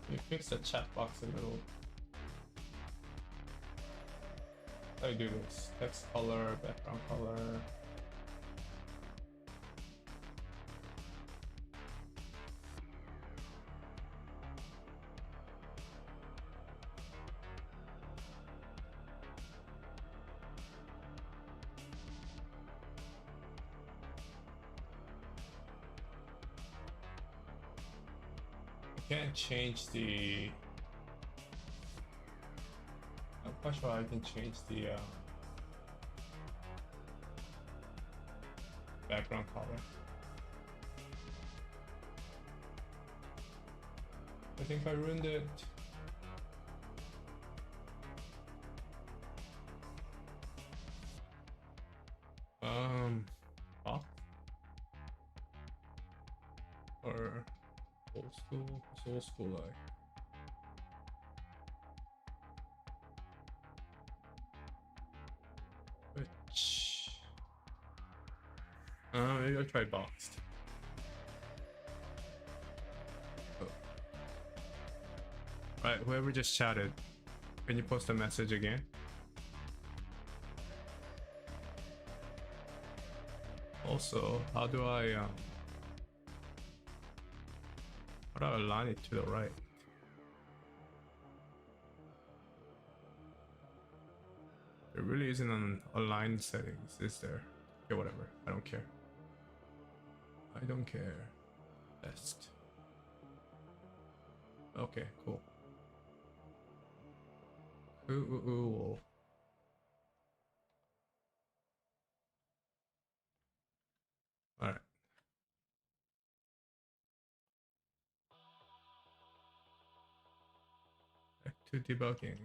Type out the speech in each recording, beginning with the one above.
We fix the chat box a little. How do you do this? Text color, background color. Can't change the. I'm not sure I can change the background color. I think I ruined it. Off or old school? It's old school like. Which maybe I'll try boxed. Oh. Right, whoever just chatted, can you post a message again? Also, how do I align it to the right? There really isn't an align settings, is there? Okay, whatever. I don't care. I don't care. Best. Okay, cool. Cool. All right. Back to debugging.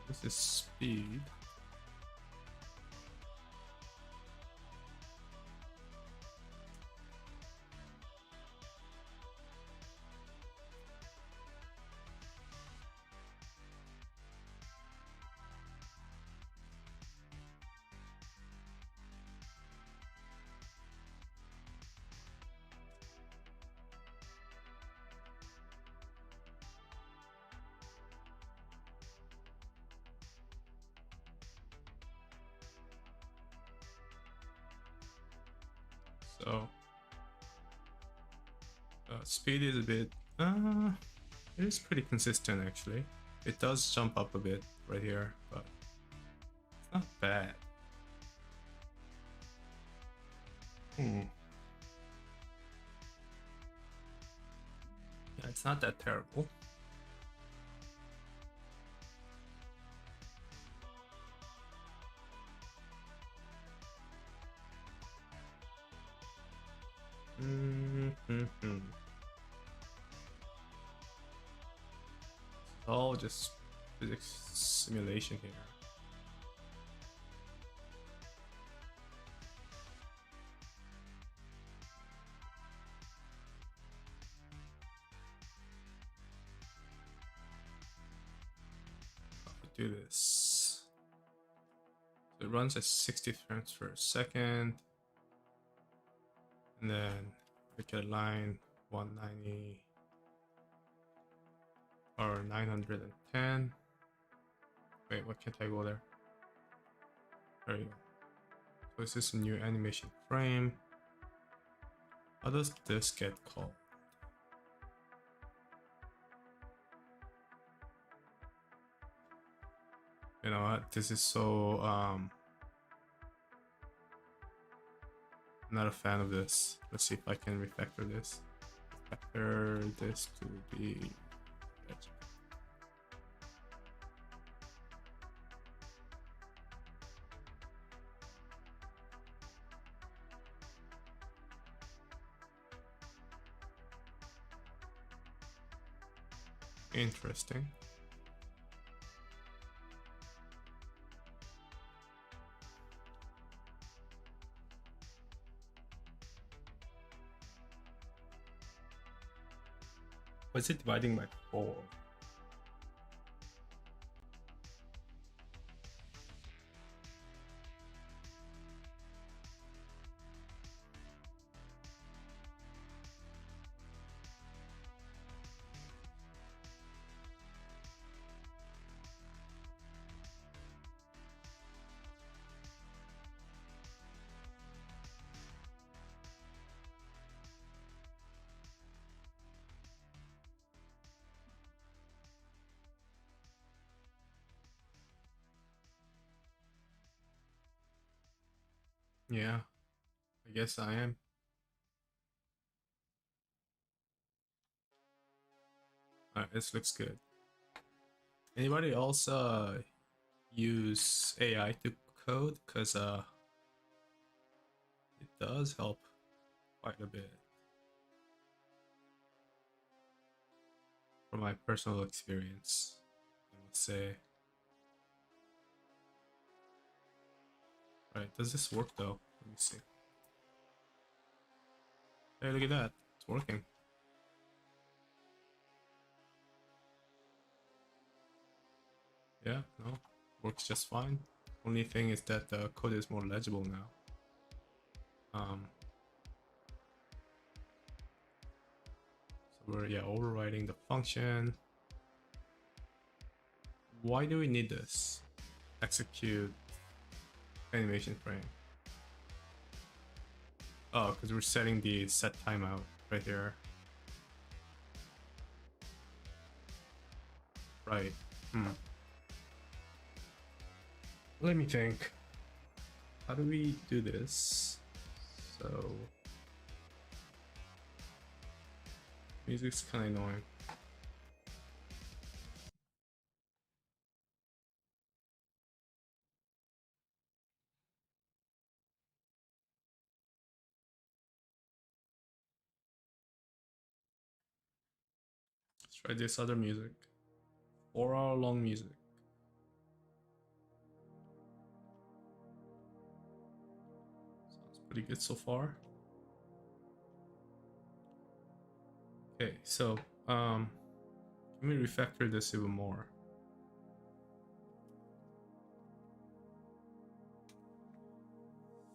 This is speed. So speed is a bit it is pretty consistent actually. It does jump up a bit right here, but it's not bad. Yeah, it's not that terrible. It's all just physics simulation here. Do this. So it runs at 60 frames per second, and then we get a line 190 or 910. Wait, what can't I go there? There you go. So this is a new animation frame. How does this get called? You know what? This is so not a fan of this. Let's see if I can refactor this. Refactor this to be Interesting. What's it dividing by 4? Yeah, I guess I am. This looks good. Anybody else use AI to code? Cause it does help quite a bit from my personal experience, I would say. Right, does this work though? Let me see. Hey, look at that. It's working. Yeah, no, works just fine. Only thing is that the code is more legible now. So we're overriding the function. Why do we need this? Execute animation frame. Oh, because we're setting the set timeout right here. Right. Let me think. How do we do this? So music's kind of annoying. Let's try this other music. 4-hour long music. Sounds pretty good so far. Okay, so let me refactor this even more.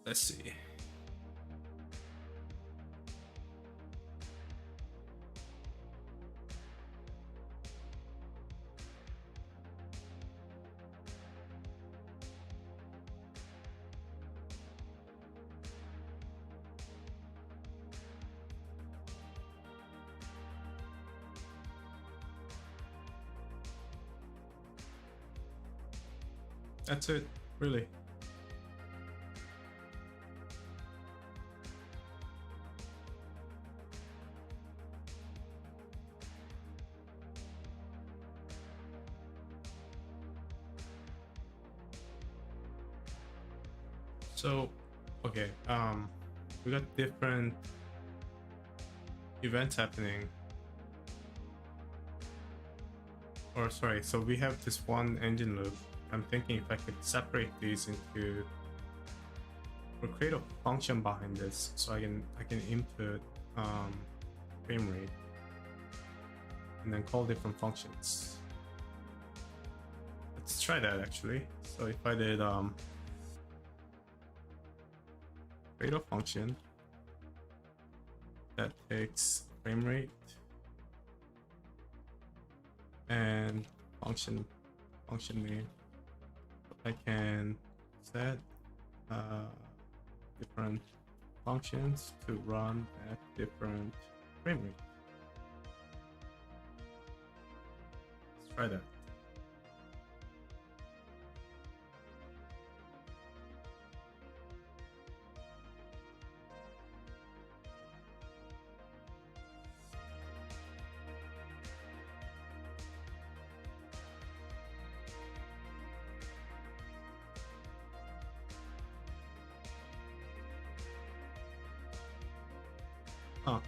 Let's see. That's it, really. So, okay, we got different events happening. Or sorry, so we have this one engine loop. I'm thinking if I could separate these into or create a function behind this, so I can input frame rate and then call different functions. Let's try that actually. So if I did create a function that takes frame rate and function name, I can set different functions to run at different frame rate. Let's try that. Huh.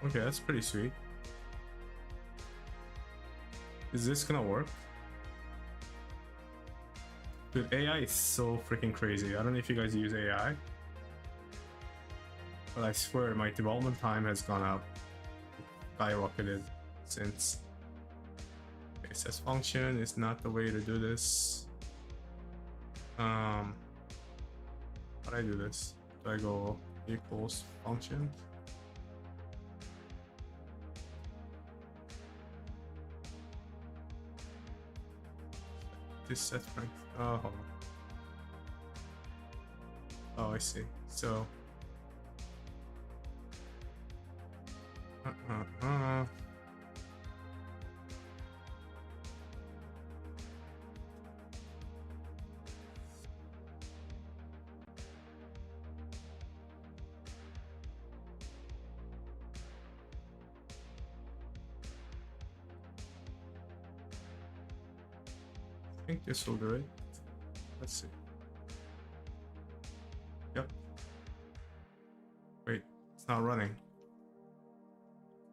Okay, that's pretty sweet. Is this gonna work? Dude, AI is so freaking crazy. I don't know if you guys use AI, but I swear my development time has gone up, skyrocketed since. Okay, says function is not the way to do this. How do I do this? Do I go equals function? This set strength. Oh, hold on. Oh, I see. So. I think this will do it. Let's see. Yep. Wait, it's not running.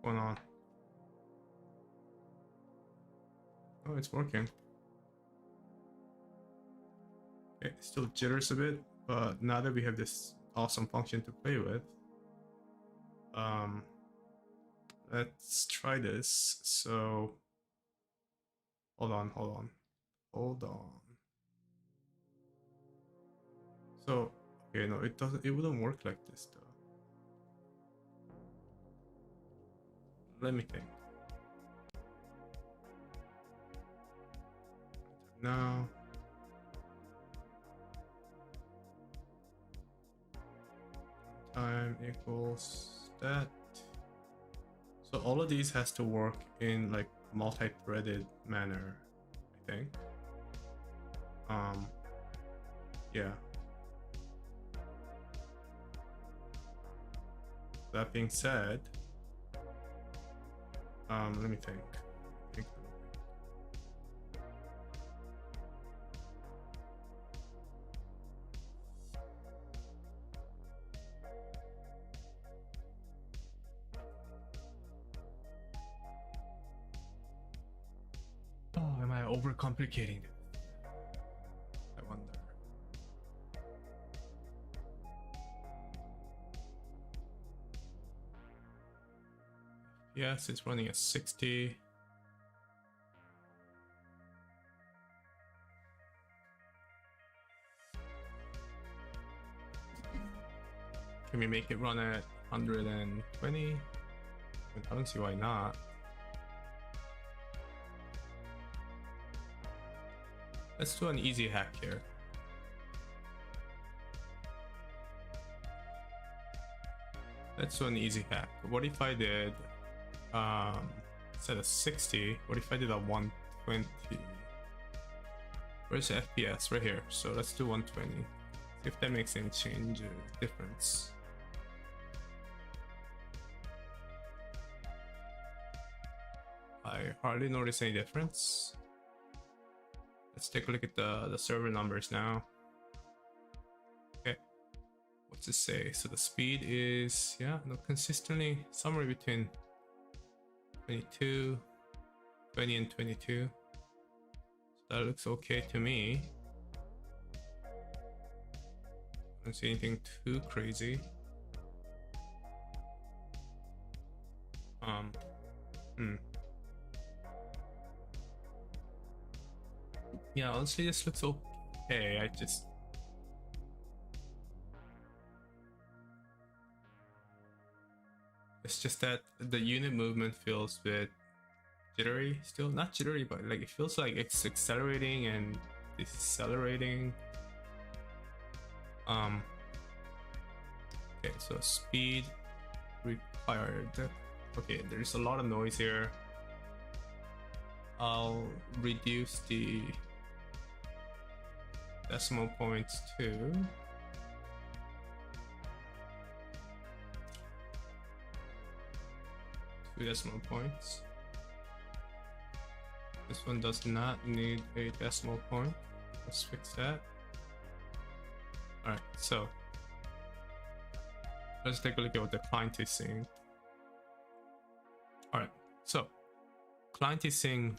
What's going on? Oh, it's working. Okay, it still jitters a bit, but now that we have this awesome function to play with, let's try this. So, hold on. So, okay, no, it doesn't. It wouldn't work like this though. Let me think. Now. Time equals that. So all of these has to work in like multi-threaded manner, I think. Yeah. That being said, let me think. Oh, am I overcomplicating it? I wonder. Yes, it's running at 60. Can we make it run at 120? I don't see why not. Let's do an easy hack here. Let's do an easy hack. What if I did instead of 60, what if I did a 120? Where's the FPS? Right here. So let's do 120. See if that makes any change difference. I hardly notice any difference. Let's take a look at the server numbers now. Okay, what's it say? So the speed is, yeah, no, consistently somewhere between 20 and 22. So that looks okay to me. I don't see anything too crazy. Yeah, honestly, this looks okay. It's just that the unit movement feels a bit jittery still. Not jittery, but like it feels like it's accelerating and decelerating. Okay, so speed required. Okay, there's a lot of noise here. I'll reduce the decimal points to 2 decimal points. This one does not need a decimal point. Let's fix that. Alright, so let's take a look at what the client is saying. All right, so client is seeing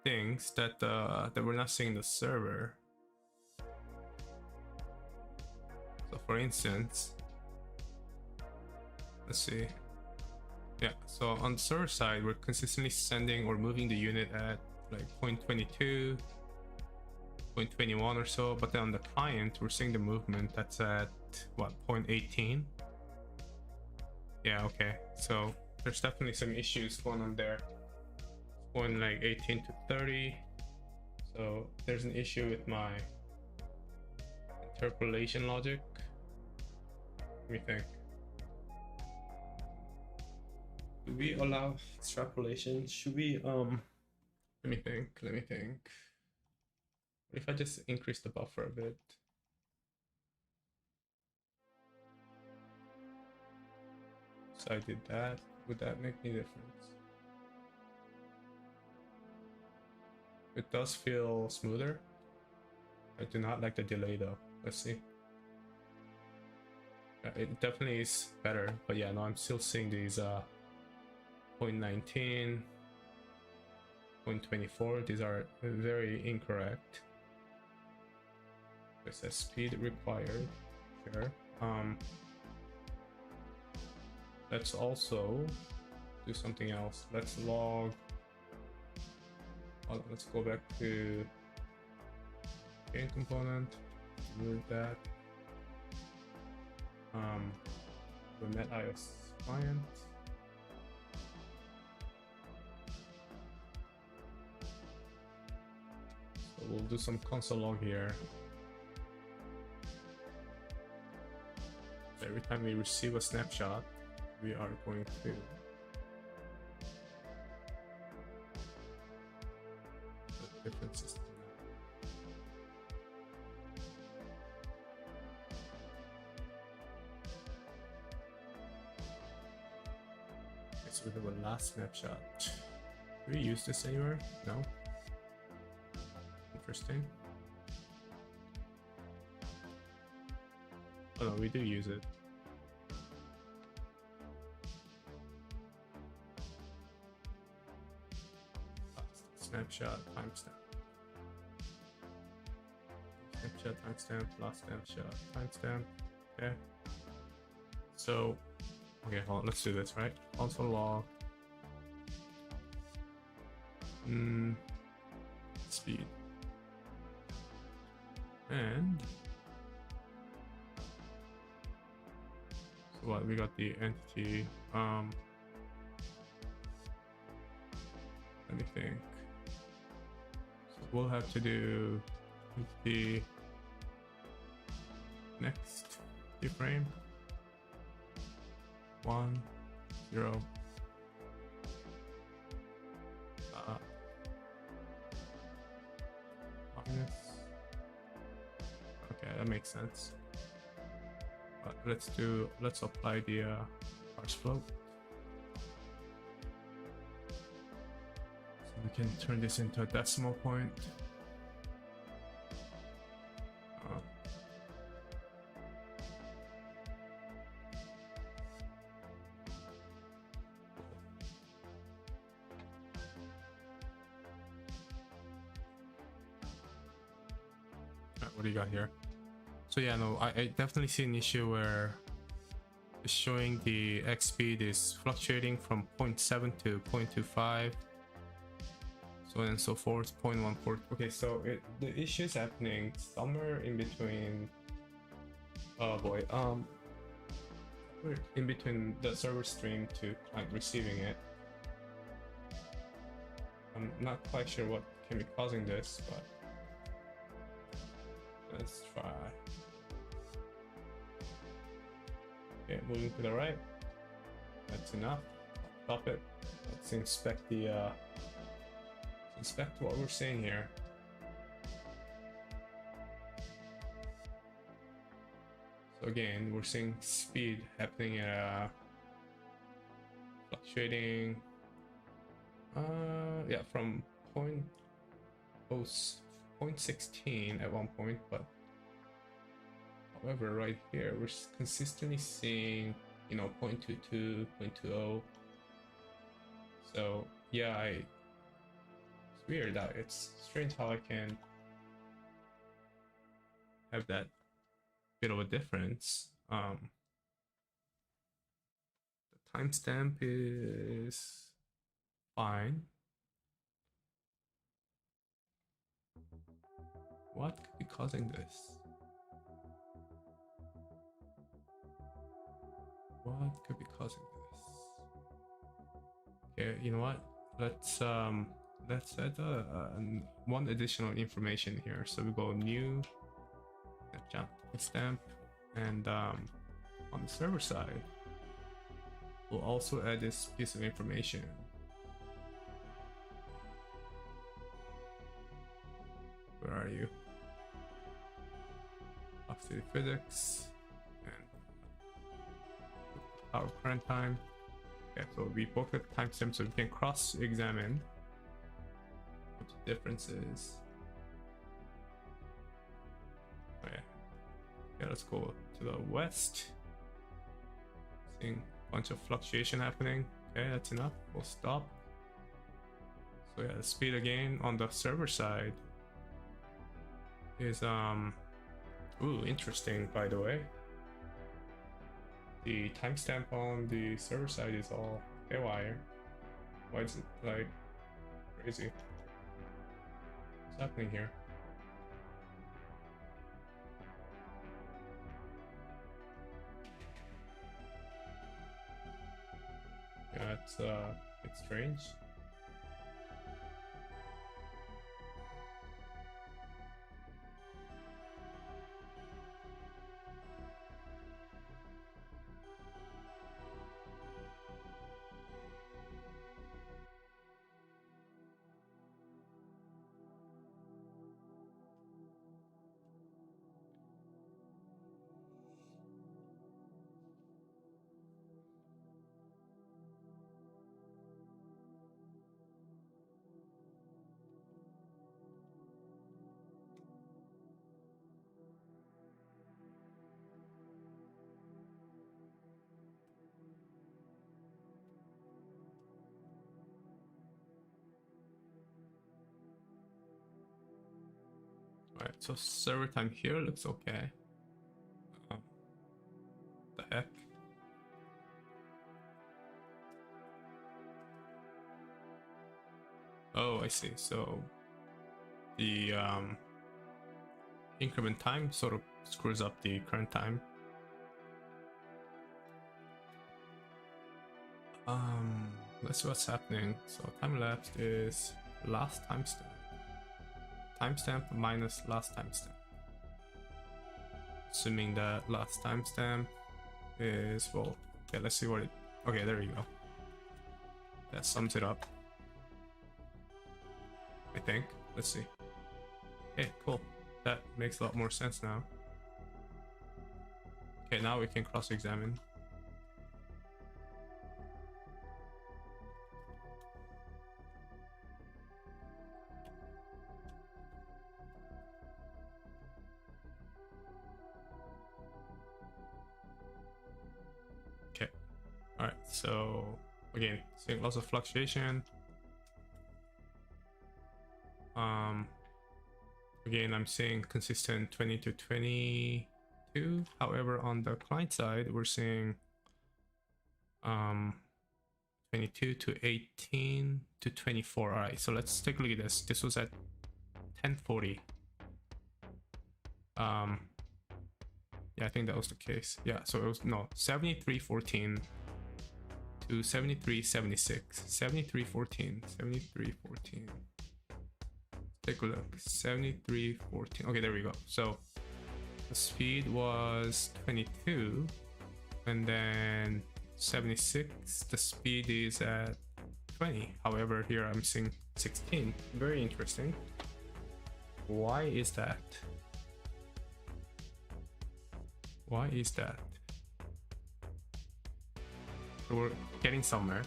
things that that we're not seeing in the server. So for instance, let's see. Yeah, so on the server side, we're consistently sending or moving the unit at like 0.22, 0.21 or so, but then on the client, we're seeing the movement that's at what, 0.18? Yeah, okay, so there's definitely some issues going on there. It's going like 18 to 30, so there's an issue with my interpolation logic. Let me think. Do we allow extrapolation? Should we let me think. What if I just increase the buffer a bit? So I did that. Would that make any difference? It does feel smoother. I do not like the delay though. Let's see. It definitely is better, but yeah, no, I'm still seeing these 0.19, 0.24. These are very incorrect. It says speed required. Sure. Let's also do something else. Let's log. Let's go back to game component. Move that. The NetIOS client. So we'll do some console log here. Every time we receive a snapshot, we are going to the different system. So we have a last snapshot. Do we use this anywhere? No. Interesting. Oh no, we do use it. Snapshot timestamp. Snapshot timestamp, last snapshot timestamp. Okay. So, okay, hold on, let's do this, right? Console log. Speed. And so what, we got the entity. Let me think. So we'll have to do the next keyframe. 1, 0. Minus. Okay, that makes sense. But let's apply the parse float. So we can turn this into a decimal point. What do you got here? So yeah, no, I definitely see an issue where it's showing the X speed is fluctuating from 0.7 to 0.25, so on and so forth, 0.14. Okay, so the issue is happening somewhere in between. Oh boy, in between the server stream to client receiving it. I'm not quite sure what can be causing this, but let's try. Okay, moving to the right. That's enough. Stop it. Let's inspect the inspect what we're seeing here. So again, we're seeing speed happening at fluctuating. Yeah, from 0.16 at one point, but however, right here we're consistently seeing, you know, 0.22, 0.20. So yeah, it's weird that it's strange how I can have that bit of a difference. The timestamp is fine. What could be causing this? What could be causing this? Okay, you know what? Let's add one additional information here. So we go new stamp, and on the server side, we'll also add this piece of information. Where are you? Oxidation physics and power current time. Okay, so we both have timestamps, so we can cross-examine what the difference is. Oh yeah. Okay, let's go to the west. Seeing a bunch of fluctuation happening. Okay, that's enough. We'll stop. So yeah, the speed again on the server side is ooh, interesting, by the way. The timestamp on the server side is all haywire. Why is it like crazy? What's happening here? Yeah, it's strange. Alright, so server time here looks okay. The heck? Oh, I see. So the increment time sort of screws up the current time. Let's see what's happening. So time elapsed is last timestamp. Timestamp minus last timestamp. Assuming that last timestamp is, well, yeah, let's see what it, okay, there you go. That sums it up, I think. Let's see. Okay, cool. That makes a lot more sense now. Okay, now we can cross-examine. Okay, all right, so again, seeing lots of fluctuation. Again, I'm seeing consistent 20 to 22. However, on the client side, we're seeing 22 to 18 to 24. All right, so let's take a look at this. This was at 1040. Yeah, I think that was the case. Yeah, so it was, no, 7314 to 7376. 7314, 7314. Take a look. 7314. Okay, there we go. So the speed was 22, and then 76. The speed is at 20. However, here I'm seeing 16. Very interesting. Why is that? Why is that? So we're getting somewhere.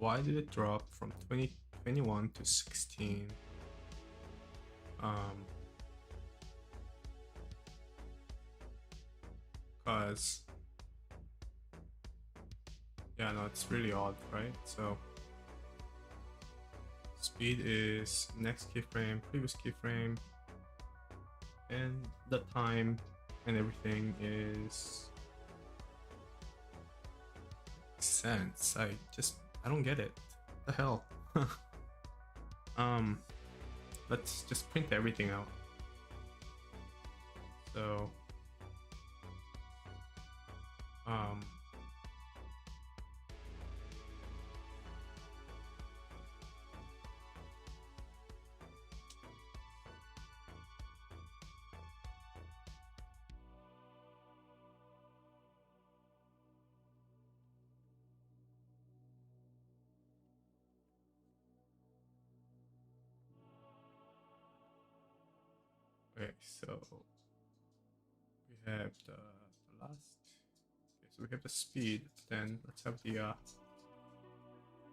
why did it drop from 21 to 16? Because yeah, no, it's really odd, right? So speed is next keyframe, previous keyframe, and the time and everything is sense. I don't get it. What the hell? Let's just print everything out. So okay, so we have the last. Okay, so we have the speed. Then let's have the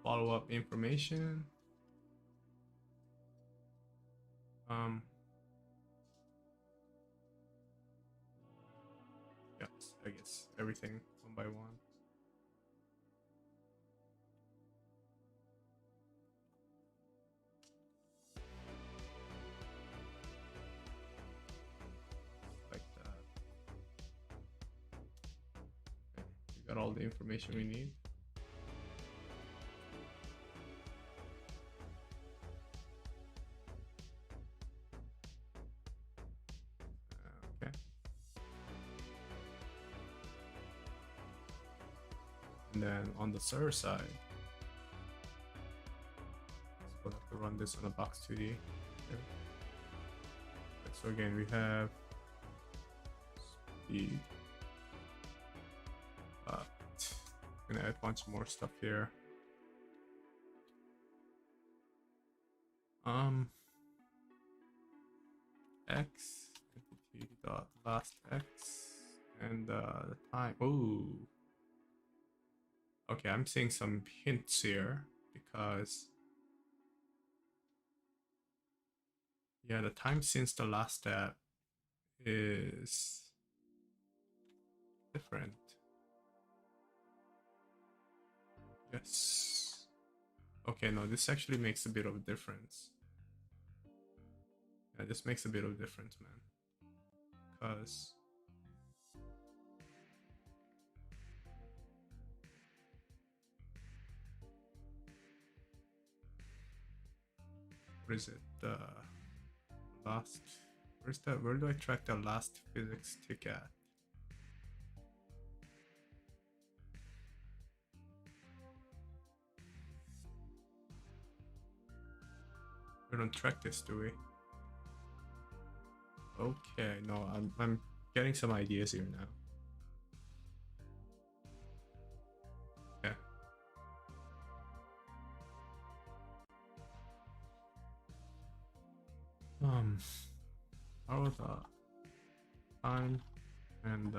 follow-up information. Yes, I guess everything one by one. Like that. Okay, we got all the information we need. Okay. And then on the server side, we'll have to run this on a box 2D. Okay. So again, we have speed. I'm gonna add a bunch more stuff here. X entity dot last X and the time. Ooh. Okay, I'm seeing some hints here because yeah, the time since the last step is different. Yes. Okay, no, this actually makes a bit of a difference. Yeah, this makes a bit of a difference, man. Because what is it? The last. Where's that? Where do I track the last physics tick at? We don't track this, do we? Okay, no, I'm getting some ideas here now. Okay. How about the time and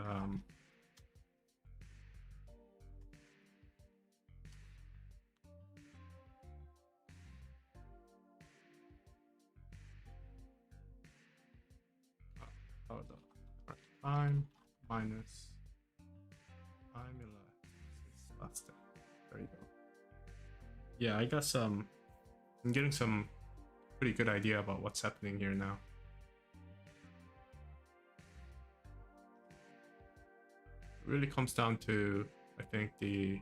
how about the time minus time elapsed last step. There you go. Yeah, I got some. I'm getting some pretty good idea about what's happening here now. It really comes down to, I think, the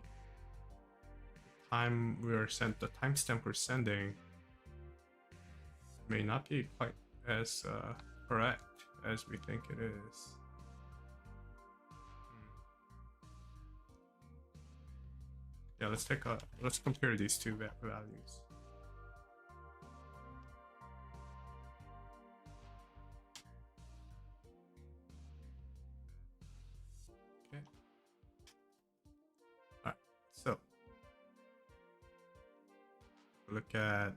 time we're sent, the timestamp we're sending may not be quite as correct as we think it is. Yeah, let's compare these two values. Okay. All right. So look at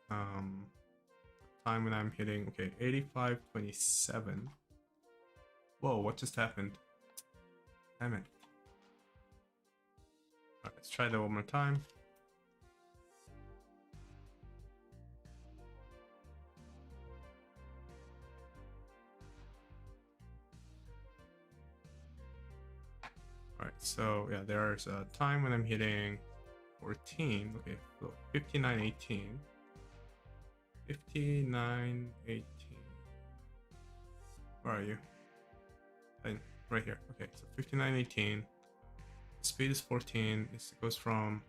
time when I'm hitting, okay, 85:27. Whoa, what just happened? Damn it. All right, let's try that one more time. Alright, so yeah, there's a time when I'm hitting 14. Okay, so 59:18. 59:18. Where are you? Right here. Okay, so 59:18. The speed is 14. It goes from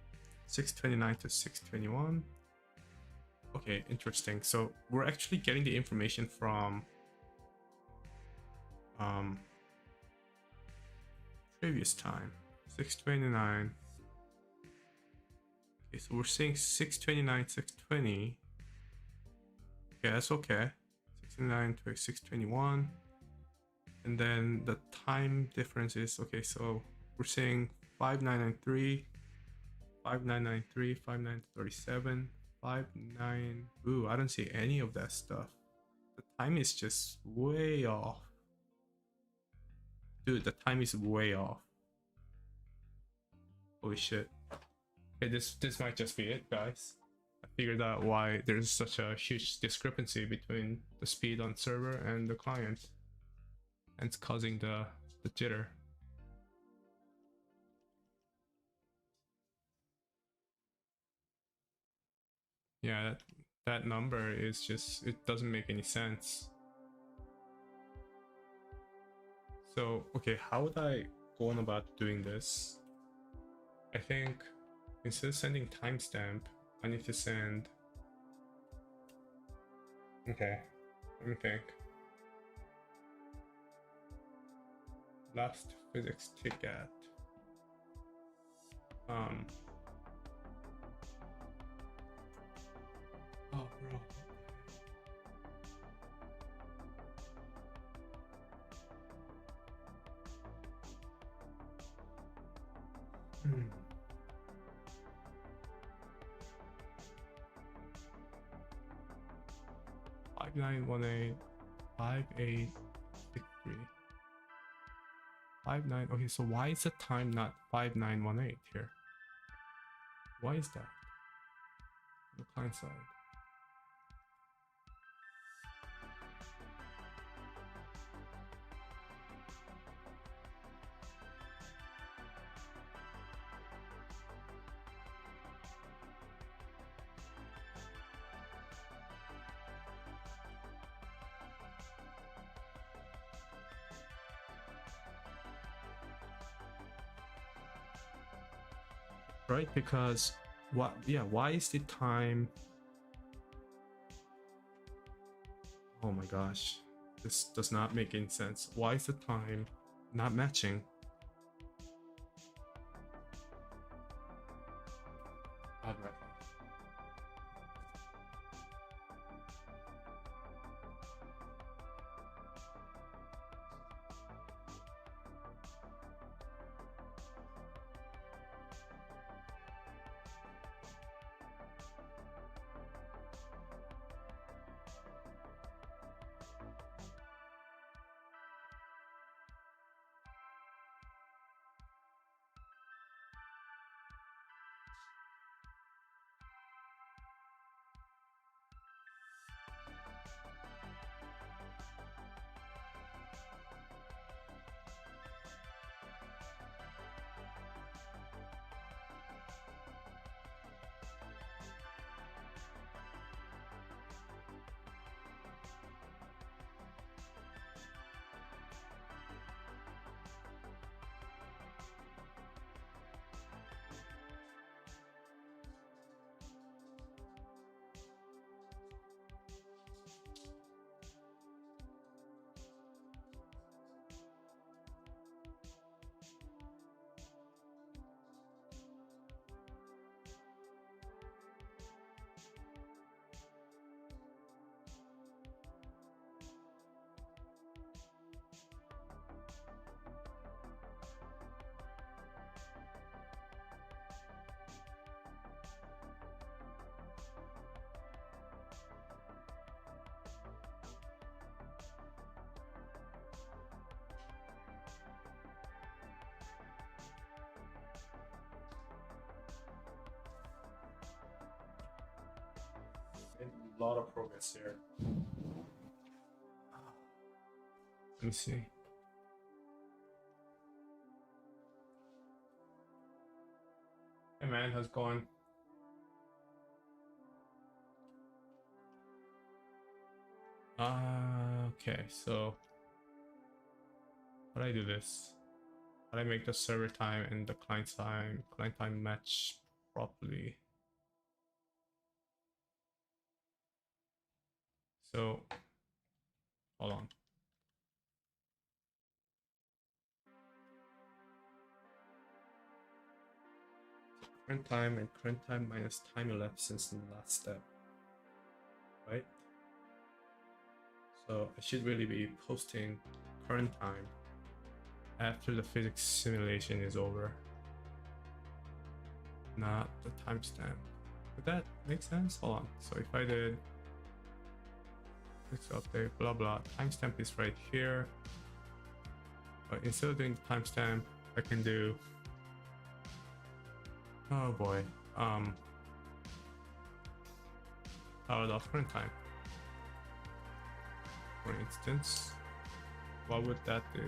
629 to 621. Okay, interesting. So we're actually getting the information from previous time. 629. Okay, so we're seeing 629, 620. Okay, that's okay. 629 to 621. And then the time difference is okay, so we're saying 5993, 5993, 5937, 59. Ooh, I don't see any of that stuff. The time is just way off. Dude, the time is way off. Holy shit. Okay, this might just be it, guys. I figured out why there's such a huge discrepancy between the speed on server and the client. And it's causing the jitter. Yeah, that number is just, it doesn't make any sense. So, okay, how would I go on about doing this? I think instead of sending timestamp, I need to send. Okay, let me think. Last physics ticket. Oh, bro. Hmm. 5918 5863 59. Okay, so why is the time not 5918 here? Why is that? On the client side. Right, because what? Yeah, why is the time? Oh my gosh, this does not make any sense. Why is the time not matching? All right. A lot of progress here. Let me see. Hey man, how's it going? Okay, so how do I do this? How do I make the server time and the client time match properly? So hold on. Current time and current time minus time elapsed since the last step, right? So I should really be posting current time after the physics simulation is over, not the timestamp. Would that make sense? Hold on. So if I did this update, blah blah, timestamp is right here. But instead of doing the timestamp, I can do, oh boy, out of current time. For instance, what would that do?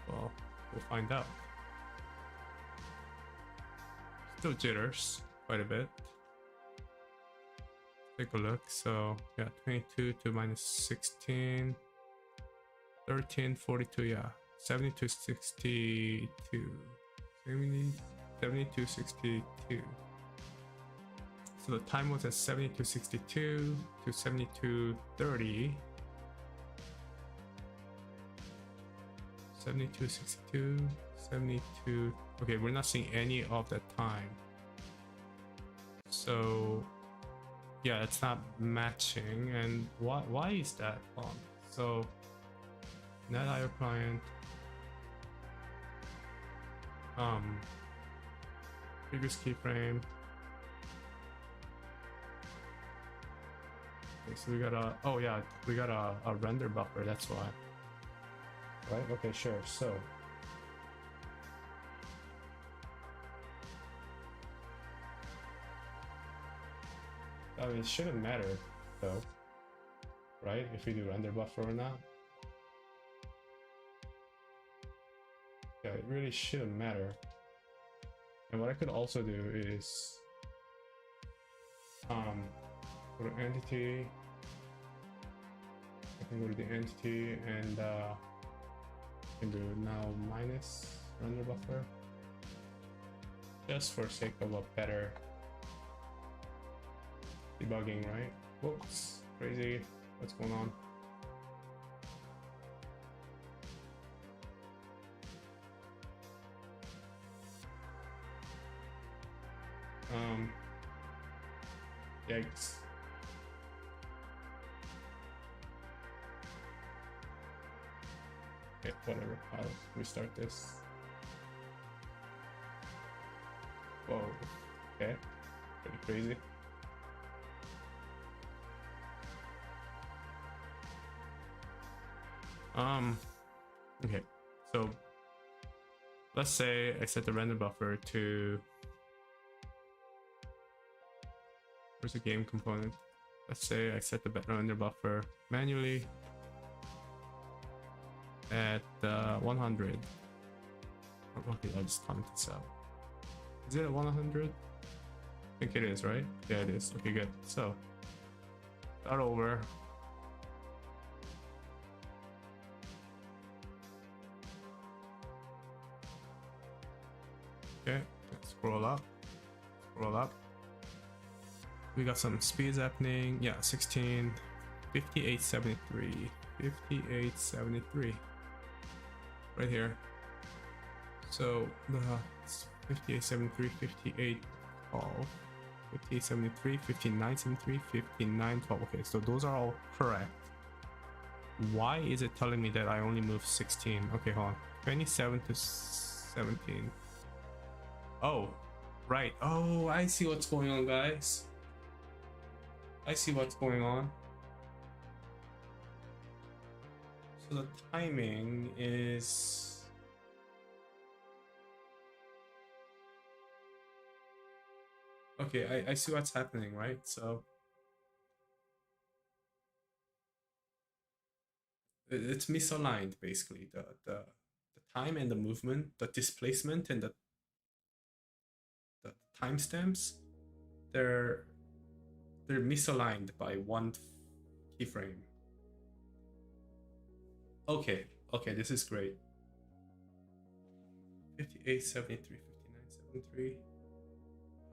Well, we'll find out. Still jitters quite a bit. Take a look. So yeah, 22 to minus 16, 13, 42, yeah, 72, 62, 70, 72, 62. So the time was at 72.62 to 72.30. 72.62, 72. Okay, we're not seeing any of that time. So yeah, it's not matching. And why is that? So NetIO client, previous keyframe. Okay, so we got a render buffer, that's why. Right, okay, sure. So I mean, it shouldn't matter though, right? If we do render buffer or not. Yeah, it really shouldn't matter. And what I could also do is go to entity. I can go to the entity and I can do now minus render buffer, just for sake of a better debugging, right? Whoops, crazy. What's going on? Yikes. Okay, whatever. I'll restart this. Whoa. Okay. Pretty crazy. Okay. So let's say I set the render buffer to, where's the game component? Let's say I set the render buffer manually at 100. Okay, I'll just comment this out. Is it at 100? I think it is, right? Yeah, it is. Okay, good. So start over. Okay, let's scroll up. Scroll up. We got some speeds happening. Yeah, 16, 58.73, 58.73, right here. So the 58.73, 58.12, 58.73, 59.73, 59.12. Okay, so those are all correct. Why is it telling me that I only moved 16? Okay, hold on. 27 to 17. Oh, right. Oh, I see what's going on, guys. I see what's going on. So the timing is... Okay, I see what's happening, right? So it's misaligned, basically. The time and the movement, the displacement and the timestamps, they're misaligned by one keyframe. Okay, this is great. 5873, 5973.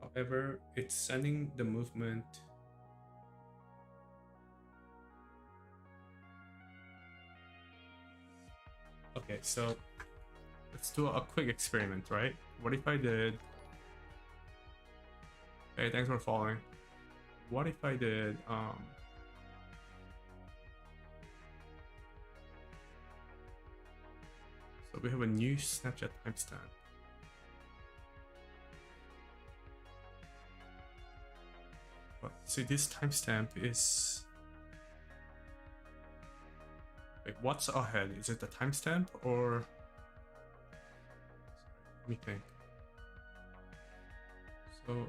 However, it's sending the movement. Okay, so let's do a quick experiment, right? What if I did... Hey, thanks for following. What if I did so we have a new Snapchat timestamp. But see, this timestamp is... Wait, what's ahead? Is it the timestamp or... Let me think. So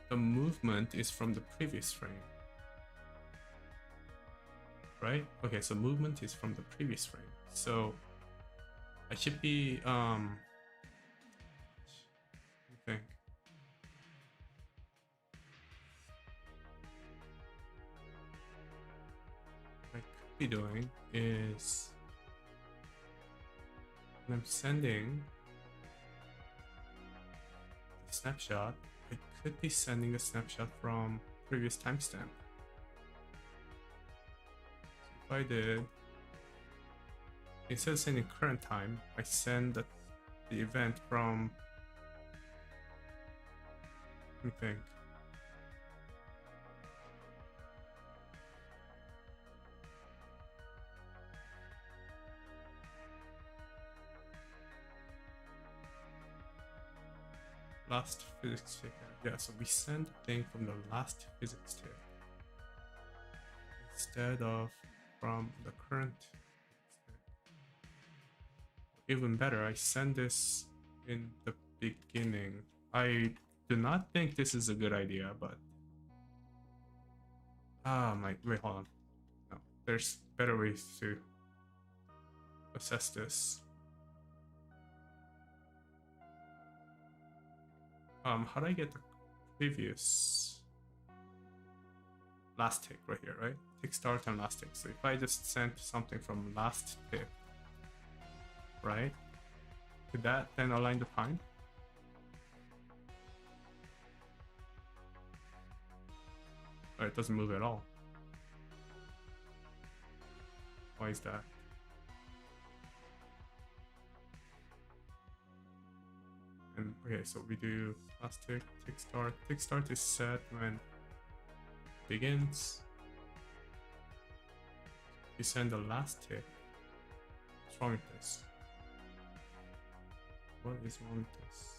the movement is from the previous frame, right? Okay, so movement is from the previous frame. So I should be let me think. What I could be doing is when I'm sending the snapshot, I could be sending a snapshot from previous timestamp. So if I did, instead of sending current time, I send the event from, let me think. Last physics tip. Yeah, so we send the thing from the last physics tip instead of from the current tip. Even better, I send this in the beginning. I do not think this is a good idea, but wait, hold on. No, there's better ways to assess this. How do I get the previous last tick right here, right? Tick start and last tick. So if I just sent something from last tick, right? Could that then align the time? Or it doesn't move at all. Why is that? And okay, so we do last tick, tick start. Tick start is set when it begins. You send the last tick. What's wrong with this? What is wrong with this?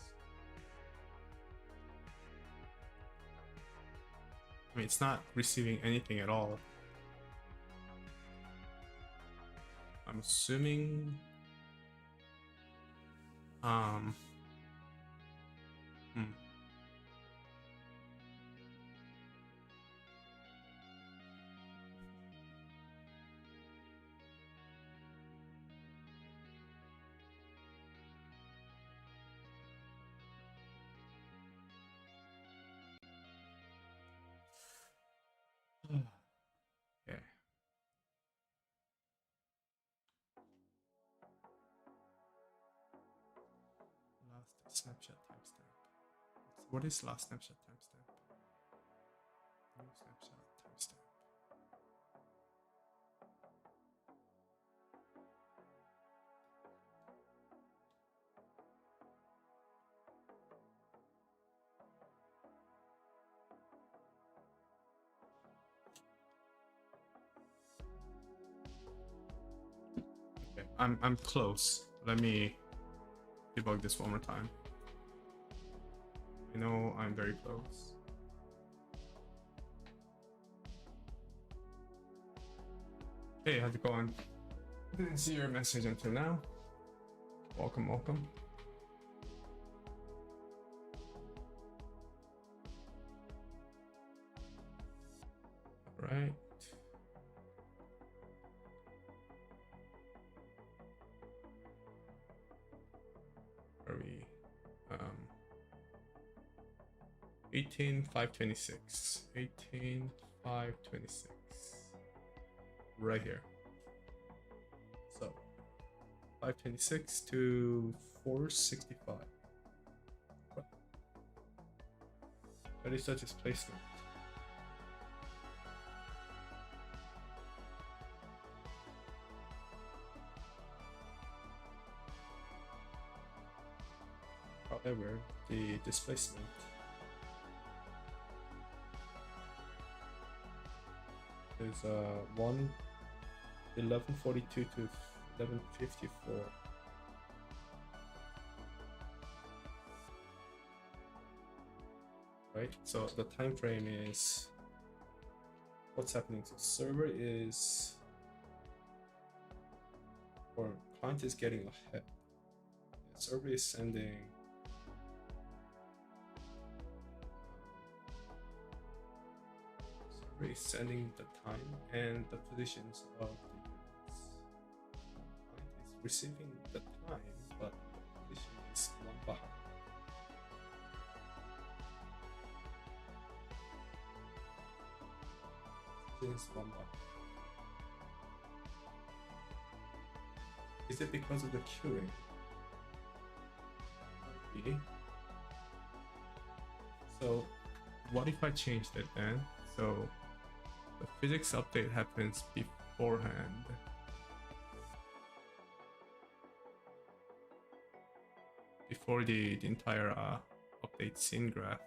I mean, it's not receiving anything at all. I'm assuming okay. Last snapshot timestamp. What is last snapshot timestamp? New snapshot timestamp. Okay, I'm close. Let me debug this one more time. I know I'm very close. Hey, how's it going? Didn't see your message until now. Welcome, welcome. All right. Are we? 18,526. 18,526. Right here. So 526 to 465. That is such a placement. However, the displacement is 1142 to 1154. Right, so the time frame is what's happening. So server is, or client is getting ahead. The server is sending the time and the positions of the units. Client is receiving the time, but the position is one behind. Is it because of the queuing? Okay. So what if I change that then? So the physics update happens beforehand. Before the entire update scene graph,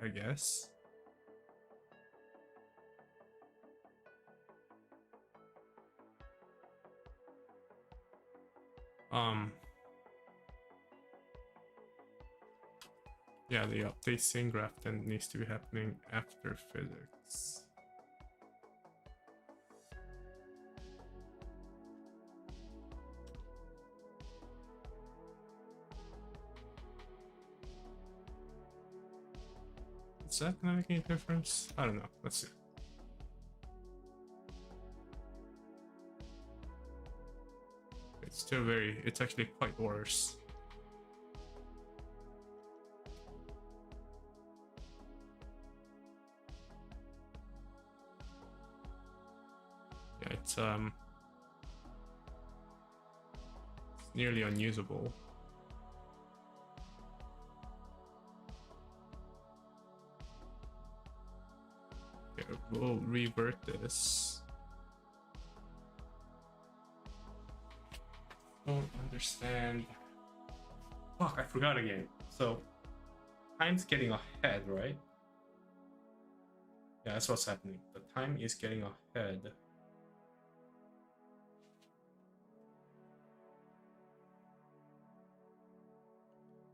I guess. Yeah, the update scene graph then needs to be happening after physics. Is that gonna make any difference? I don't know. Let's see. It's still it's actually quite worse. Yeah, it's nearly unusable. Okay, we'll revert this. Don't understand. Fuck, I forgot again. So time's getting ahead, right? Yeah, that's what's happening. The time is getting ahead.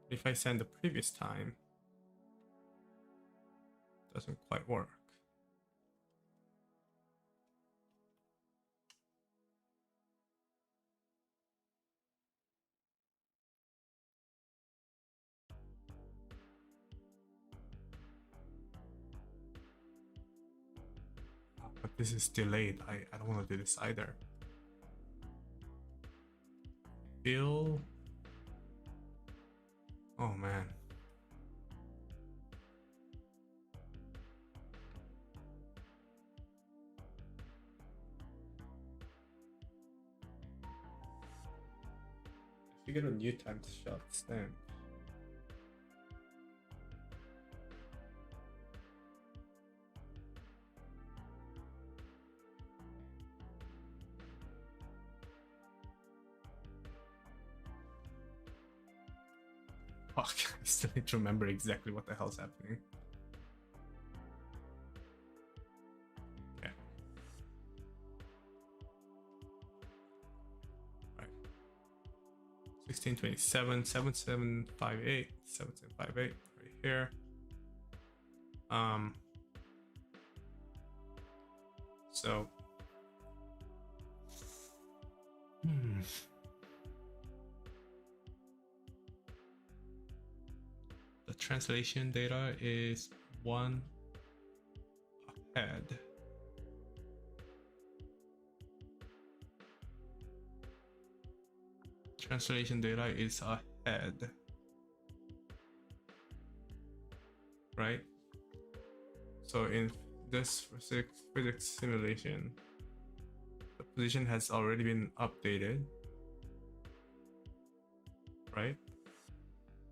If I send the previous time, it doesn't quite work. But this is delayed. I don't want to do this either. Bill. Oh man. If you get a new time shot stamp. Fuck, I still need to remember exactly what the hell's happening. Okay. Right. 1627, 7758, 7758, right here. So the translation data is one ahead. Translation data is ahead, right? So in this physics simulation, the position has already been updated, right?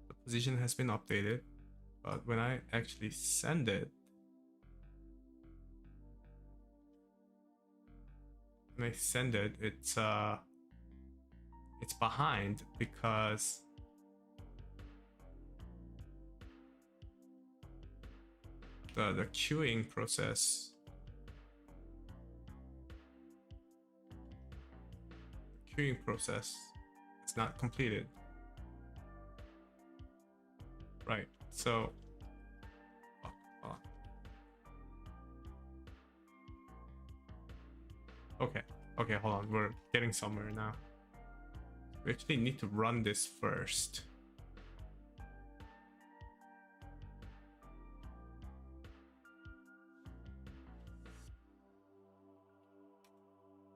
The position has been updated, but when I actually send it, it's behind because the queuing process is not completed, right? So okay, hold on, we're getting somewhere now. We actually need to run this first.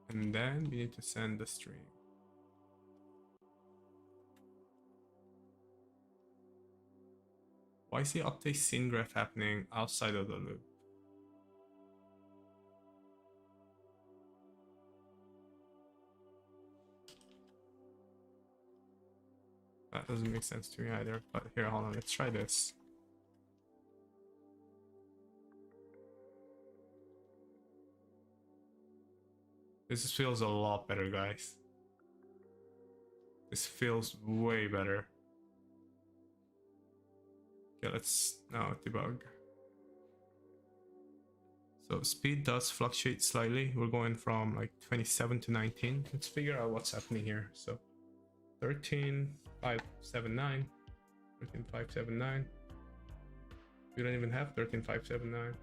And then we need to send the string. Why is the update scene graph happening outside of the loop? That doesn't make sense to me either, but here, hold on, let's try this. This feels a lot better, guys. This feels way better. Okay, let's now debug. So speed does fluctuate slightly. We're going from like 27 to 19. Let's figure out what's happening here. So 13,579, 13,579. We don't even have 13,579.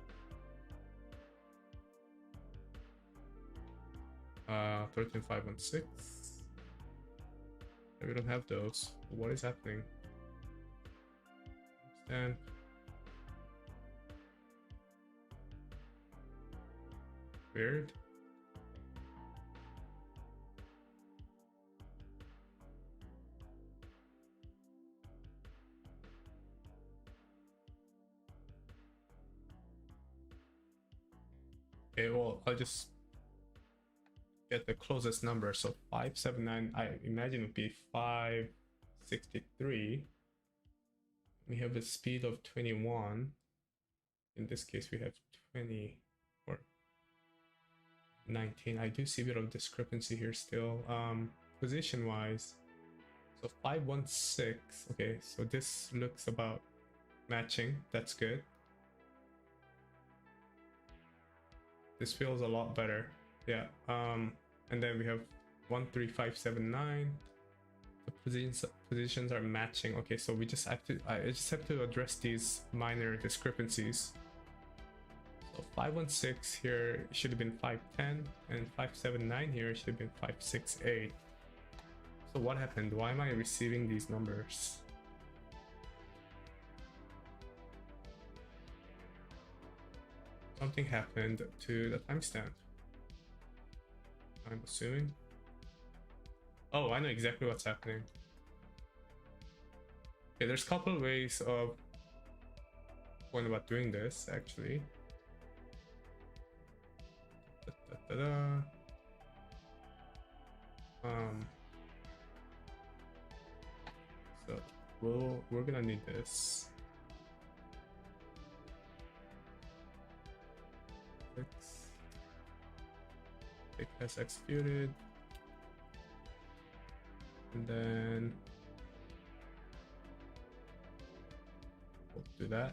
13,516. We don't have those. What is happening? And weird. Okay, well, I'll just get the closest number. So 579, I imagine would be 563. We have a speed of 21. In this case, we have 20 or 19. I do see a bit of discrepancy here still. Position wise, so 516. Okay, so this looks about matching. That's good. This feels a lot better. Yeah. And then we have 13579. The positions are matching. Okay, so we just have to I just have to address these minor discrepancies. So 516 here should have been 510, and 579 here should have been 568. So what happened? Why am I receiving these numbers? Something happened to the timestamp, I'm assuming. Oh, I know exactly what's happening. Okay, there's a couple ways of going about doing this, actually. So we're gonna need this. It has executed, and then we'll do that.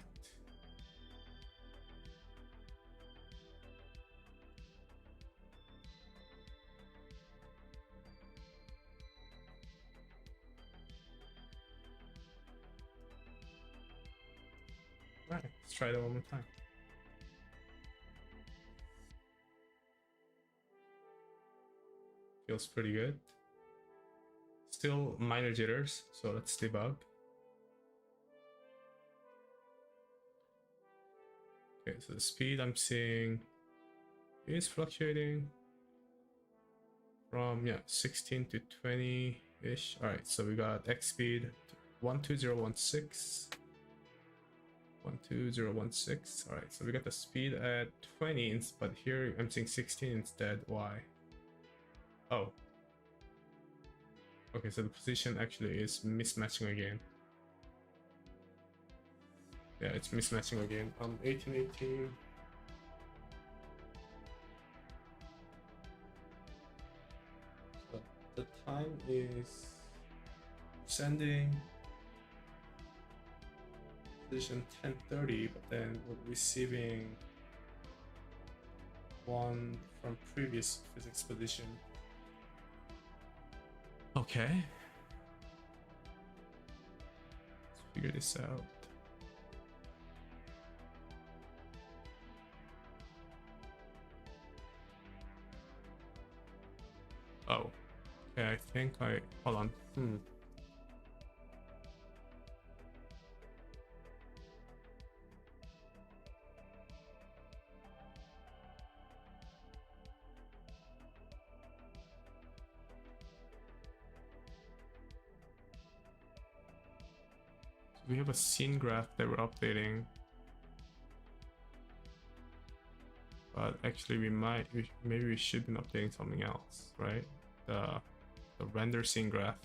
All right, let's try that one more time. Feels pretty good. Still minor jitters, so let's debug. Okay, so the speed I'm seeing is fluctuating from 16 to 20-ish. All right, so we got X speed 12016. 12016. All right, so we got the speed at 20, but here I'm seeing 16 instead. Why? Oh, okay, so the position actually is mismatching again. Yeah, it's mismatching again. 1818. So the time is sending position 1030, but then we're receiving one from previous physics position. Okay. Let's figure this out. Oh, okay, I think hold on. So we have a scene graph that we're updating. But actually maybe we should be updating something else, right? The render scene graph.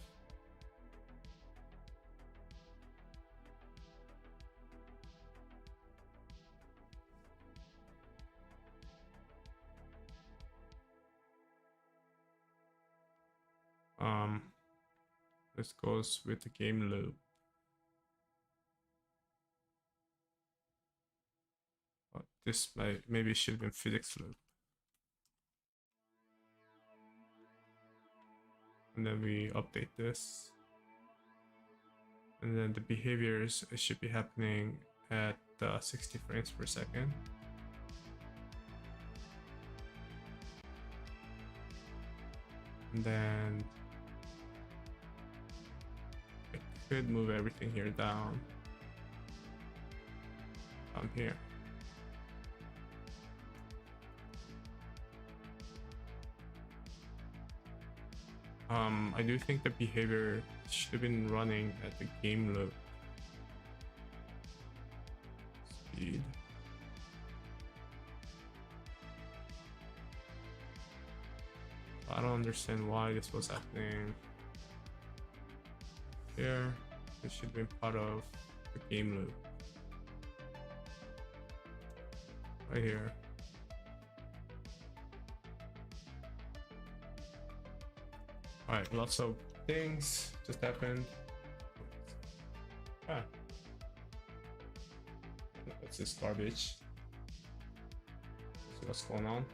This goes with the game loop. But this maybe should have been physics loop. And then we update this. And then the behaviors should be happening at 60 frames per second. And then I could move everything here down here. I do think the behavior should have been running at the game loop speed. I don't understand why this was happening here. This should have been part of the game loop right here. Alright, lots of things just happened. Ah. What's this garbage? See what's going on.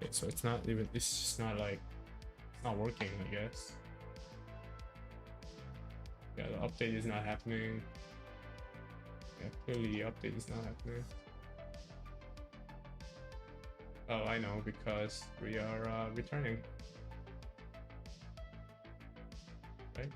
Okay, so it's not even, it's just not like, it's not working, I guess. Yeah, the update is not happening. Yeah, clearly the update is not happening. Oh, I know, because we are returning. Right?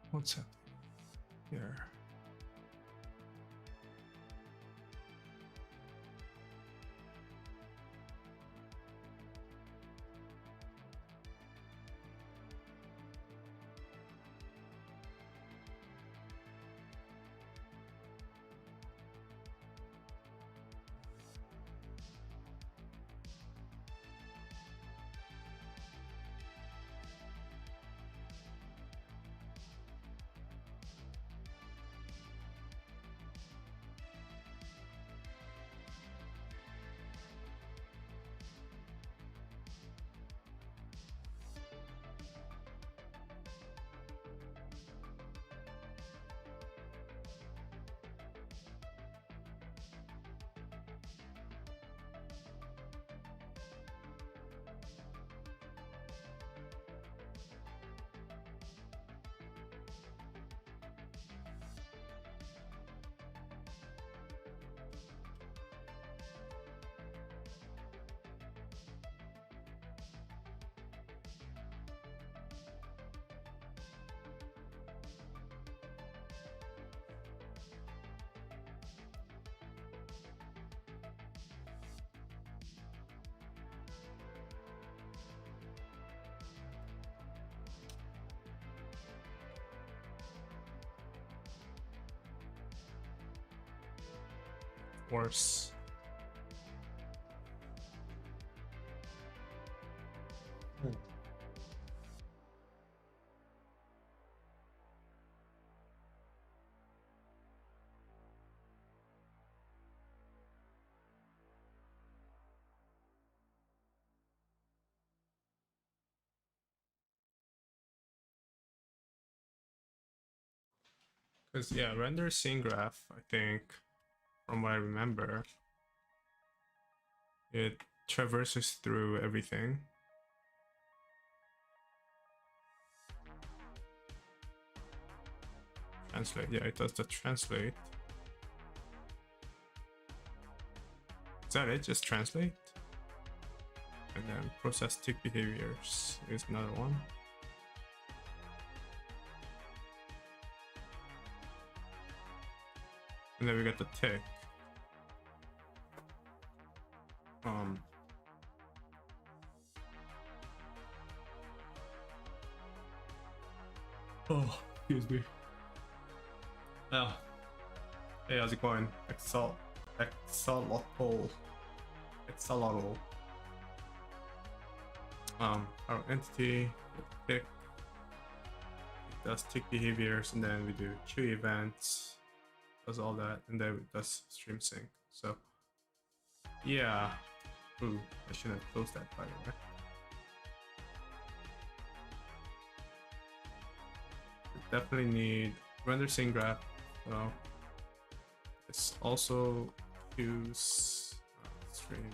What's happening here? worse. Because yeah, render scene graph, I think, from what I remember, it traverses through everything. Translate, yeah, it does the translate. Is that it? Just translate? And then process tick behaviors is another one. And then we got the tick. Oh, excuse me. Oh. Hey, how's it going? Axolotl. Our entity, tick. It does tick behaviors, and then we do queue events, does all that, and then it does stream sync. So, yeah. Ooh, I shouldn't have closed that, by the way. We definitely need render scene graph. So, it's also use stream.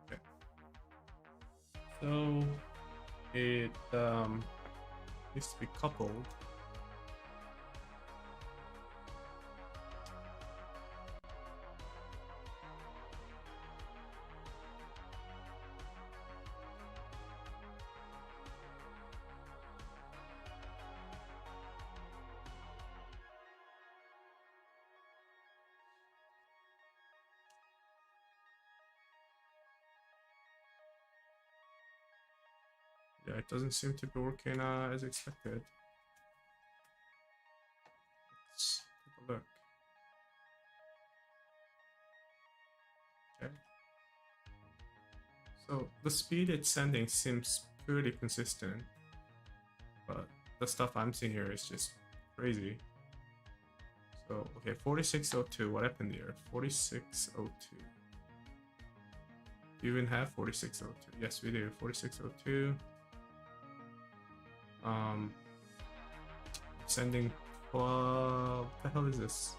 Okay. So it needs to be coupled. Yeah, it doesn't seem to be working as expected. Let's take a look. Okay. So the speed it's sending seems pretty consistent, but the stuff I'm seeing here is just crazy. So, okay, 4602, what happened here? 4602. Do you even have 4602? Yes, we do. 4602. Sending 12. What the hell is this?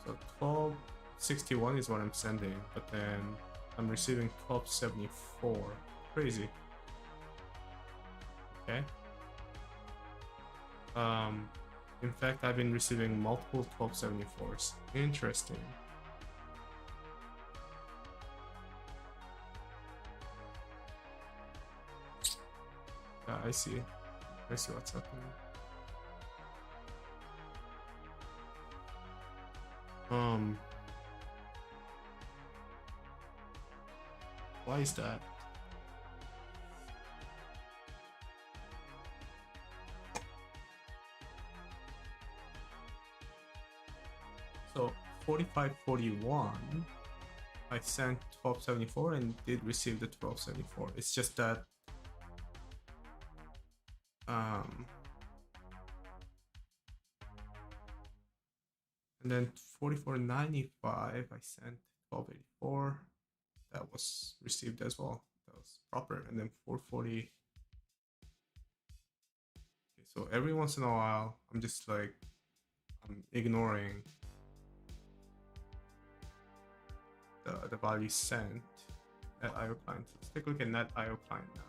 So 1261 is what I'm sending, but then I'm receiving 1274. Crazy. Okay. In fact, I've been receiving multiple 1274s. Interesting. Yeah, I see what's happening. Why is that? So 4541, I sent 1274 and did receive the 1274. It's just that and then 4495, I sent 1284. That was received as well. That was proper. And then 440. Okay, so every once in a while, I'm just like, I'm ignoring the value sent at IO client. Let's take a look at net IO client now.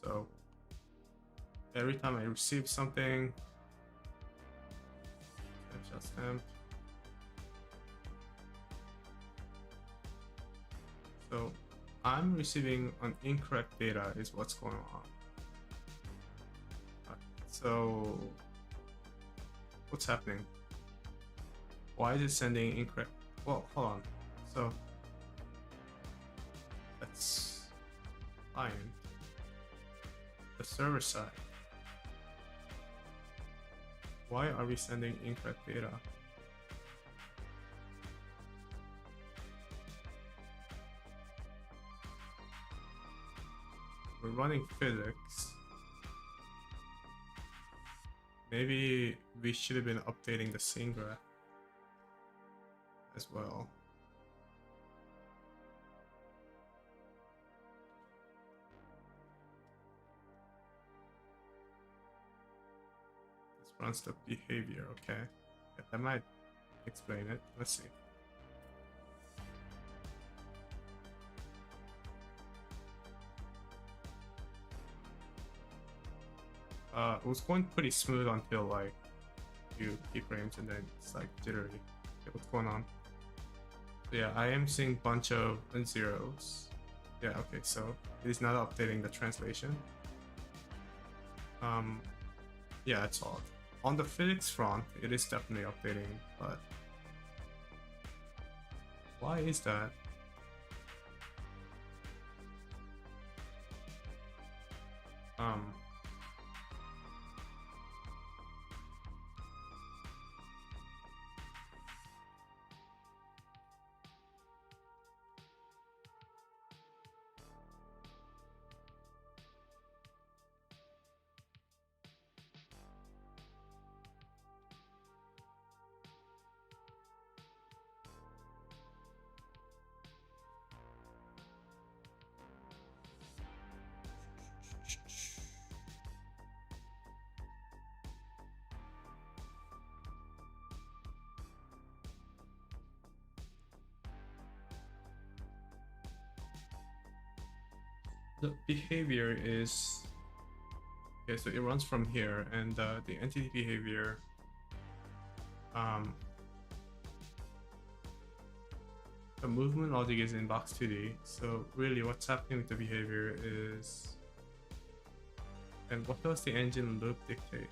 So every time I receive something, stamp. So I'm receiving an incorrect data is what's going on. So what's happening? Why is it sending incorrect? Well, hold on. So let's find the server side. Why are we sending incorrect data? We're running physics. Maybe we should have been updating the scene graph as well. This runs the behavior, okay. Yeah, that might explain it. Let's see. It was going pretty smooth until like a few keyframes and then it's like jittery. Okay, what's going on? So yeah, I am seeing a bunch of zeros. Yeah, okay, so it is not updating the translation. Yeah, it's odd. On the physics front, it is definitely updating, but why is that? The behavior is okay, so it runs from here, and the entity behavior the movement logic is in box 2D. So really what's happening with the behavior is, and what does the engine loop dictate,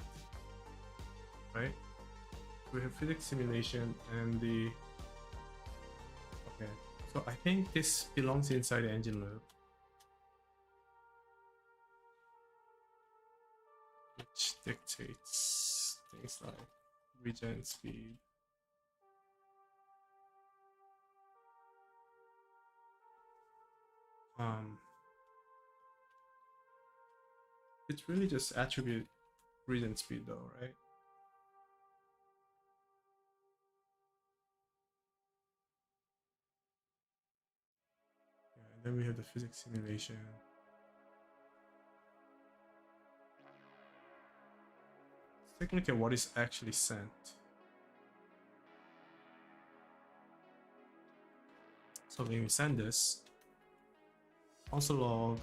right? We have physics simulation and the, okay, so I think this belongs inside the engine loop, which dictates things like regen speed. It's really just attribute regen speed though, right? Yeah, and then we have the physics simulation. Let's take a look at what is actually sent. So when we send this, console log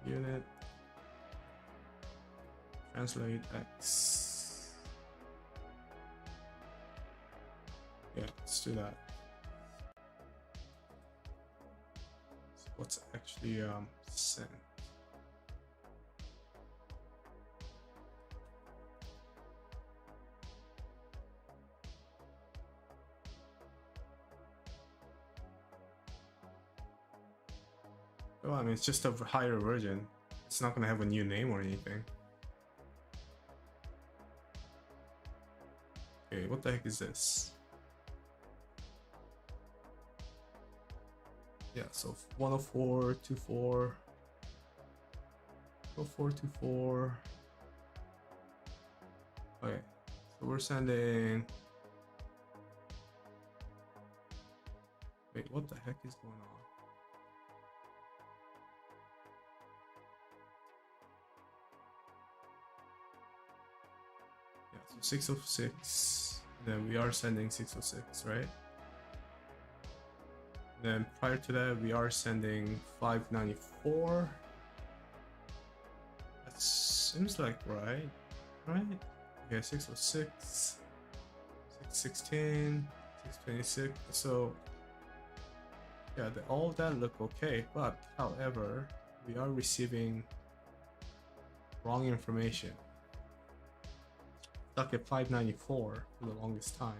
unit translate x. Yeah, let's do that. So what's actually sent? Oh, I mean, it's just a higher version. It's not gonna have a new name or anything. Okay, what the heck is this? Yeah, so 104.24, 104.24. Okay, so we're sending. Wait, what the heck is going on? Yeah, so 606. Then we are sending 606, right? Then prior to that, we are sending 594. That seems like right? Okay, 606, 616, 626. So Yeah, all that look okay, but however, we are receiving wrong information. Stuck at 594 for the longest time.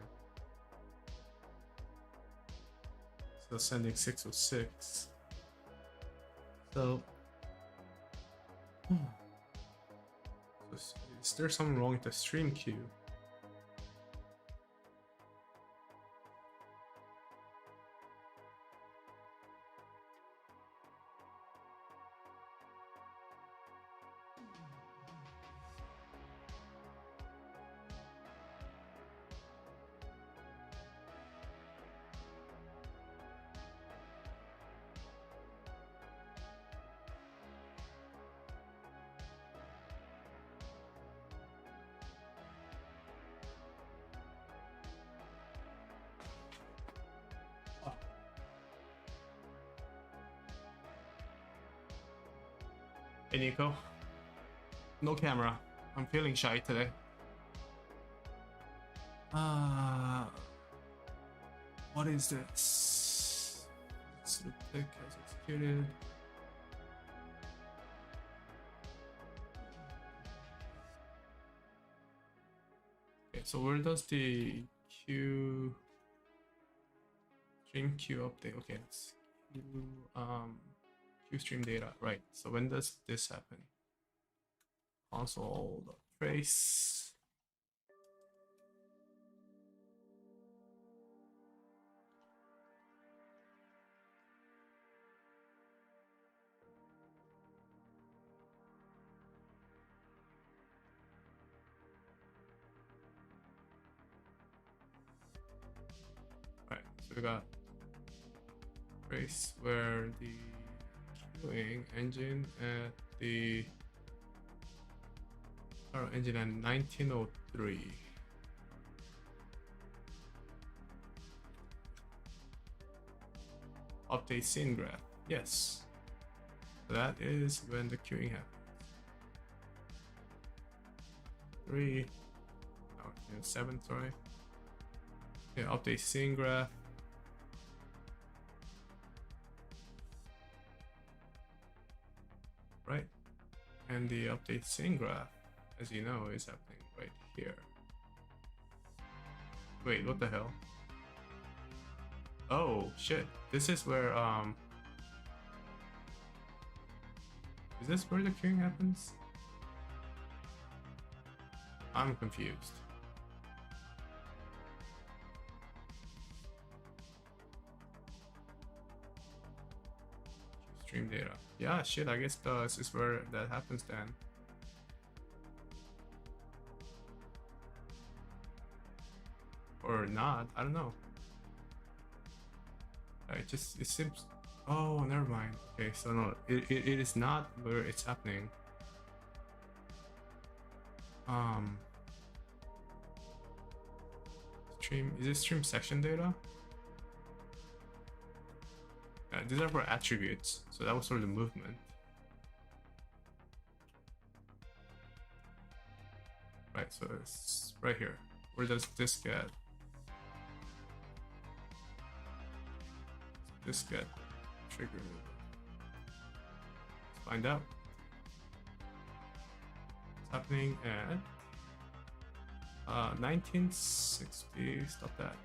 So sending 606. So, is there something wrong with the stream queue? Hey Nico, no camera. I'm feeling shy today. What is this? Sleep tick has executed. Okay, so where does the queue stream queue update? Okay, it's queue stream data, right? So when does this happen? Console.trace. Right, so we got trace where the queuing engine at the engine at 1903. Update scene graph. Yes. That is when the queuing happens. 3. Oh, yeah, 7, sorry. Yeah, update scene graph. Right. And the update scene graph, as you know, is happening right here. Wait, what the hell? Oh shit. This is where is this where the queuing happens? I'm confused. Stream data. Yeah, shit, I guess this is where that happens then. Or not, I don't know. It seems, oh, never mind. Okay, so no, it is not where it's happening. Stream, is this stream session data? These are for attributes, so that was sort of the movement. Right, so it's right here. Where does this get? This get triggered? Let's find out. It's happening at 1960. Stop that.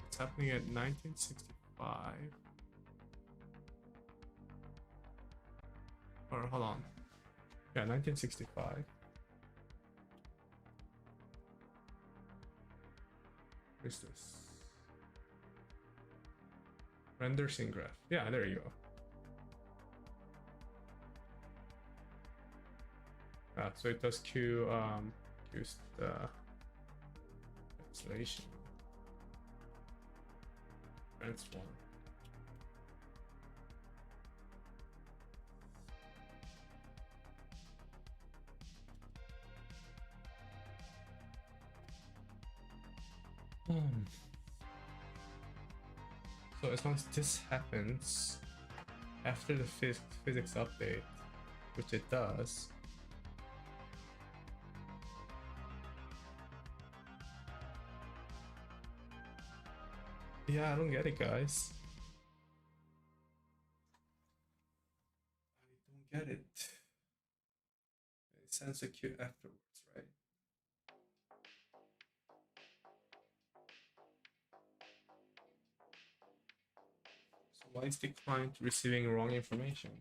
It's happening at 1965. Or hold on. Yeah, 1965. What is this? Render scene graph. Yeah, there you go. So it does queue queues the translation. Transform. So as long as this happens after the physics update, which it does, yeah, I don't get it, guys. sends a queue afterwards, right? So why is the client receiving wrong information?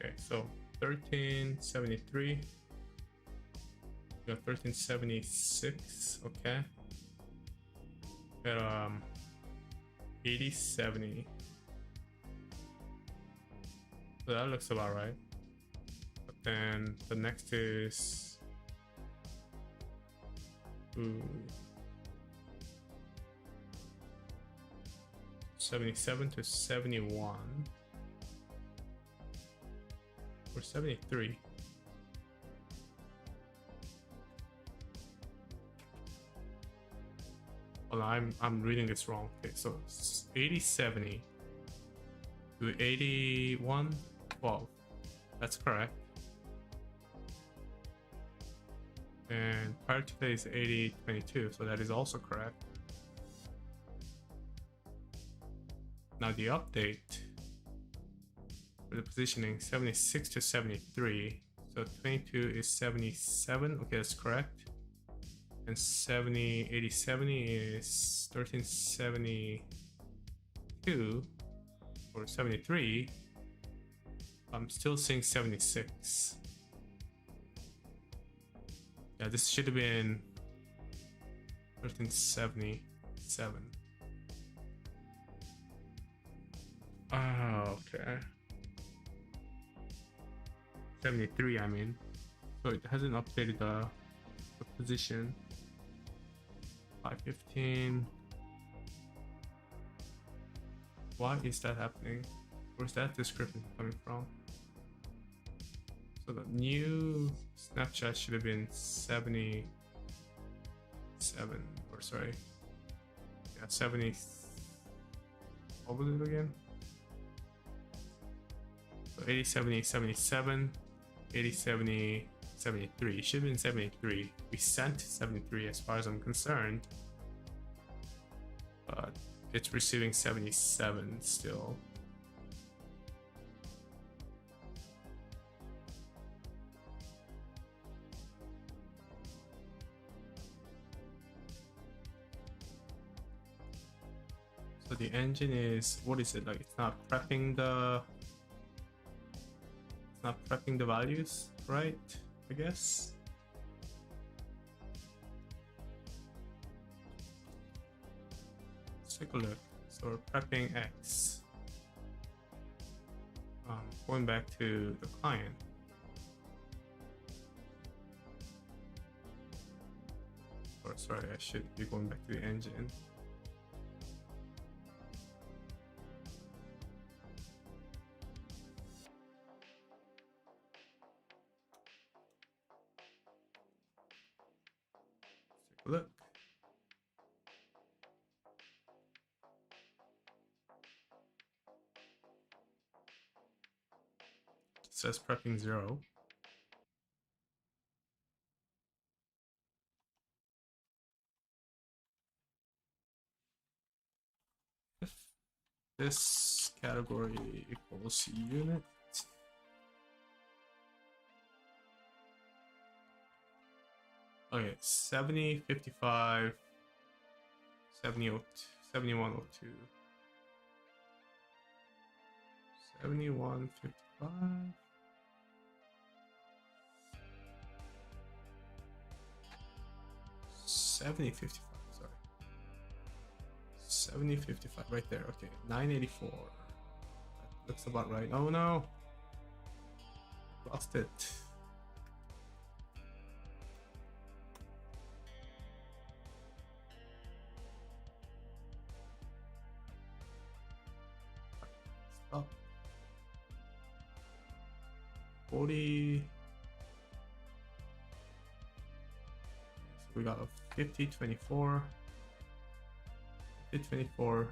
Okay, so 1373. We got 1376. Okay. Got 8070. So that looks about right. But then the next is 77 to 71. Or 73. Well, I'm reading this wrong. Okay, so 8070 to 8112. That's correct. And prior to that is 8022, so that is also correct. Now the update for the positioning 76 to 73. So 22 is 77. Okay, that's correct. And 8070 is 1372 or 73. I'm still seeing 76. Yeah, this should have been 1377. Oh, okay. 73, I mean. So it hasn't updated the position. 515. Why is that happening? Where's that discrepancy coming from? So the new snapshot should have been 77, or sorry, yeah, 70. What was it again? So 8070 77, 8070 73. It should have been 73. We sent 73 as far as I'm concerned, but it's receiving 77 still. So the engine is, what is it like? It's not prepping the values, right? I guess. Let's take a look. So we're prepping X. Going back to the client. Or sorry, I should be going back to the engine. Let's take a look. It says prepping 0. If this category equals unit, okay, 70, 55, 70, 7102, 71, 55. 7055. Sorry, 7055 right there. Okay, 984. That looks about right. Oh no, lost it. Stop. 40. So we got a 50, 24, 50, 24.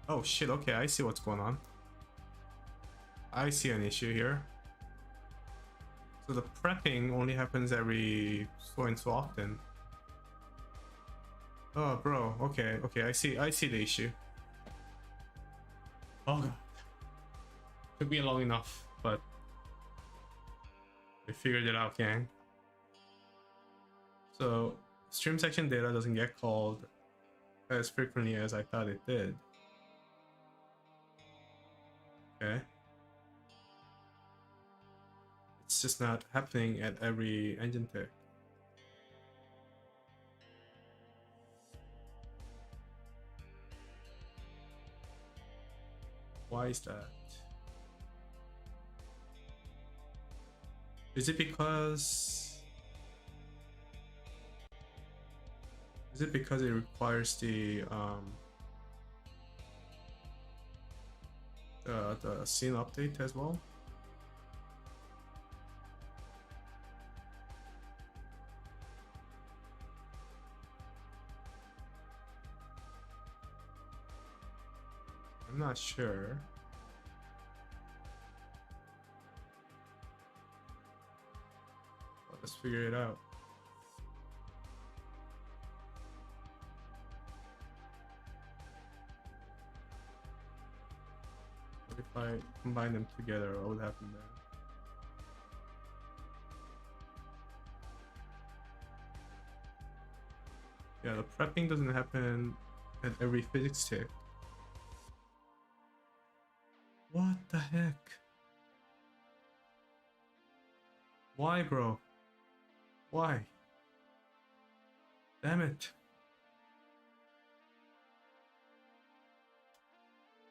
Oh shit, okay, I see what's going on. I see an issue here. So the prepping only happens every so and so often. Oh bro, okay, I see the issue. Oh god. Took me long enough, but we figured it out, gang. So stream section data doesn't get called as frequently as I thought it did. Okay. It's just not happening at every engine tick. Why is that? Is it because it requires the scene update as well? I'm not sure. But let's figure it out. What if I combine them together? What would happen there? Yeah, the prepping doesn't happen at every physics tick. What the heck? Why, bro? Why? Damn it.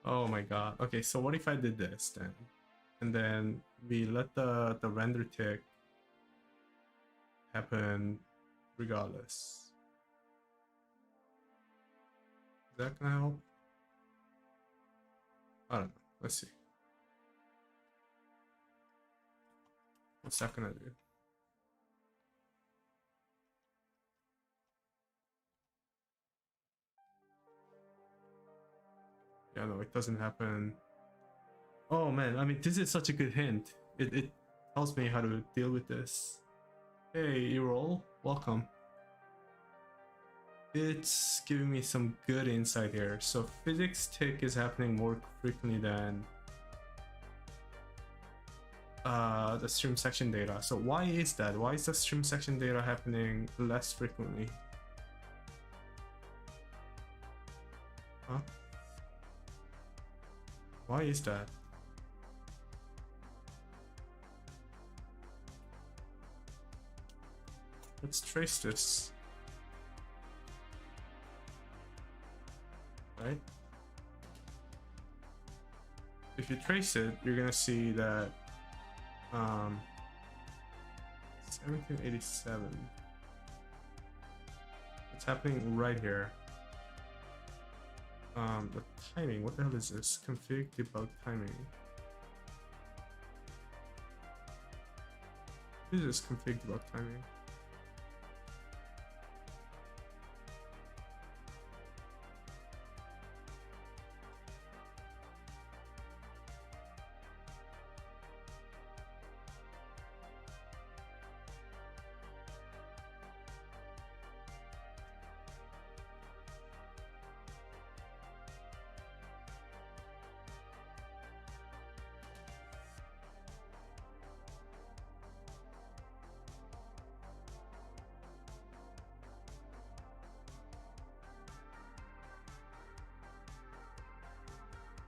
Oh my god. Okay, so what if I did this then? And then we let the render tick happen regardless. Is that gonna help? I don't know. Let's see. What's that gonna do? Yeah, no, it doesn't happen. Oh man, I mean, this is such a good hint. It tells me how to deal with this. Hey, Erol, welcome. It's giving me some good insight here. So physics tick is happening more frequently than the stream section data. So why is that? Why is the stream section data happening less frequently? Huh? Why is that? Let's trace this. Right? If you trace it, you're gonna see that 1787. It's happening right here. The timing, what the hell is this? Config debug timing. What is this config debug timing?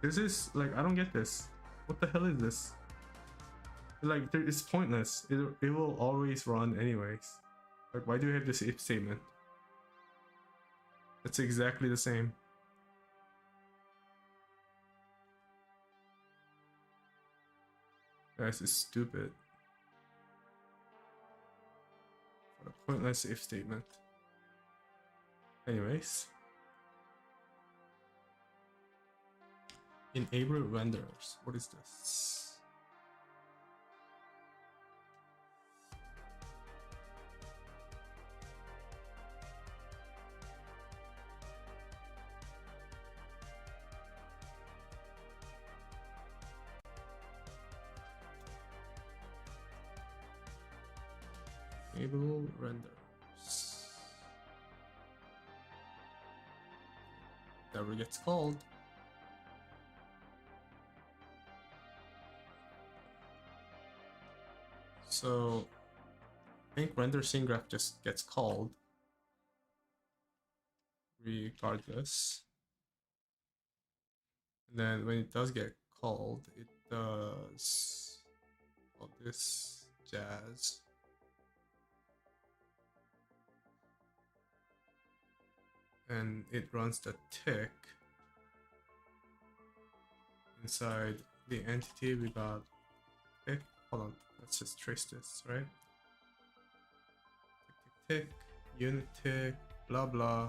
This is like, I don't get this. What the hell is this? Like it's pointless. It will always run anyways. Like, why do we have this if statement? It's exactly the same. Guys, it's stupid. What a pointless if statement. Anyways. Enable renders. What is this? Enable renders. Never gets called. So I think render scene graph just gets called regardless. And then when it does get called, it does all this jazz. And it runs the tick inside the entity. We got tick. Hold on, let's just trace this, right? Tick, tick, tick, unit tick, blah blah.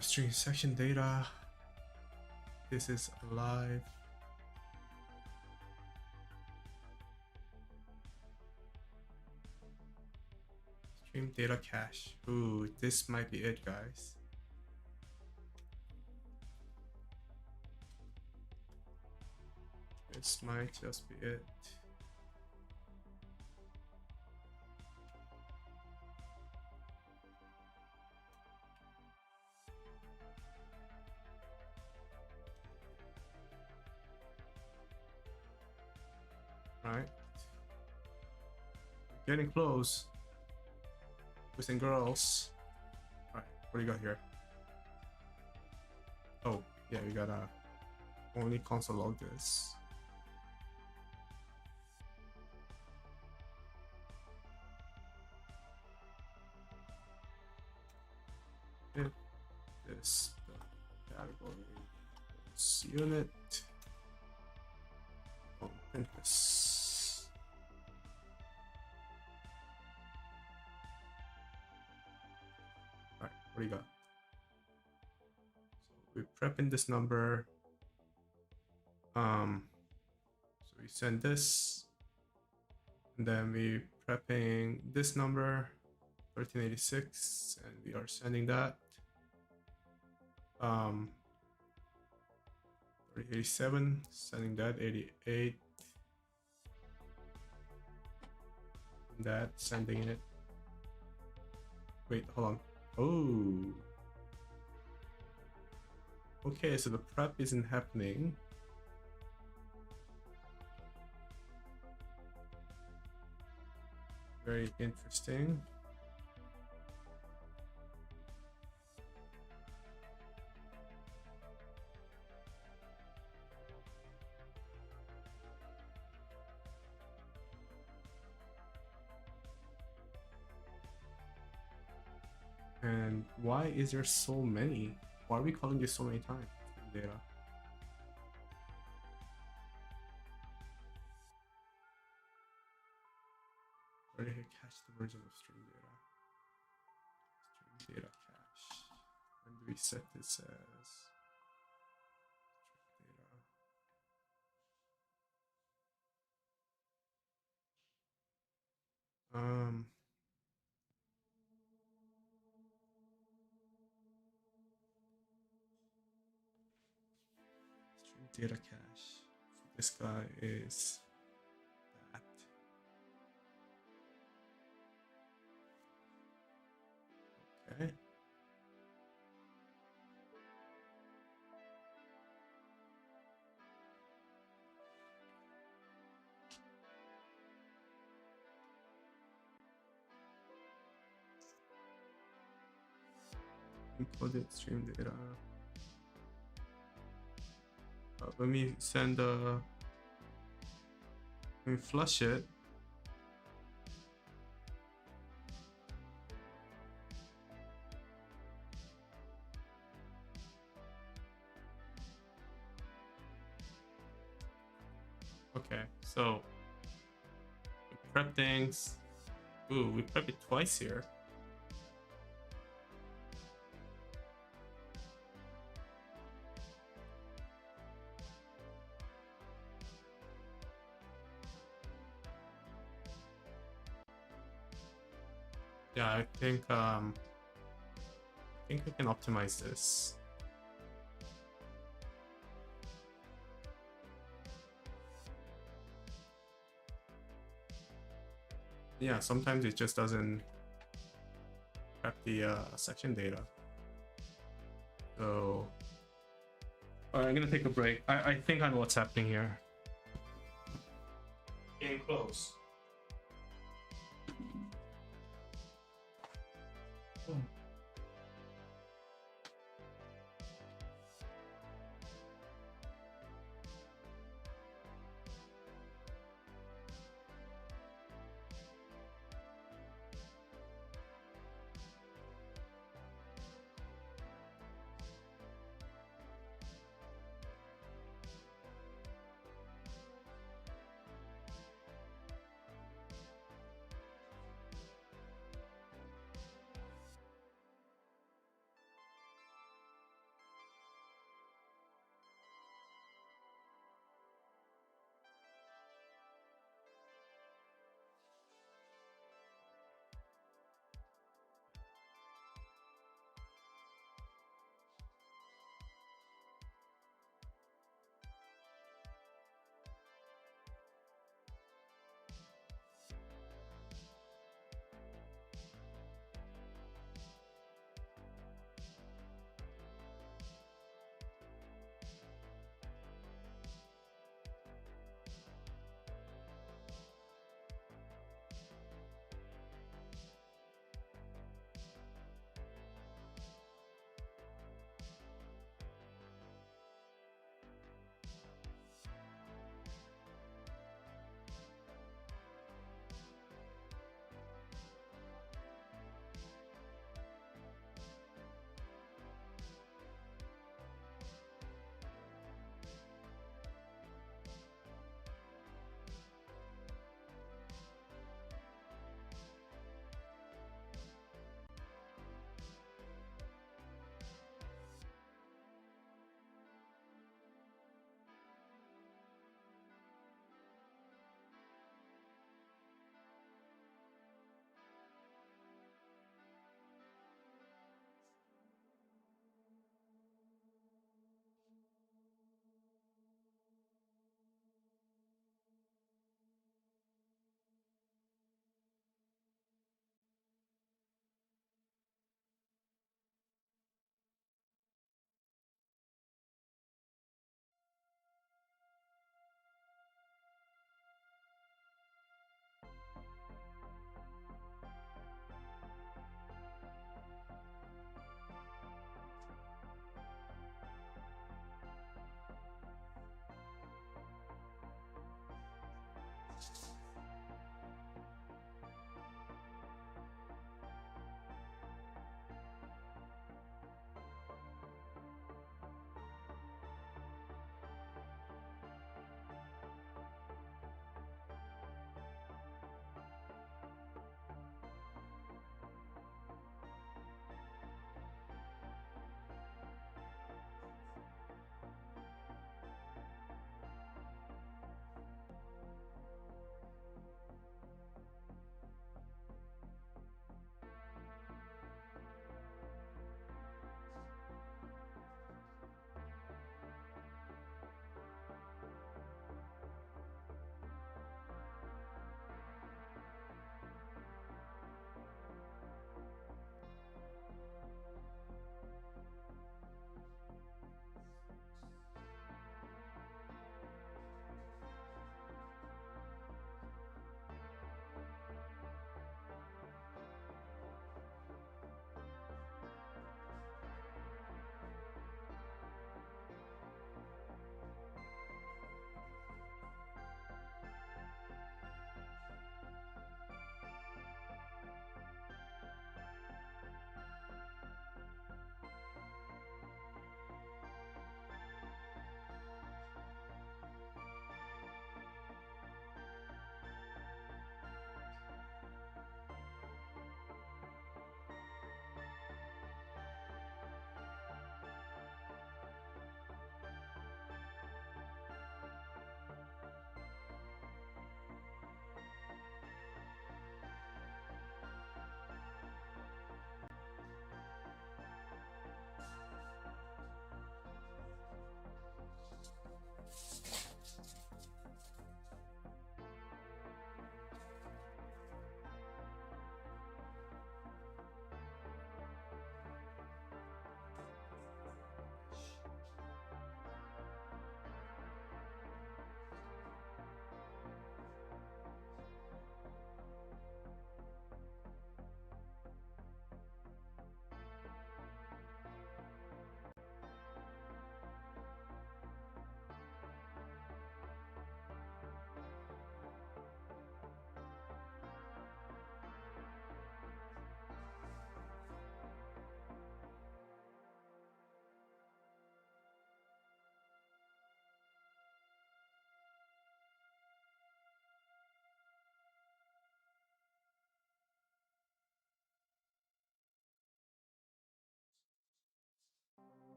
String section data. This is alive. Stream data cache. Ooh, this might be it, guys. This might just be it. Right. Getting close. Boys and girls. Alright, what do you got here? Oh, yeah, we gotta only console log this. If this the category is unit, oh, print this. Alright, what do you got? So we're prepping this number. So we send this, and then we prepping this number, 1386, and we are sending that. 87, sending that, 88, that, sending it. Wait, hold on. Oh. Okay, so the prep isn't happening. Very interesting. And why is there so many? Why are we calling this so many times? Data. Where did I cache the version of string data? String data cache. When do we set this as string data? String data cache. So this guy is that. Okay. encoded stream data. Let me send let me flush it. Okay, so we prep things. Ooh, we prep it twice here. Yeah, I think we can optimize this. Yeah, sometimes it just doesn't prep the section data. So, all right, I'm gonna take a break. I think I know what's happening here. Getting close.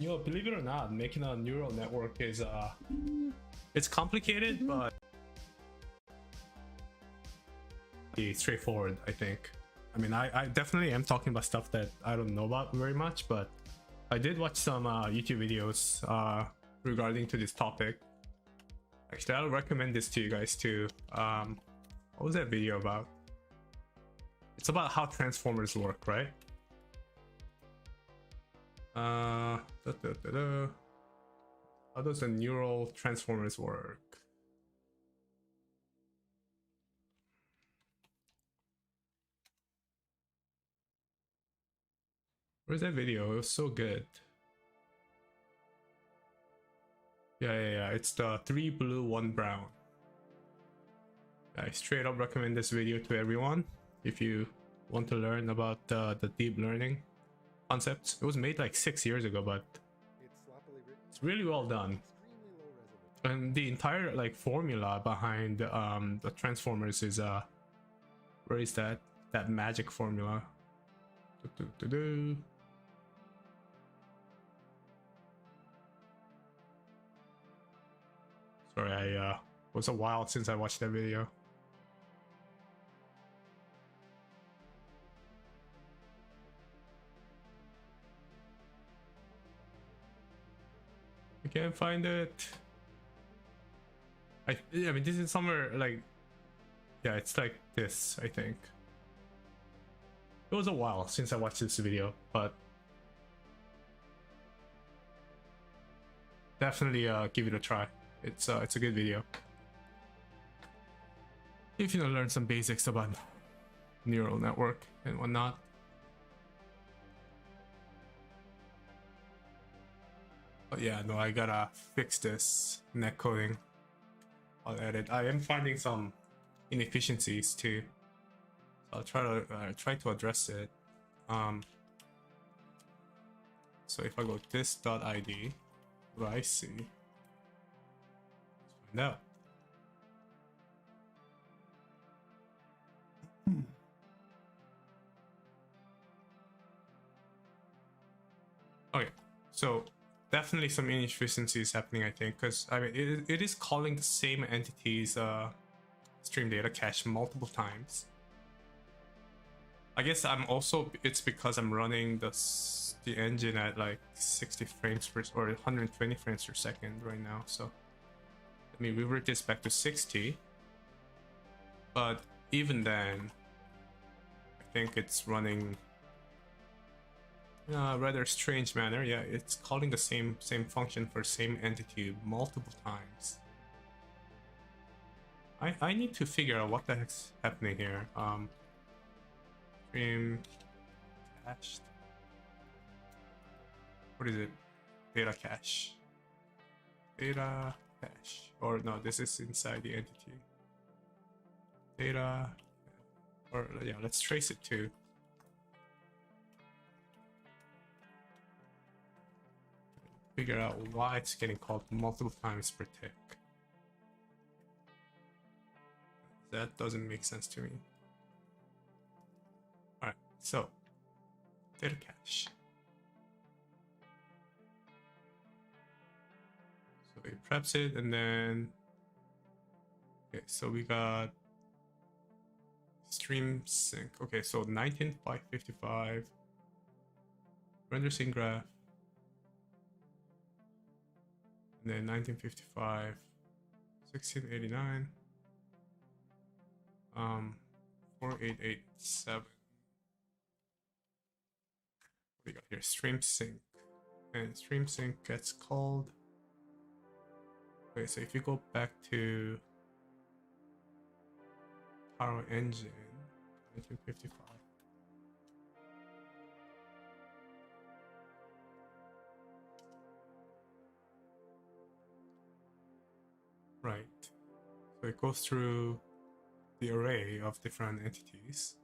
You know, believe it or not, making a neural network is it's complicated, but straightforward, I think. I mean, I definitely am talking about stuff that I don't know about very much, but I did watch some YouTube videos regarding to this topic. Actually, I'll recommend this to you guys too. What was that video about? It's about how transformers work, right? How does the neural transformers work? Where's that video? It was so good. Yeah. It's the 3 blue, 1 brown. I straight up recommend this video to everyone if you want to learn about the deep learning concepts. It was made like 6 years ago, but it's really well done. And the entire like formula behind the transformers is where is that magic formula? Sorry, it was a while since I watched that video. I can't find it. I mean, this is somewhere like, yeah, it's like this, I think. It was a while since I watched this video, but definitely give it a try. It's a good video if you want to learn some basics about neural network and whatnot. But yeah, no, I gotta fix this net coding. I'll edit. I am finding some inefficiencies too, so I'll try to address it. So if I go this.id, what do I see? Let's find out. Okay, so definitely some inefficiencies happening, I think, because I mean it is calling the same entity's stream data cache multiple times. I guess it's because I'm running the engine at like 60 frames per or 120 frames per second right now. So let me revert this back to 60. But even then, I think it's running in a rather strange manner. Yeah, it's calling the same function for same entity multiple times. I need to figure out what the heck's happening here. Stream cached. What is it? Data cache. Data cache. Or no, this is inside the entity. Data. Or yeah, let's trace it too. Figure out why it's getting called multiple times per tick. That doesn't make sense to me. Alright, so data cache. So it preps it and then okay, so we got stream sync. Okay, so 19.55 render scene graph. And then 1955, 1689, 4887. What do we got here? Stream sync. And stream sync gets called. Okay, so if you go back to Taro engine, 1955. Right. So it goes through the array of different entities.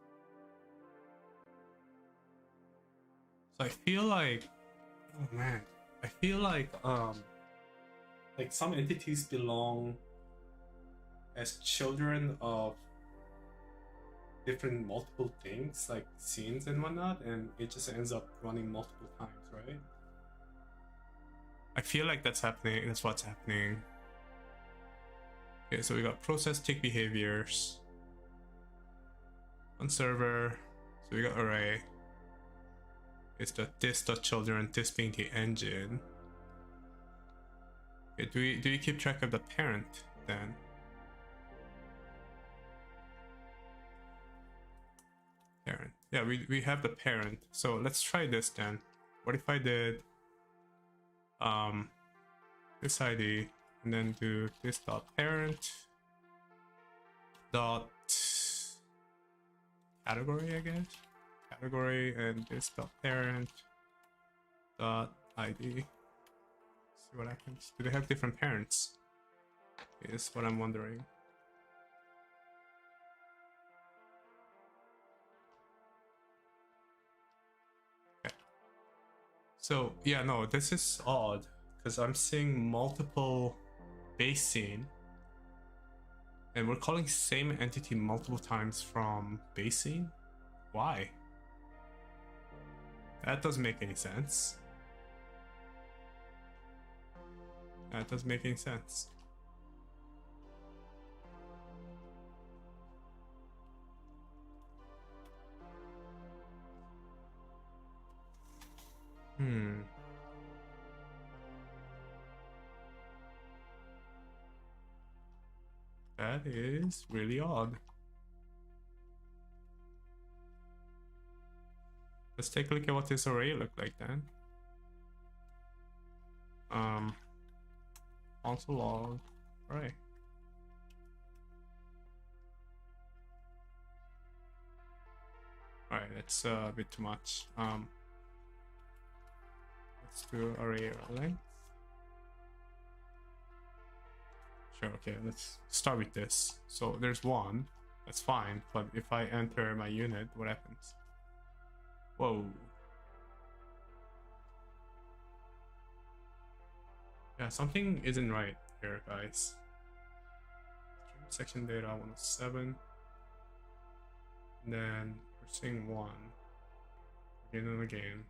So I feel like, oh man, I feel like some entities belong as children of different multiple things, like scenes and whatnot, and it just ends up running multiple times, right? I feel like that's happening. That's what's happening. Okay, so we got process tick behaviors on server. So we got array. It's the this.children, this being the engine. Okay, do we keep track of the parent then? Parent. Yeah, we have the parent. So let's try this then. What if I did this ID and then do this dot parent dot category, I guess. Category and this dot parent dot ID. See what happens. Do they have different parents? Is what I'm wondering. Okay. So yeah, no, this is odd because I'm seeing multiple base scene and we're calling same entity multiple times from base scene. Why? That doesn't make any sense. That doesn't make any sense. That is really odd. Let's take a look at what this array looked like then. Console log array. Alright, that's a bit too much. Let's do array length. Sure, okay, let's start with this. So there's one, that's fine, but if I enter my unit, what happens? Whoa. Yeah, something isn't right here, guys. Section data 107. And then we're seeing 1. Again and again.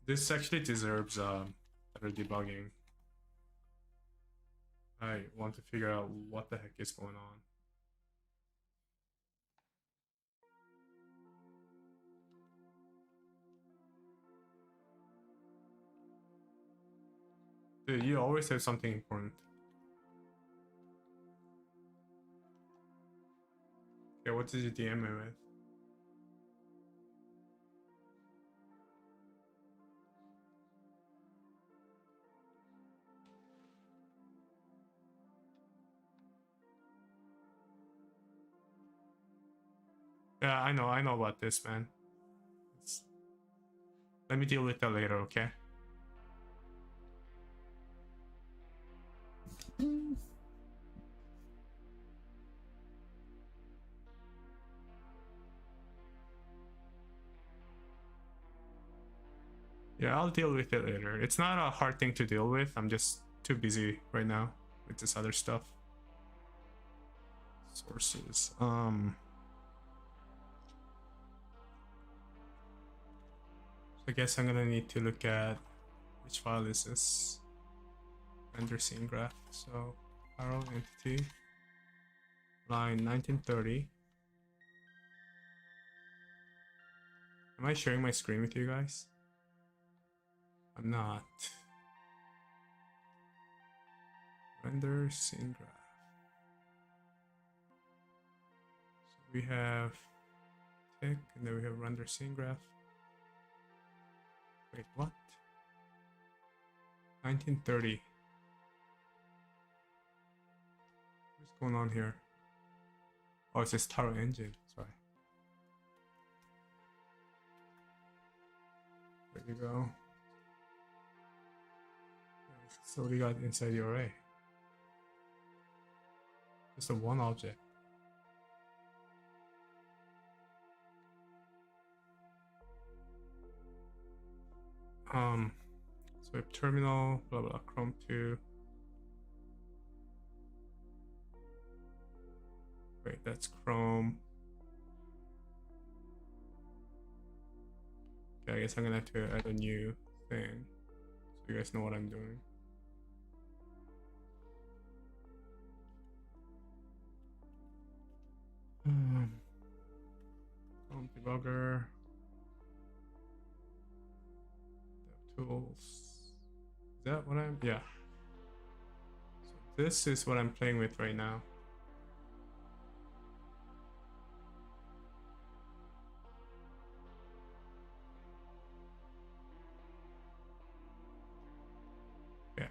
This actually deserves better debugging. I want to figure out what the heck is going on. Dude, you always have something important. Okay, what did you DM me with? Yeah, I know about this, man. Let me deal with that later, okay? Yeah, I'll deal with it later. It's not a hard thing to deal with. I'm just too busy right now with this other stuff. Sources. I guess I'm gonna need to look at which file is this. Render scene graph. So arrow entity line 1930. Am I sharing my screen with you guys? I'm not. Render scene graph. So we have tick and then we have render scene graph. Wait, what? 1930. What's going on here? Oh, it's this Taro engine. Sorry. There you go. So we got inside the array. Just a one object. So we have terminal, blah blah, Chrome 2. Wait, that's Chrome. Okay, I guess I'm gonna have to add a new thing so you guys know what I'm doing. Debugger, dev tools. Is that what I'm? Yeah. So this is what I'm playing with right now. Yeah.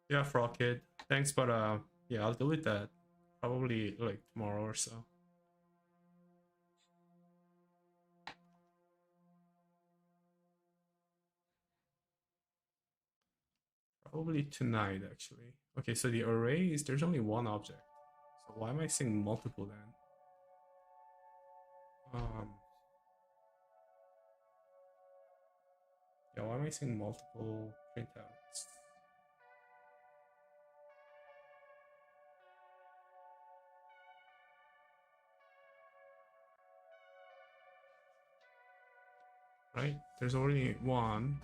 Yeah, Frog Kid. Thanks, but yeah, I'll delete that probably like tomorrow or so. Probably tonight, actually. Okay, so the array is there's only one object. So why am I seeing multiple then? Yeah, why am I seeing multiple printouts? Right? There's only one.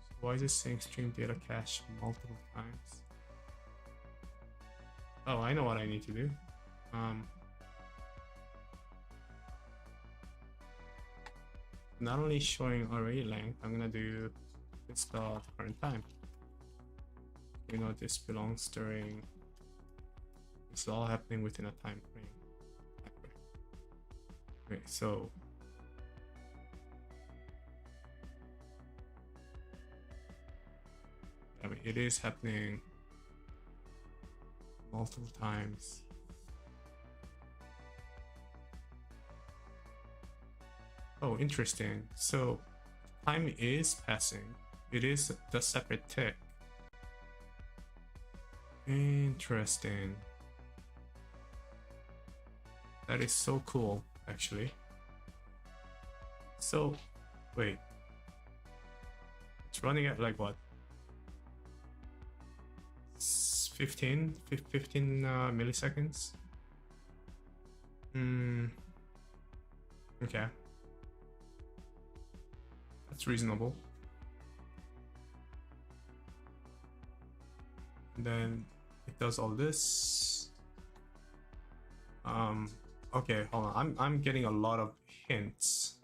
So why is it saying stream data cache multiple times? Oh, I know what I need to do. Not only showing array length, I'm gonna do this dot current time. You know, this belongs during. It's all happening within a time frame. Okay, so I mean, it is happening multiple times. Oh, interesting. So time is passing. It is the separate tick. Interesting. That is so cool, actually. So, wait. It's running at like what? 15 milliseconds? Okay. That's reasonable. And then it does all this. Okay, hold on. I'm getting a lot of hints.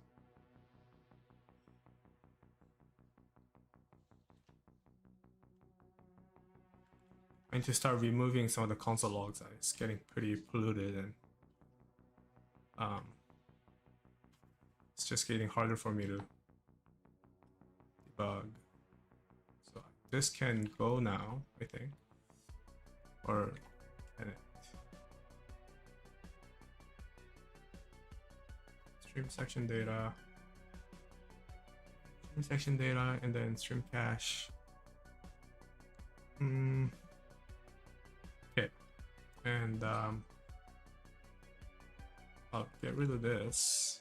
I need to start removing some of the console logs. It's getting pretty polluted, and it's just getting harder for me to debug. So this can go now, I think. Or can it? Stream section data. Stream section data, and then stream cache. Okay. And I'll get rid of this.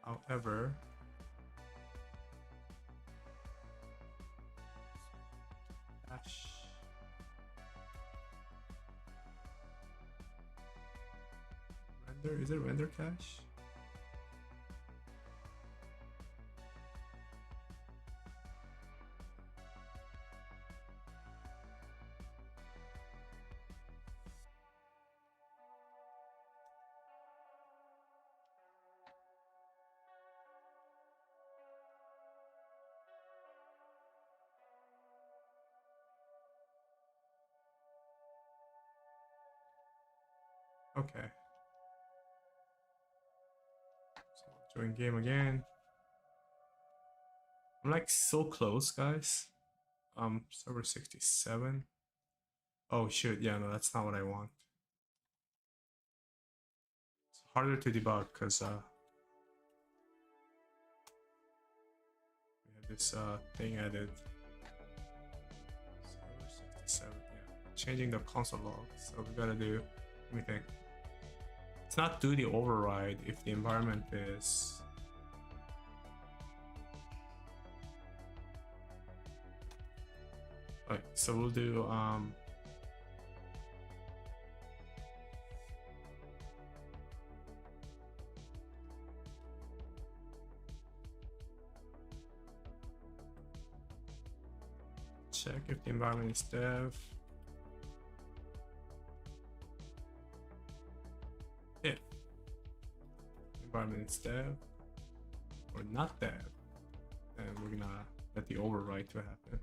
However, cache. Render, is it render cache? Okay. So join game again. I'm like so close, guys. Server 67. Oh shoot, yeah, no, that's not what I want. harder to debug because we have this thing added. Server 67, yeah. Changing the console log. So we gotta do, let me think. It's not do the override if the environment is right, so we'll do check if the environment is dev. If the environment is dev or not dev, then we're gonna let the override to happen.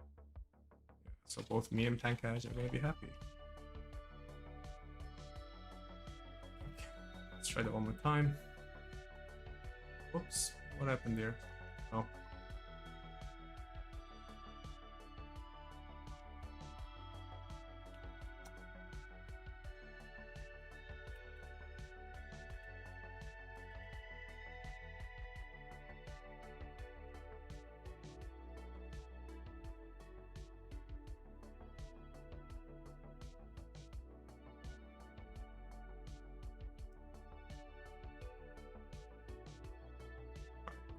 Yeah, so both me and Pankaj are gonna be happy. Okay, let's try that one more time. Whoops, what happened there? Oh.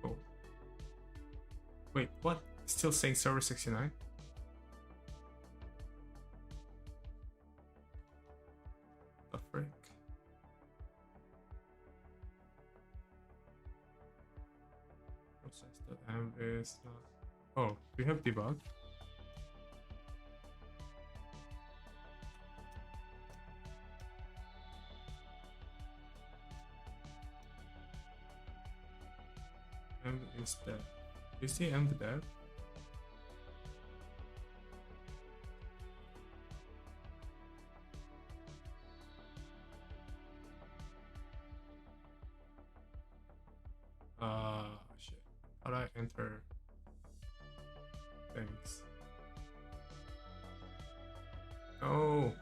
Cool. Wait, what? Still saying server 69? The frick? Process.env is not. Oh, we have debug. Env is dev. You see env dev? Shit. How do I enter things? Oh,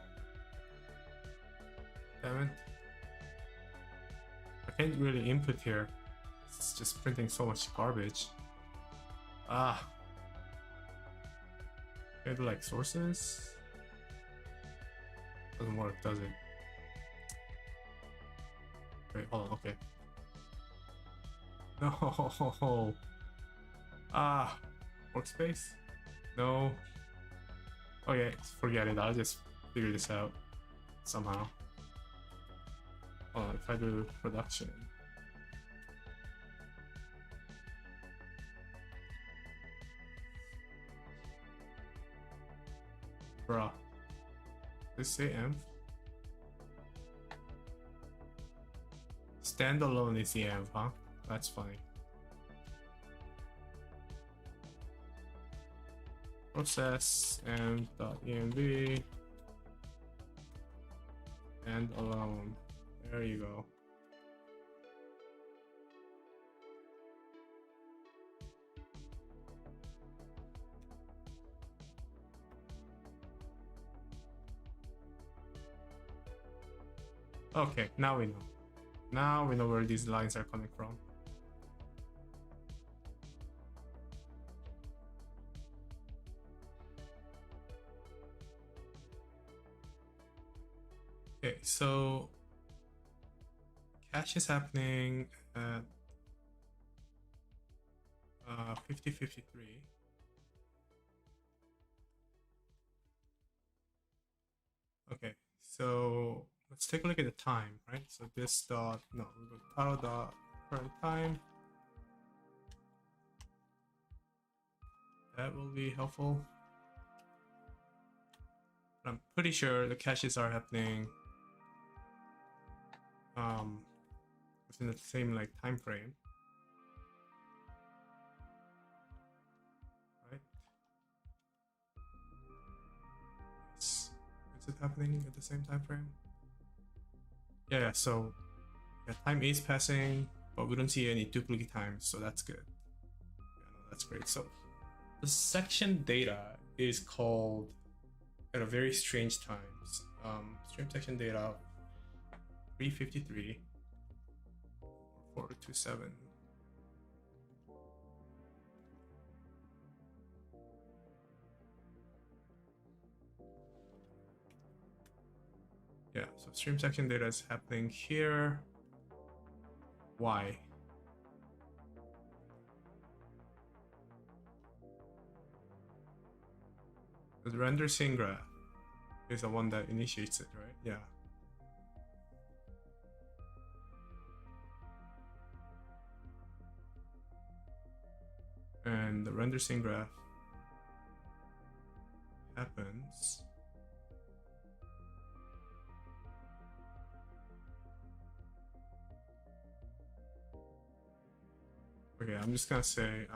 damn it. I can't really input here. It's just printing so much garbage. Ah. Can I do like sources? Doesn't work, does it? Wait, hold on, okay. No. Ah, workspace? No. Okay, forget it. I'll just figure this out somehow. Hold on, if I do production. Bruh. Does it say env? Standalone is the env, huh? That's funny. Process env.env and alone. There you go. Okay, now we know. Now we know where these lines are coming from. Okay, so cache is happening at 5053. Okay, so let's take a look at the time, right? So this dot, no, we go title dot current time. That will be helpful. But I'm pretty sure the caches are happening within the same like time frame, right? Yes. Is it happening at the same time frame? Yeah, so yeah, time is passing, but we don't see any duplicate times, so that's good. Yeah, no, that's great. So the section data is called at a very strange times. Stream section data 353 or 427. Yeah, so stream section data is happening here. Why? The render scene graph is the one that initiates it, right? Yeah. And the render scene graph happens okay, I'm just gonna say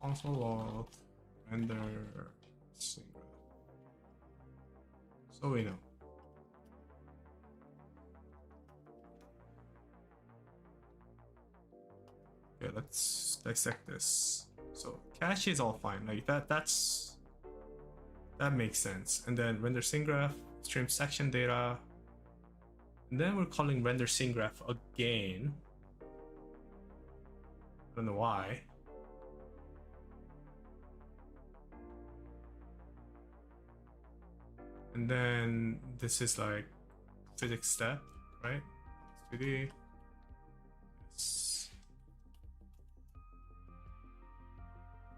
console log render scene graph, so we know. Okay, let's dissect this. So cache is all fine, like that makes sense. And then render scene graph, stream section data, and then we're calling render scene graph again. I don't know why. And then this is like physics step, right? 2D. Yes.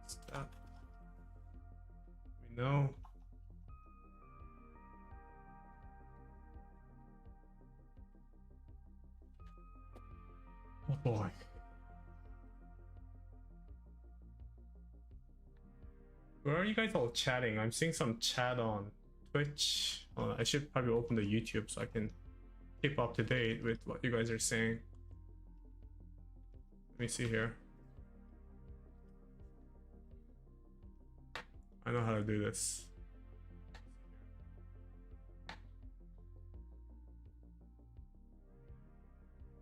Step. We know. Oh boy. Where are you guys all chatting? I'm seeing some chat on Twitch. I should probably open the YouTube so I can keep up to date with what you guys are saying. Let me see here. I know how to do this.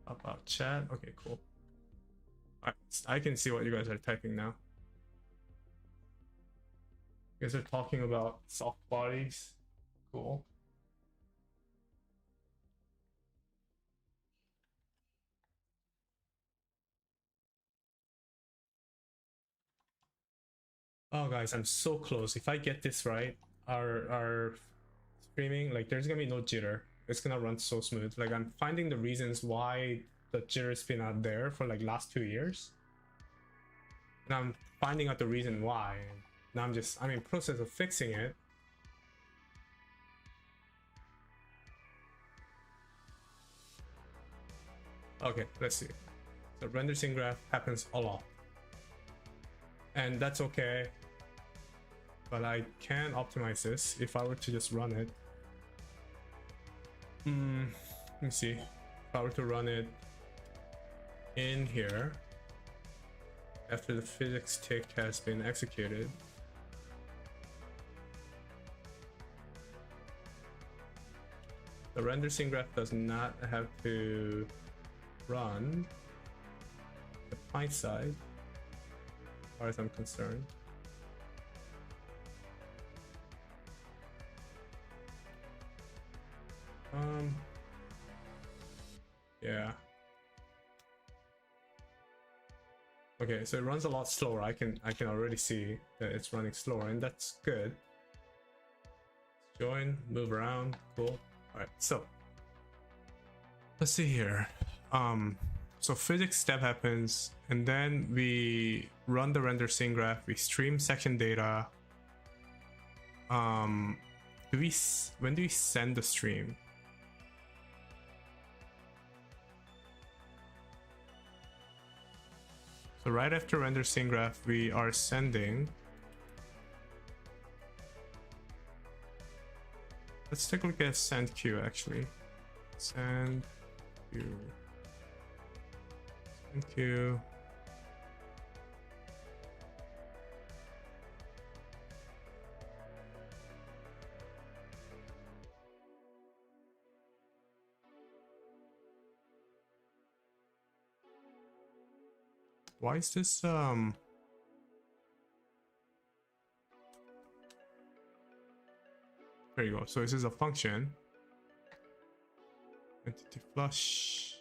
About chat. Okay, cool. I can see what you guys are typing now. You guys are talking about soft bodies. Cool. Oh guys, I'm so close. If I get this right, our streaming, like there's gonna be no jitter. It's gonna run so smooth. Like I'm finding the reasons why the jitter's been out there for like last 2 years. And I'm finding out the reason why. And now I'm in process of fixing it. Okay, let's see. So render scene graph happens a lot. And that's okay. But I can optimize this if I were to just run it. Let me see. If I were to run it in here after the physics tick has been executed, the render scene graph does not have to run the client side, as far as I'm concerned. Yeah. Okay, so it runs a lot slower. I can already see that it's running slower, and that's good. Join, move around, cool. All right, so let's see here. So physics step happens, and then we run the render scene graph. We stream section data. When do we send the stream? So right after render scene graph, we are sending. Let's take a look at send queue actually. Send queue. Send queue. Why is this There you go. So this is a function. Entity flush.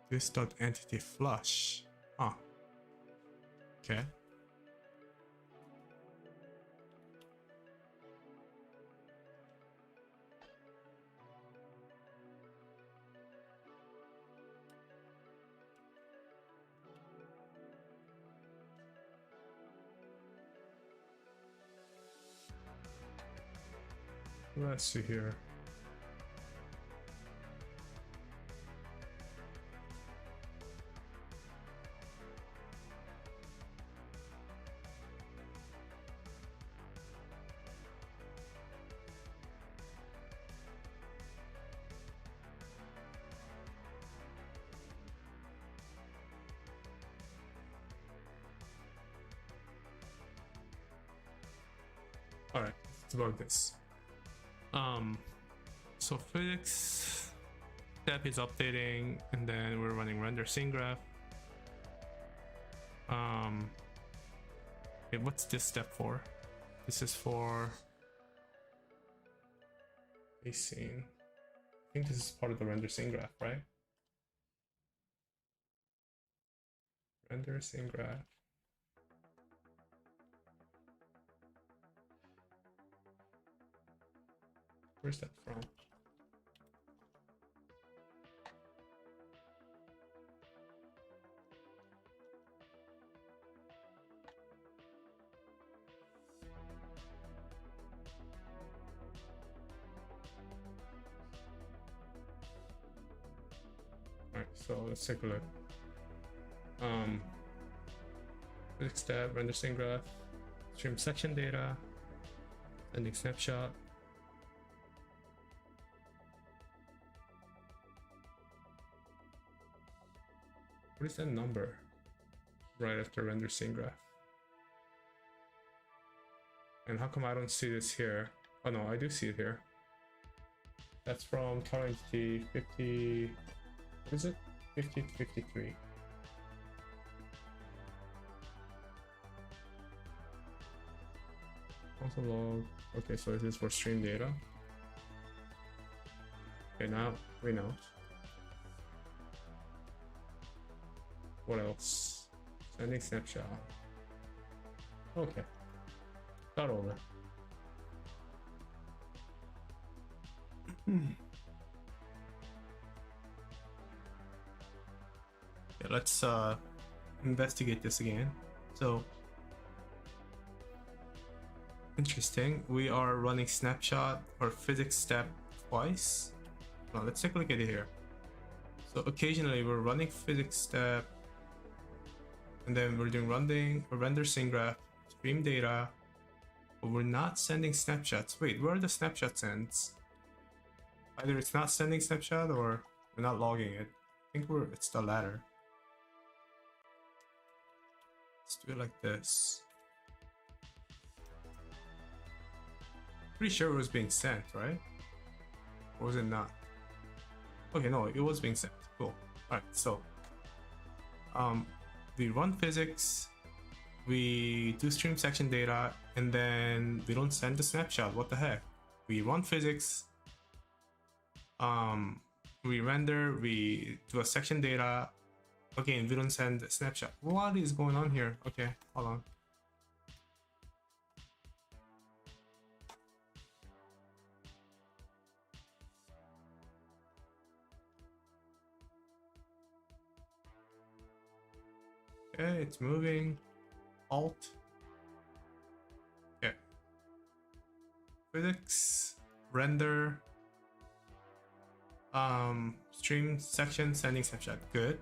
This dot entity flush. Huh. Okay. Let's see here. All right, let's debug this. So physics step is updating, and then we're running render scene graph. Okay, what's this step for? This is for a scene. I think this is part of the render scene graph, right? Render scene graph. Where's that from? Alright, so let's take a look. Physics step, render scene graph, stream section data, ending snapshot. What is that number right after render scene graph? And how come I don't see this here? Oh no, I do see it here. That's from target entity 50, what is it? 50 to 53. Console log. Okay, so this is for stream data. Okay, now we know. What else? Sending snapshot. Okay. Start over. Yeah, let's investigate this again. So interesting. We are running snapshot or physics step twice. Now let's take a look at it here. So occasionally we're running physics step, and then we're doing render scene graph, stream data, but we're not sending snapshots. Wait, where are the snapshot sends? Either it's not sending snapshot or we're not logging it. I think it's the latter. Let's do it like this. Pretty sure it was being sent, right? Or was it not? Okay, no, it was being sent. Cool. Alright, so we run physics, we do stream section data, and then we don't send the snapshot. What the heck? We run physics, we render, we do a section data. Again, we don't send the snapshot. What is going on here? Okay, hold on. Okay, it's moving. Alt. Okay. Physics, render, stream section, sending snapshot. Good.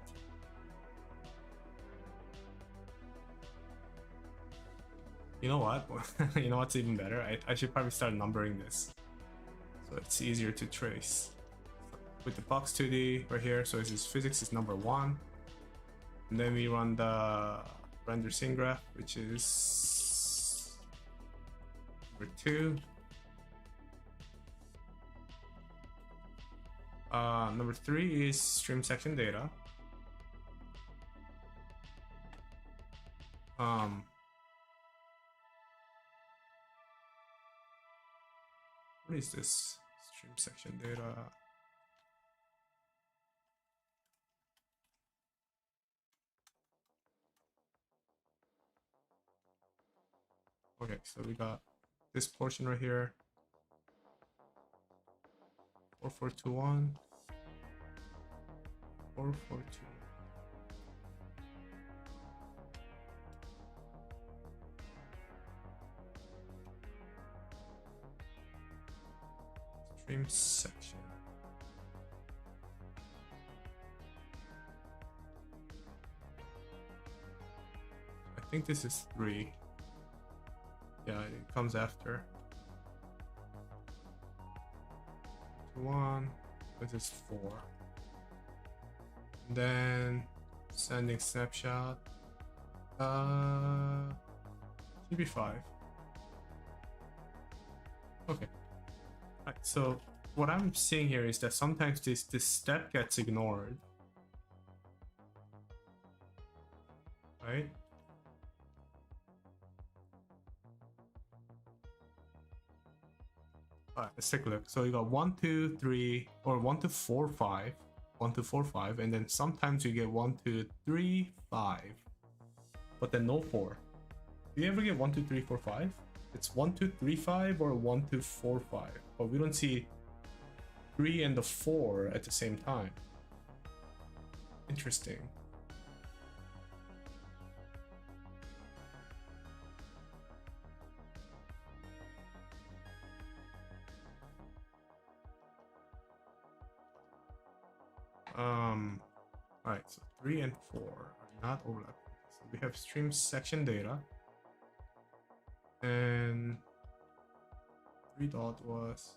You know what? You know what's even better? I should probably start numbering this, so it's easier to trace. With the box 2D right here, so this is physics is number 1. And then we run the render scene graph, which is number 2. Number 3 is stream section data. is this stream section data? Okay, so we got this portion right here. 4421. 4421. Stream section. I think this is 3. Yeah, it comes after. 1. This is 4. And then sending snapshot. Should be 5. Okay. Right, so what I'm seeing here is that sometimes this step gets ignored. Right? Alright, let's take a look. So you got 1, 2, 3, or 1, 2, 4, 5. 1, 2, 4, 5, and then sometimes you get 1, 2, 3, 5. But then no 4. Do you ever get 1, 2, 3, 4, 5? It's 1, 2, 3, 5 or 1, 2, 4, 5. But we don't see 3 and the 4 at the same time. Interesting. Alright, so 3 and 4 are not overlapping. So we have stream section data. And 3 dot was,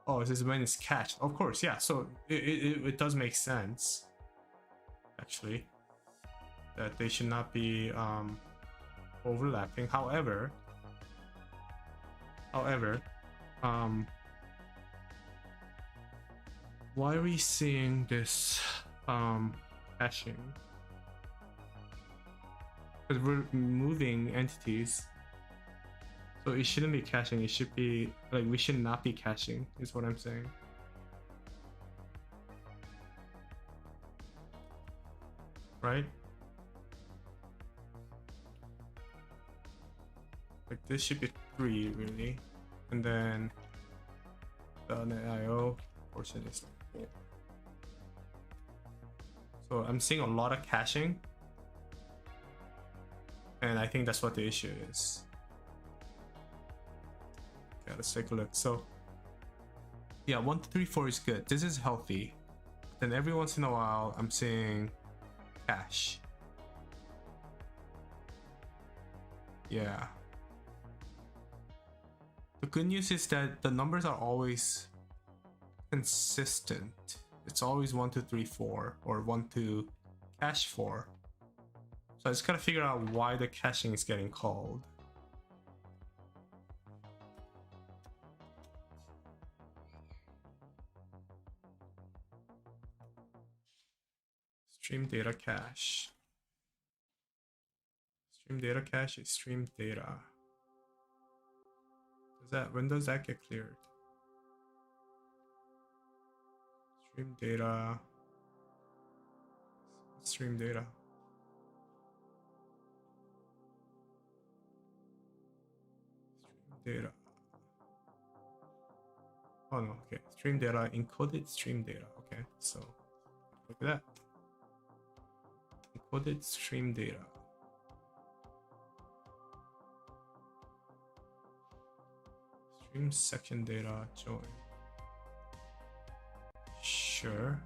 oh, this is when it's cached. Of course, yeah. So it does make sense, actually, that they should not be overlapping. However, why are we seeing this caching? Because we're moving entities. So it shouldn't be caching, it should be, like, we should not be caching, is what I'm saying. Right? Like, this should be 3, really. And then the IO portion is 4. So I'm seeing a lot of caching. And I think that's what the issue is. Okay, let's take a look. So yeah, 1, 2, 3, 4 is good. This is healthy. Then every once in a while I'm seeing cache. Yeah. The good news is that the numbers are always consistent. It's always 1, 2, 3, 4 or 1, 2 cache 4. So I just gotta figure out why the caching is getting called. Stream data cache. Stream data cache is stream data. When does that get cleared? Stream data. Stream data. Stream data. Oh no, okay. Stream data, encoded stream data. Okay, so look at that. Encoded stream data. Stream section data join. Sure.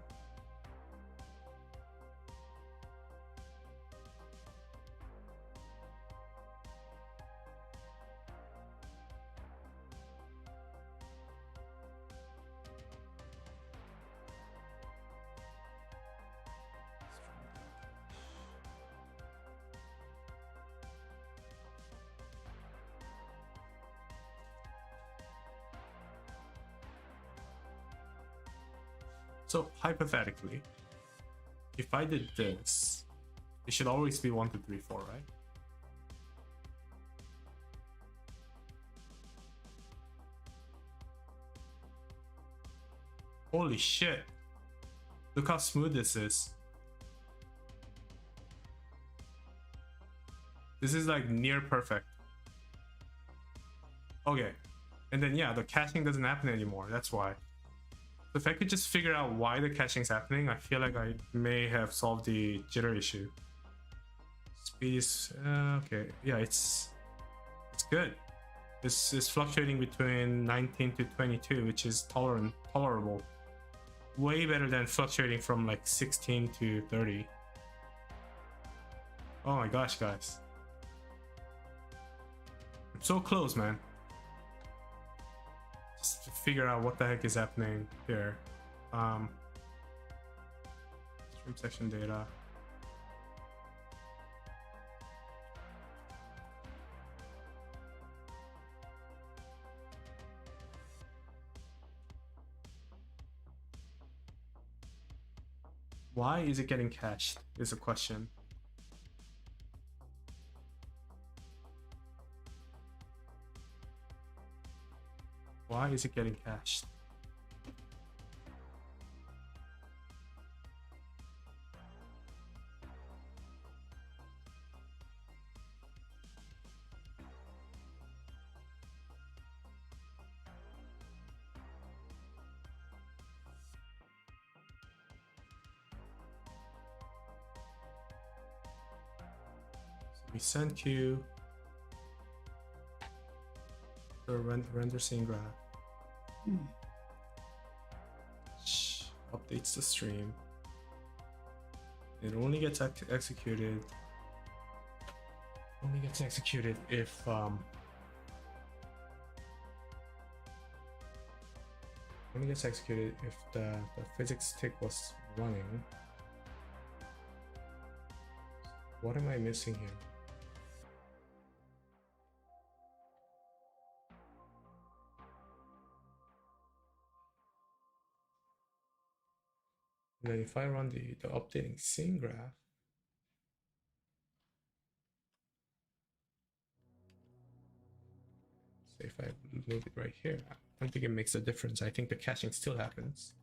So hypothetically, if I did this, it should always be 1, 2, 3, 4, right? Holy shit. Look how smooth this is. This is like near perfect. Okay. And then yeah, the caching doesn't happen anymore. That's why. So if I could just figure out why the caching is happening, I feel like I may have solved the jitter issue. Speed is okay. Yeah, it's good. This is fluctuating between 19 to 22, which is tolerable. Way better than fluctuating from like 16 to 30. Oh my gosh, guys. I'm so close, man. Just to figure out what the heck is happening here. Stream section data. Why is it getting cached is a question. Why is it getting cached? We send queue the render scene graph. Updates the stream. It only gets executed. Only gets executed if only gets executed if the physics tick was running. What am I missing here? And then if I run the updating scene graph, so if I move it right here, I don't think it makes a difference. I think the caching still happens.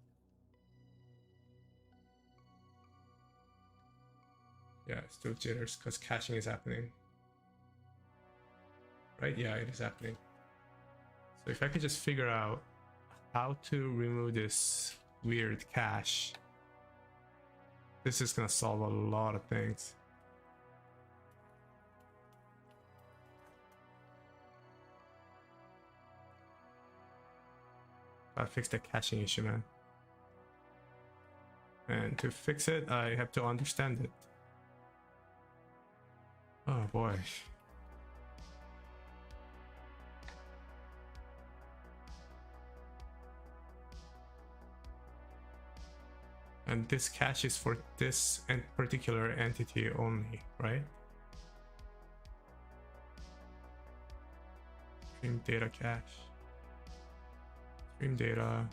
Yeah, it still jitters because caching is happening. Right? Yeah, it is happening. So if I could just figure out how to remove this weird cache, this is gonna solve a lot of things. Gotta fix the caching issue, man. And to fix it, I have to understand it. Oh boy. And this cache is for this particular entity only, right? Stream data cache. Stream data.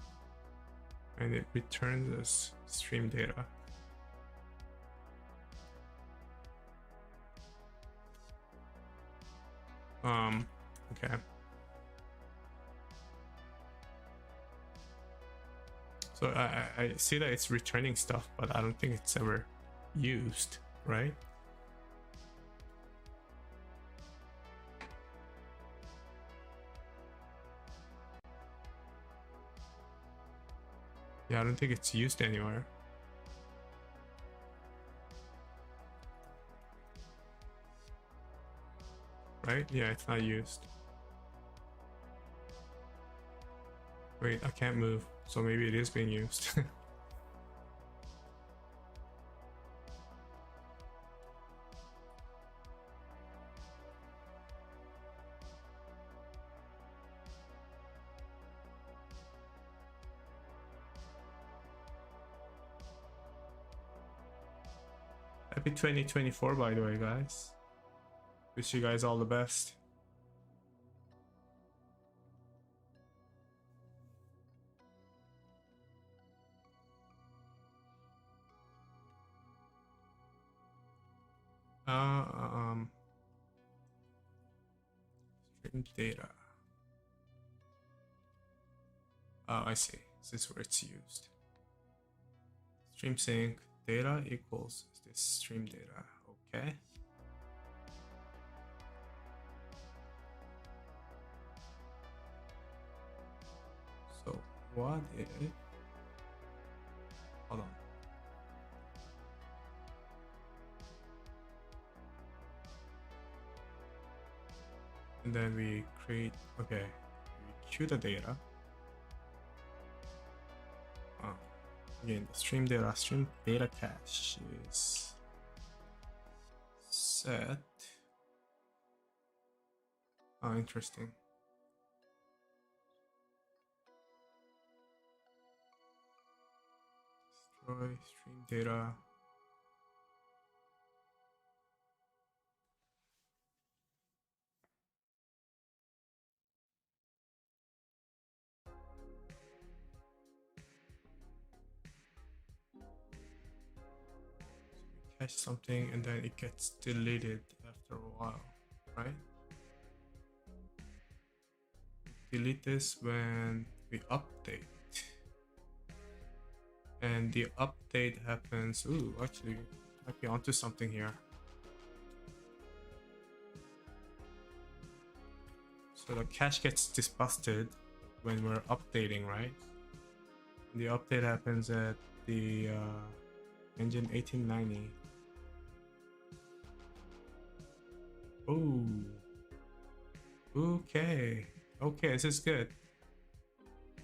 And it returns us stream data. Okay. So I see that it's returning stuff, but I don't think it's ever used, right? Yeah, I don't think it's used anywhere. Right? Yeah, it's not used. Wait, I can't move, so maybe it is being used. Happy 2024, by the way, guys. Wish you guys all the best. Stream data. Oh, I see. This is where it's used. Stream sync data equals this stream data. Okay. So what if, hold on. And then we create, okay, we queue the data. Again, the stream data cache is set. Oh, interesting. Destroy stream data. Cache something and then it gets deleted after a while, right? Delete this when we update. And the update happens, ooh, actually, might be onto something here. So the cache gets disbusted when we're updating, right? And the update happens at the engine 1890. Oh, okay, this is good.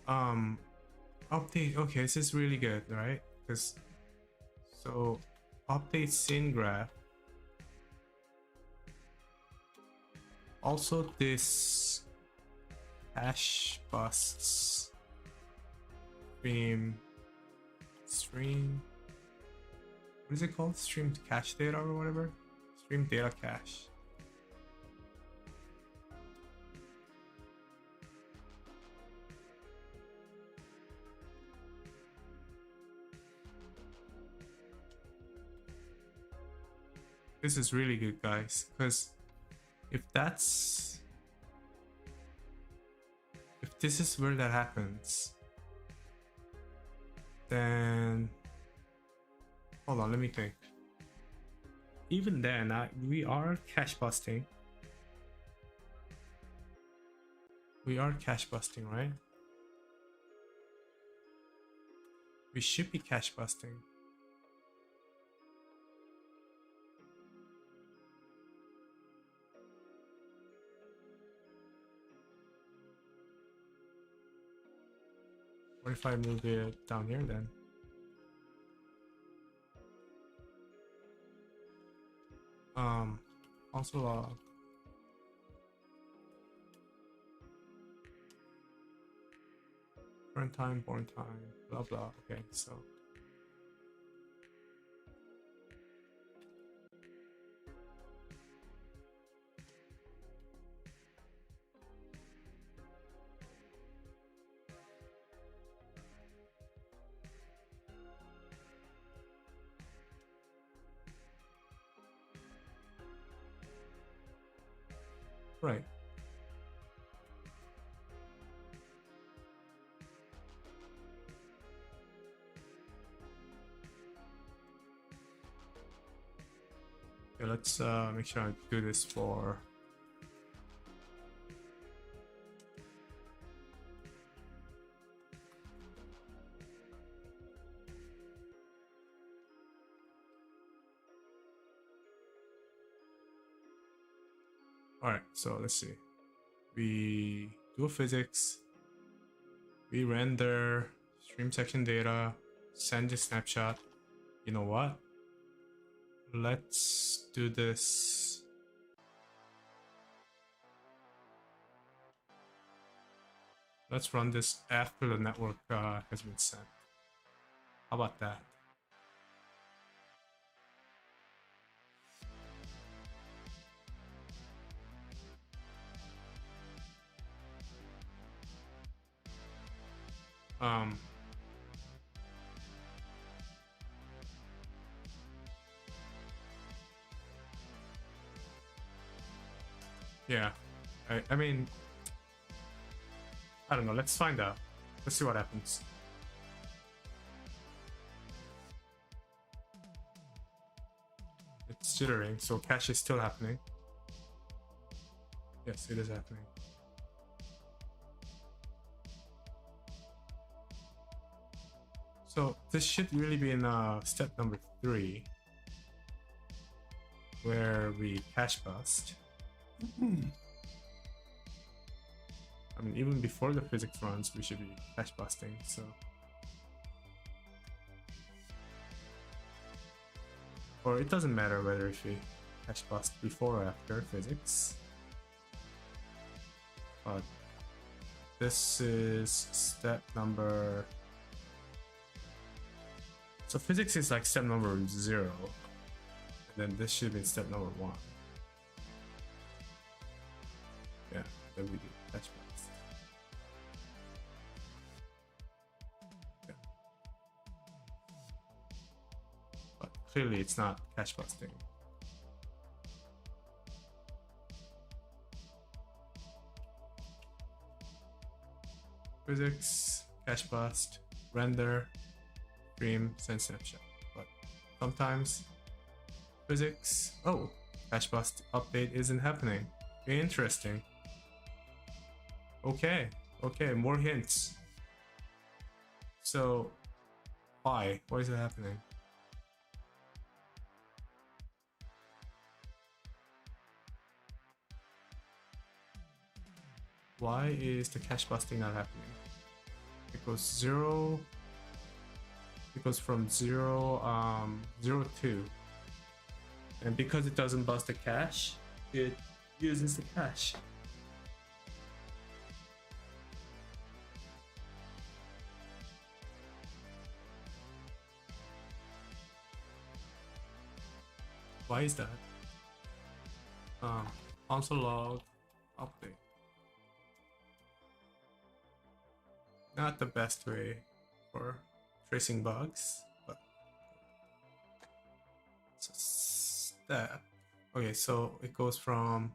Update, okay, this is really good, right? Because so update scene graph. Also, this hash busts stream. What is it called? Stream cache data or whatever. Stream data cache. This is really good, guys, because if this is where that happens, then hold on, let me think. Even then, we are cache busting. We are cache busting, right? We should be cache busting. What if I move it down here then? Also current time, born time, blah blah. Okay, so right. Okay, let's make sure I do this for alright, so let's see. We do a physics, we render stream section data, send a snapshot. You know what? Let's do this. Let's run this after the network has been sent. How about that? Yeah, I mean, I don't know. Let's find out. Let's see what happens. jittering, so cache is still happening. Yes, it is happening. So this should really be in step number 3, where we cache bust. I mean, even before the physics runs, we should be cache busting, so. Or it doesn't matter whether if we cache bust before or after physics. But this is step number... So physics is like step number 0. And then this should be step number 1. Yeah, then we do cache bust. Yeah. But clearly it's not cache busting. Physics, cache bust, render, stream, send snapshot. But sometimes physics, oh, cache bust update isn't happening. Interesting. Okay, more hints. So why is it happening? Why is the cache busting not happening? Because from 0 2, and because it doesn't bust the cache, it uses the cache. Why is that? Console log update. Not the best way for tracing bugs, but step. Okay, so it goes from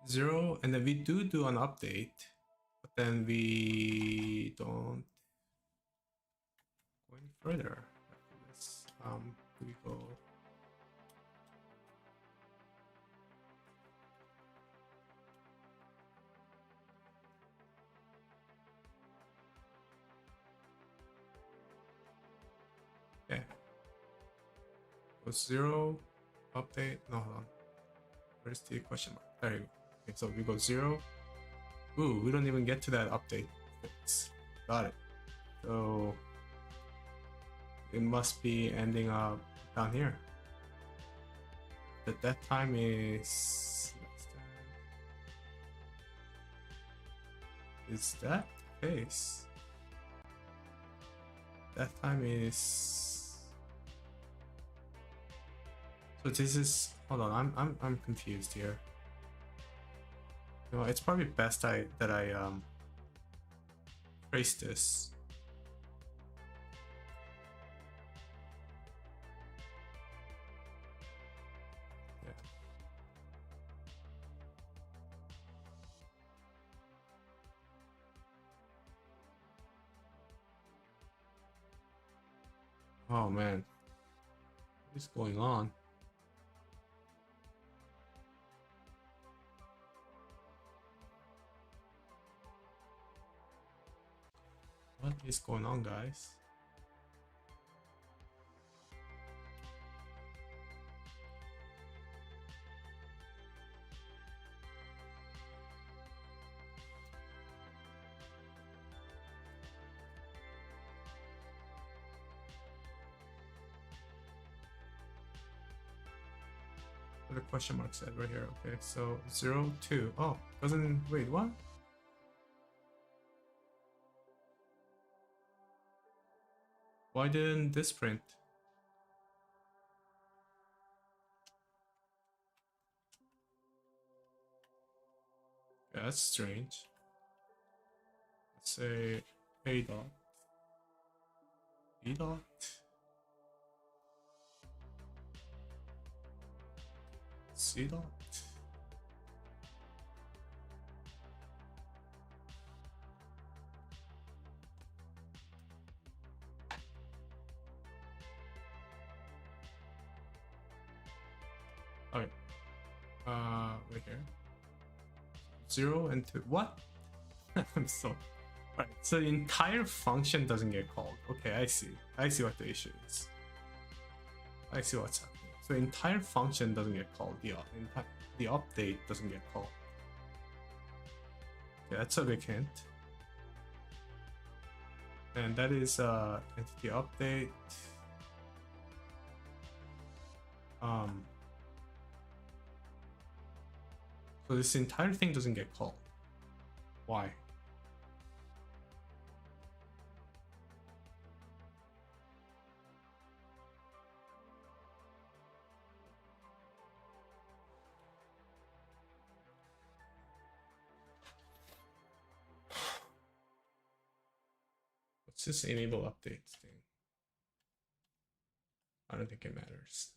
0, and then we do an update, but then we don't go any further after this. Do we go? Okay. Was 0 update? No, hold on. Where's the question mark? There you go. Okay, so we go 0. Ooh, we don't even get to that update. Got it. So it must be ending up down here. That time is that the case? That time is... So this is... Hold on, I'm confused here. You know, it's probably best that I trace this. Yeah. Oh man, what is going on? What is going on, guys? The question mark said right here. Okay, so 0 2. Oh, doesn't... Wait, what? Why didn't this print? Yeah, that's strange. Let's say A dot, B dot, C dot. Okay. Right here. 0 and 2. What? I'm so. Alright, so the entire function doesn't get called. Okay, I see. I see what the issue is. I see what's happening. So the entire function doesn't get called. The update doesn't get called. Okay, that's a big hint. And that is entity update. So this entire thing doesn't get called. Why? What's this enable updates thing? I don't think it matters.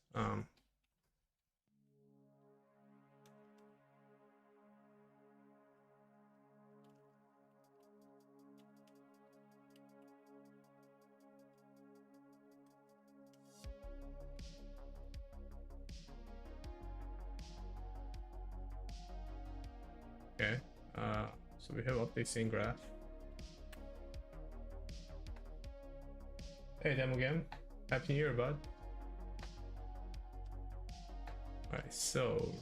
Okay, so we have update scene graph. Hey, demo game. Happy New Year, bud. Alright, so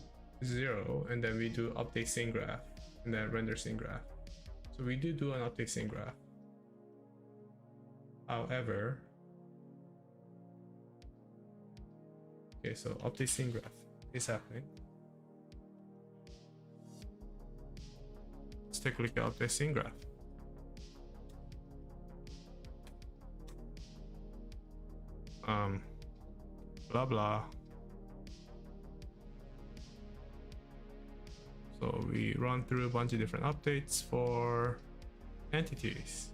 0, and then we do update scene graph, and then render scene graph. So we do an update scene graph. However, okay, so update scene graph is happening. Let's take a look at update scene graph. Blah blah. So we run through a bunch of different updates for entities.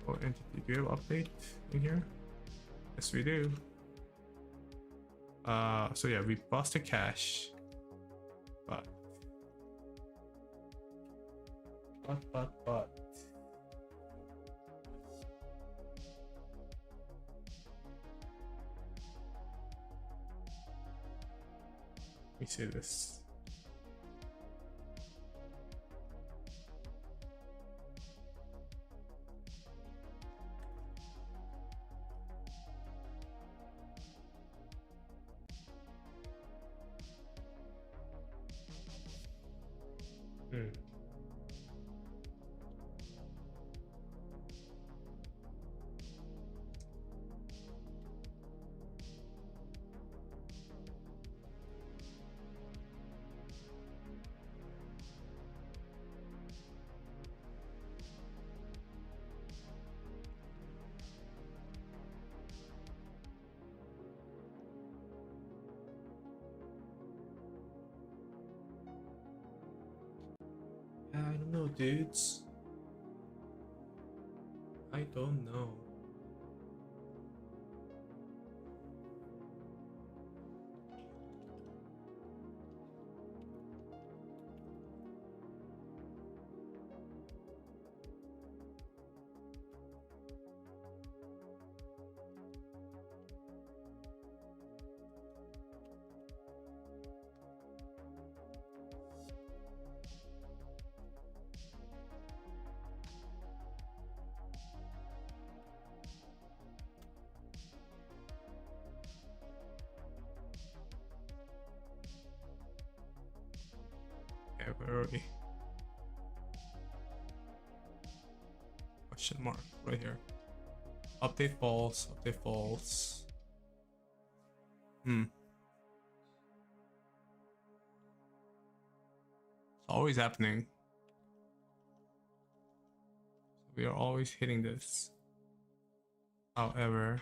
Oh, entity, do you have update in here? Yes, we do. So yeah, we bust a cache, but. Let me see this. I don't know, dudes. I don't know. Yeah, where are we? Question mark right here. Update false, update false. It's always happening. We are always hitting this. However,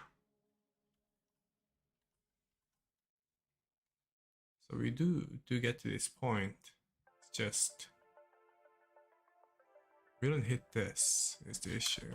so we do get to this point. It's just we don't hit this is the issue.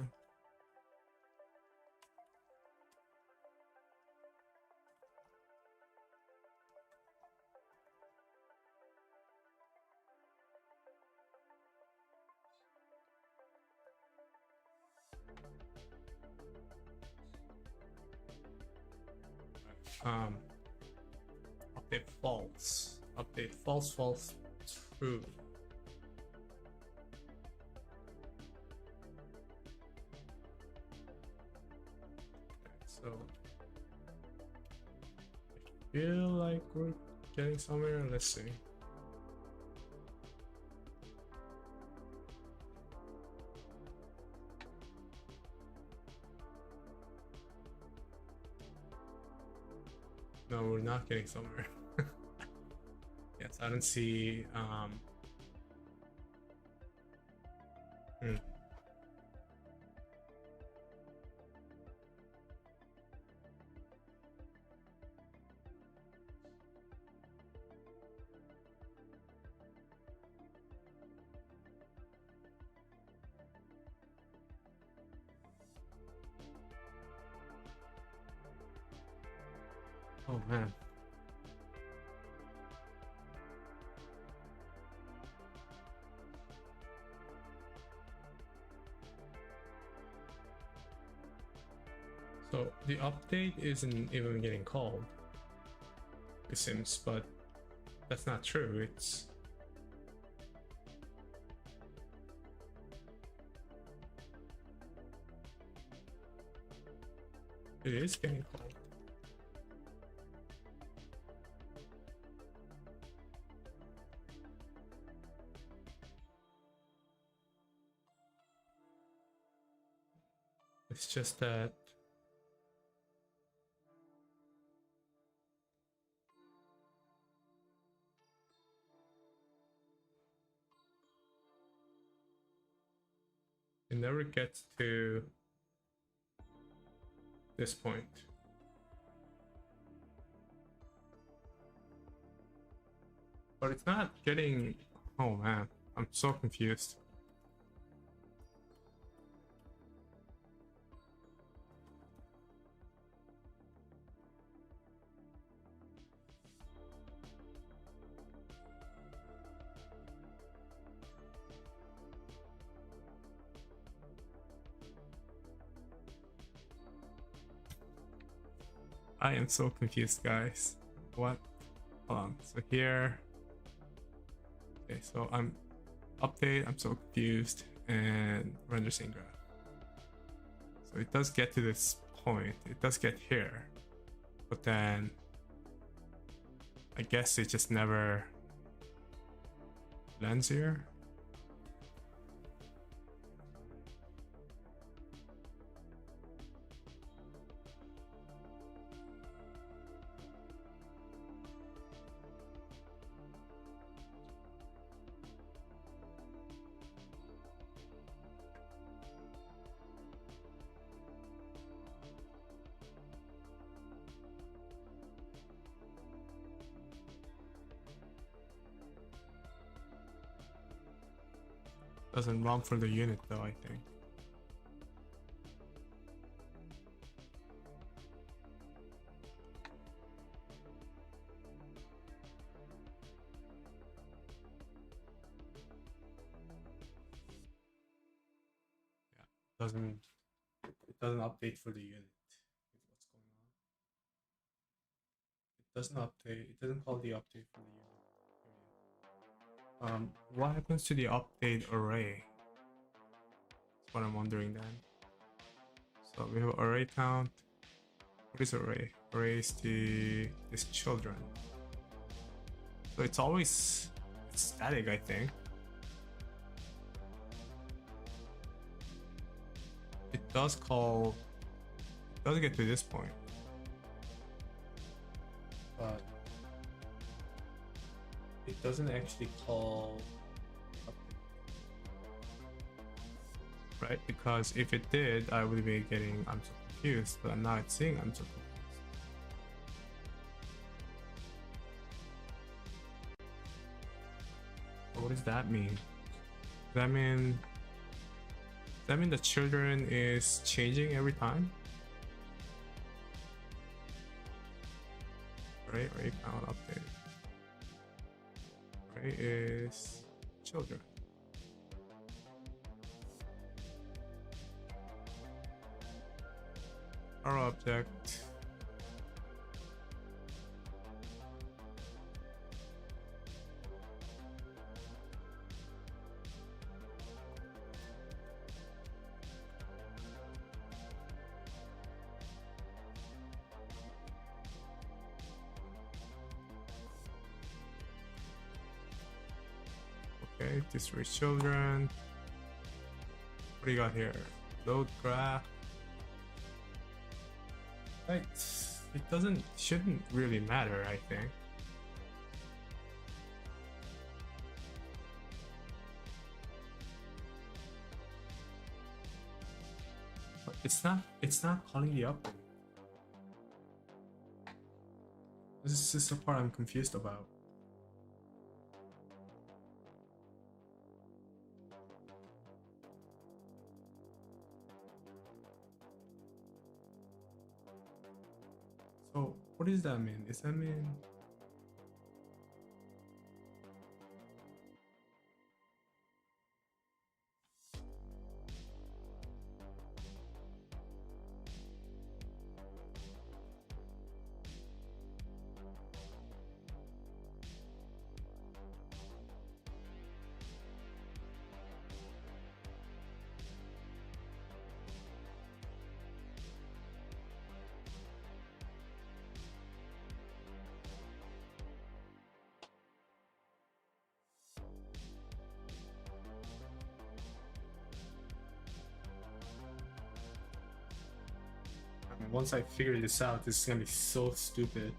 update false. Update false, false, true. So I feel like we're getting somewhere. Let's see. No, we're not getting somewhere. Yes, I don't see oh man. So the update isn't even getting called, it seems, but that's not true. It is getting called. It's just that it never gets to this point. But it's not getting, oh man, I'm so confused. I am so confused, guys. What? Hold on. So here. Okay, so I'm update. I'm so confused, and render scene graph. So it does get to this point. It does get here, but then I guess it just never lands here. Doesn't run for the unit though, I think. Yeah, it doesn't update for the unit. What's going on? It doesn't update. It doesn't call the update for the unit. What happens to the update array? That's what I'm wondering then. So we have array count. What is array? Array is this children. So it's always static, I think. It does call. It does get to this point, but it doesn't actually call. Right? Because if it did, I would be getting I'm so confused, but I'm not seeing I'm so confused. What does that mean? Does that mean the children is changing every time? Right? Array count update. Array is children. Our object. Okay, destroy children. What do you got here? Load graph. Right. It shouldn't really matter, I think. But it's not calling the update. This is the part I'm confused about. So what does that mean? Does that mean once I figure this out, this is gonna be so stupid.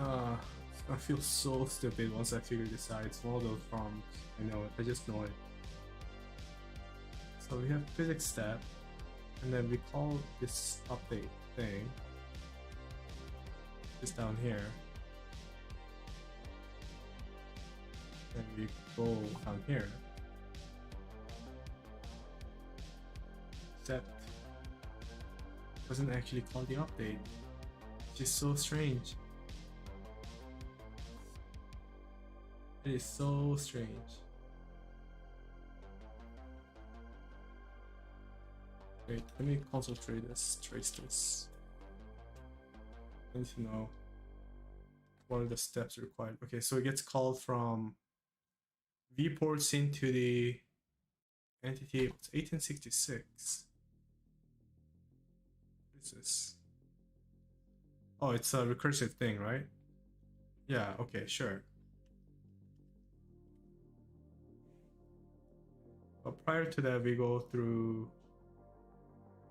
It's gonna feel so stupid once I figure this out. It's one of those problems. I know it. I just know it. So we have physics step, and then we call this update thing just down here. Then we go down here. That doesn't actually call the update, which is so strange. It is so strange. Wait, let me concentrate this, trace this. I need to know what are the steps required. Okay, so it gets called from viewports into the entity. It's 1866. What is this? Oh, it's a recursive thing, right? Yeah, okay, sure. But prior to that, we go through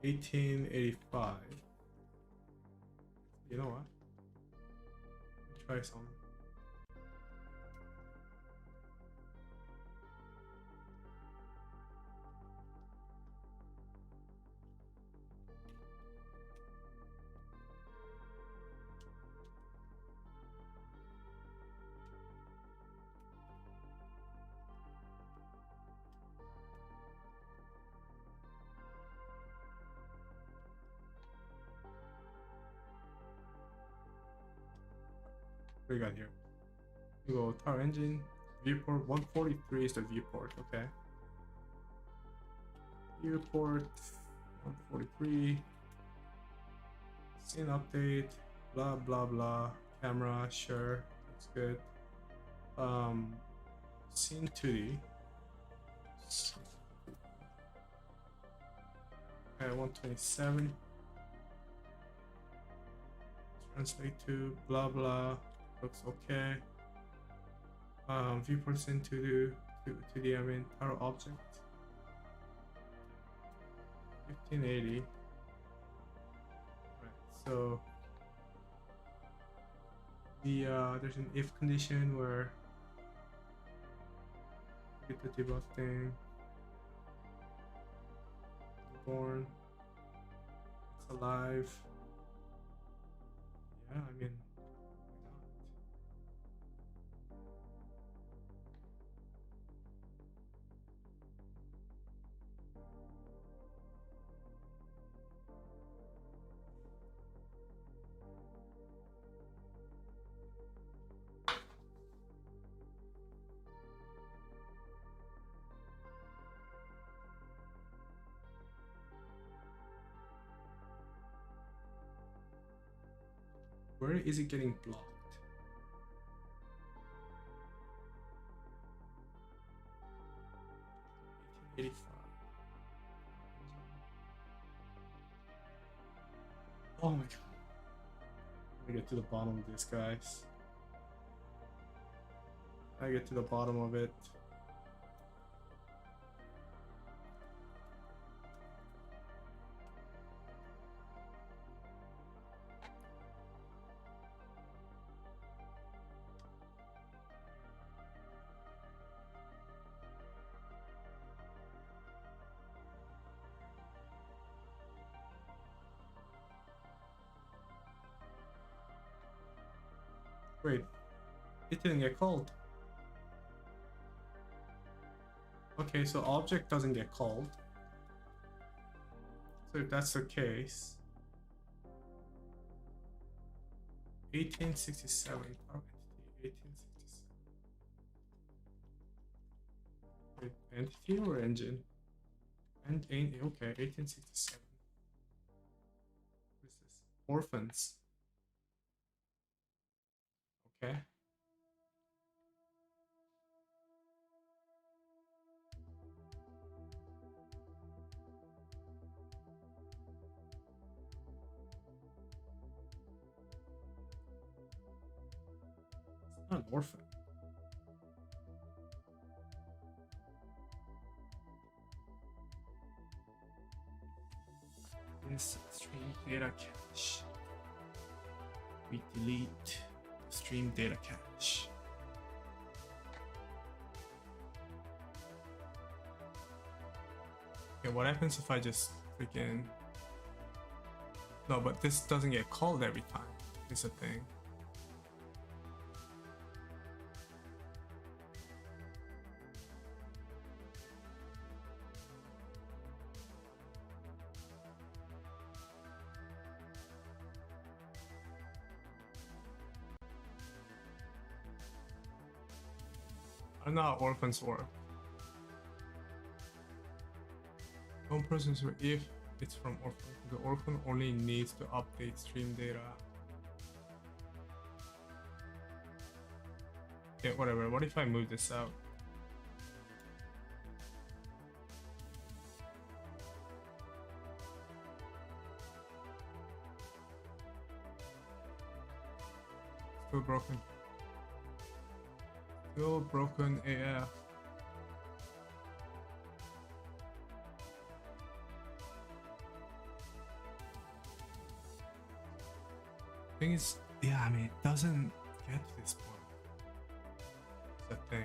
1885. You know what? Try some. What do you got here? We go tower engine, viewport 143 is the viewport, okay. Viewport 143, scene update, blah blah blah, camera, sure, that's good. Scene 2D. Okay, 127. Translate to blah blah. Looks okay. Viewports into the I mean tower object. 1580. Right. So there's an if condition where we get the debug thing. Born. It's alive. Yeah, I mean. Where is it getting blocked? Oh my god. I get to the bottom of this, guys. I get to the bottom of it. Wait, it didn't get called. Okay, so object doesn't get called. So if that's the case, 1867 top entity 1867. Wait, entity or engine? And okay, 1867. What is this? Orphans. Okay. It's not an orphan. This stream data cache. We delete stream data cache. Okay, what happens if I just freaking... No, but this doesn't get called every time. It's a thing. I don't know how orphans work. Don't process if it's from orphan. The orphan only needs to update stream data. Yeah, whatever. What if I move this out? Still broken. Still broken AF. Thing is, yeah, I mean, it doesn't get to this point. It's a thing.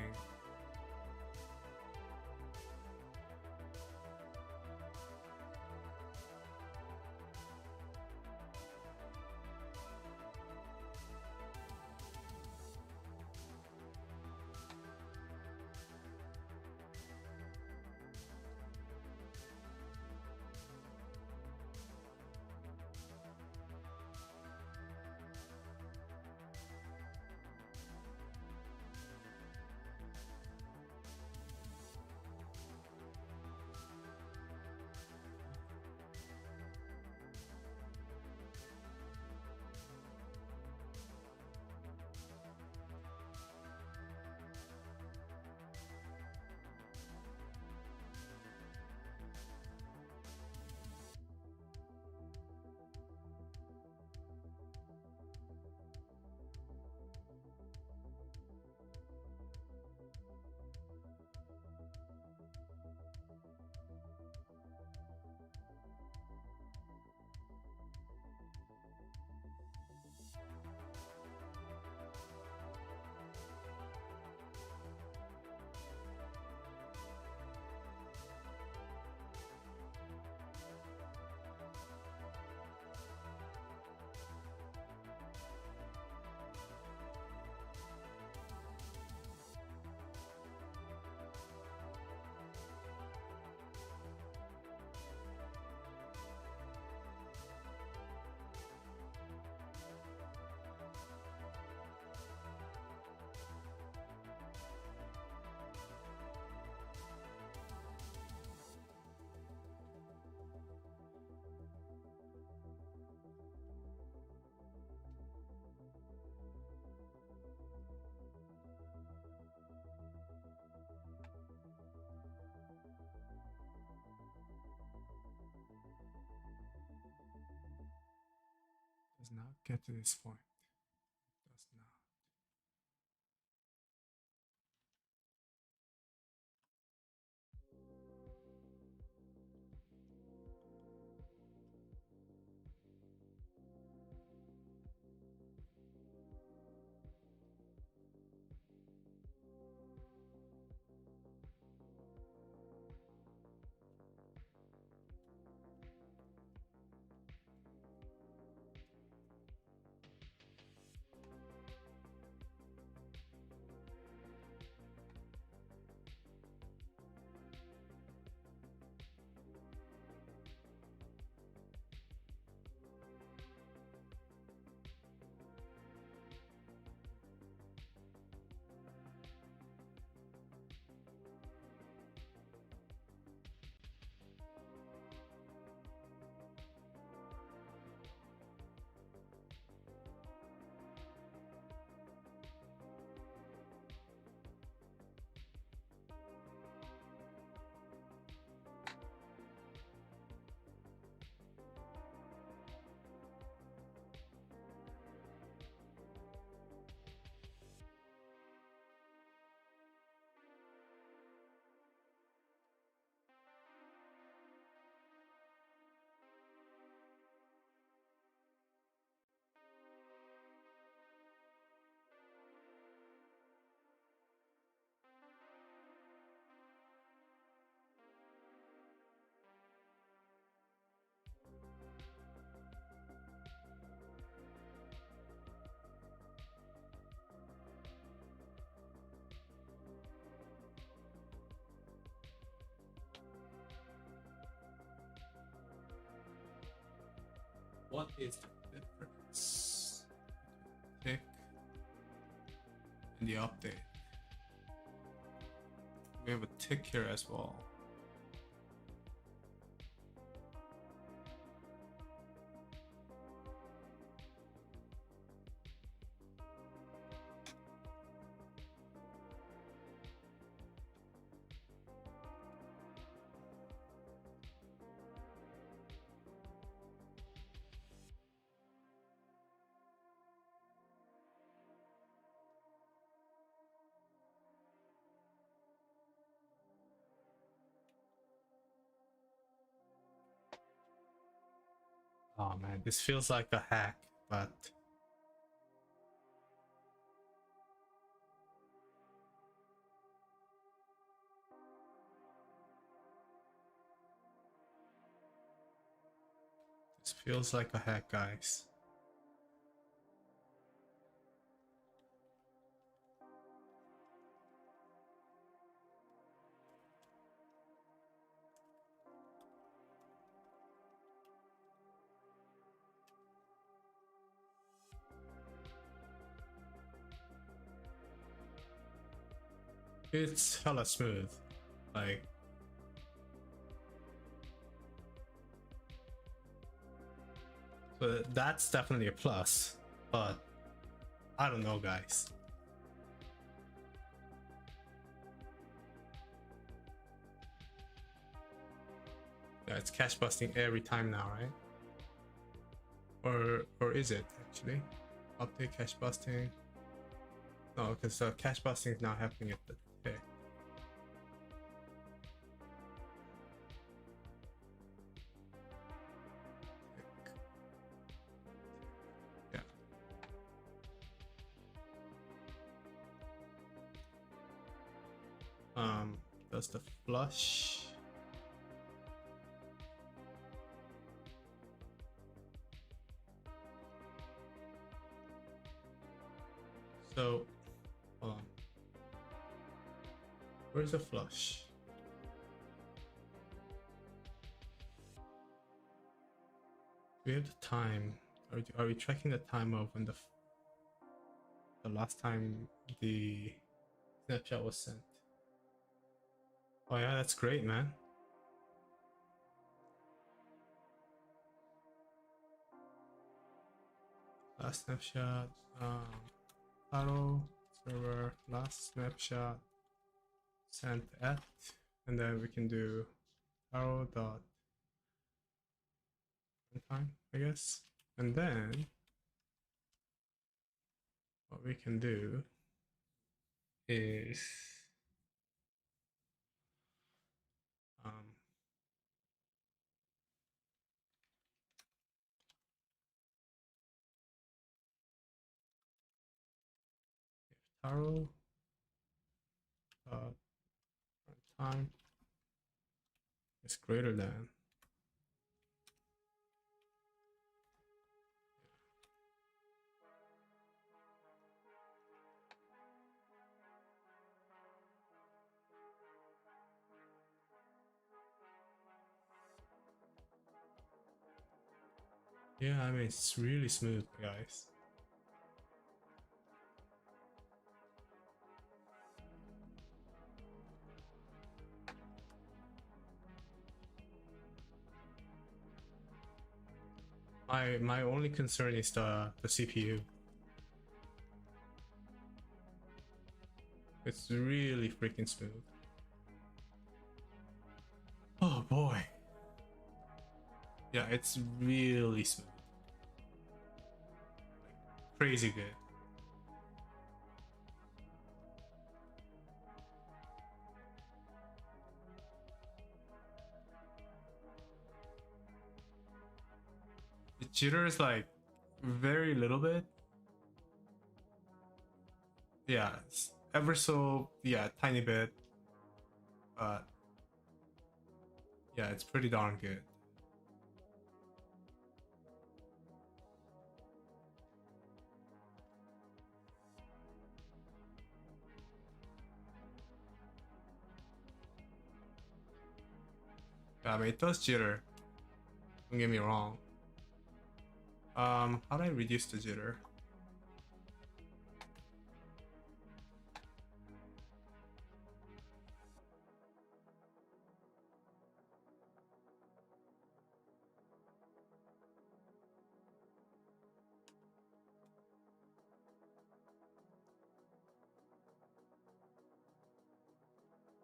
Does not get to this point. what is the difference between tick and the update? We have a tick here as well. Oh man, this feels like a hack, but this feels like a hack, guys. It's hella smooth, like so that's definitely a plus, but I don't know, guys. Yeah, it's cache busting every time now, right? Or is it actually? Update cache busting. No, because cache busting is now happening at the tick. Yeah. Does the flush? So, hold on. Where's the flush? We have the time. Are we tracking the time of when the last time the snapshot was sent? Oh yeah, that's great, man. Last snapshot, auto server last snapshot sent at, and then we can do arrow dot runtime, I guess. And then what we can do is arrow dot runtime is greater than. Yeah, I mean, it's really smooth, guys. My only concern is the CPU. It's really freaking smooth. Oh boy. Yeah, it's really smooth. Like, crazy good. The jitters like very little bit. Yeah, it's ever so, yeah, tiny bit. But yeah, it's pretty darn good. I mean, it does jitter. Don't get me wrong. How do I reduce the jitter?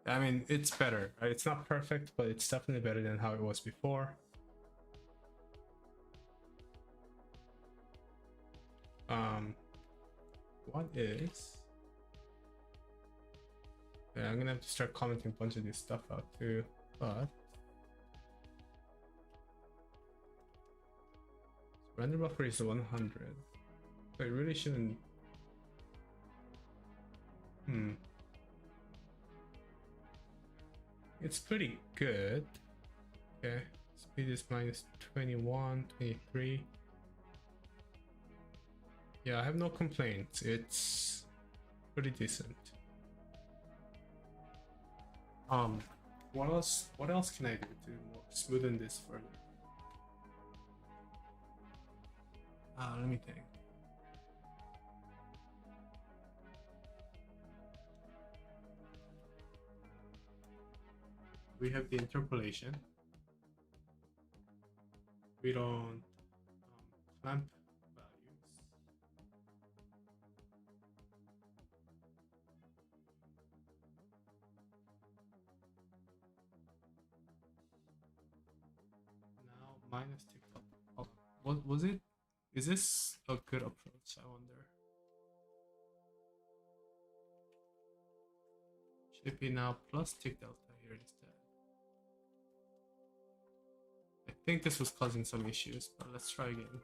I mean, it's better. It's not perfect, but it's definitely better than how it was before. What is? Yeah, I'm gonna have to start commenting a bunch of this stuff out too, but render buffer is 100. So it really shouldn't. It's pretty good. Okay, speed is minus 21, 23. Yeah, I have no complaints. It's pretty decent. What else can I do to smoothen this further? Let me think. We have the interpolation. We don't clamp values. Now minus TikTok. Oh, what was it? Is this a good approach? I wonder. Should it be now plus tick delta here instead? I think this was causing some issues, but let's try again.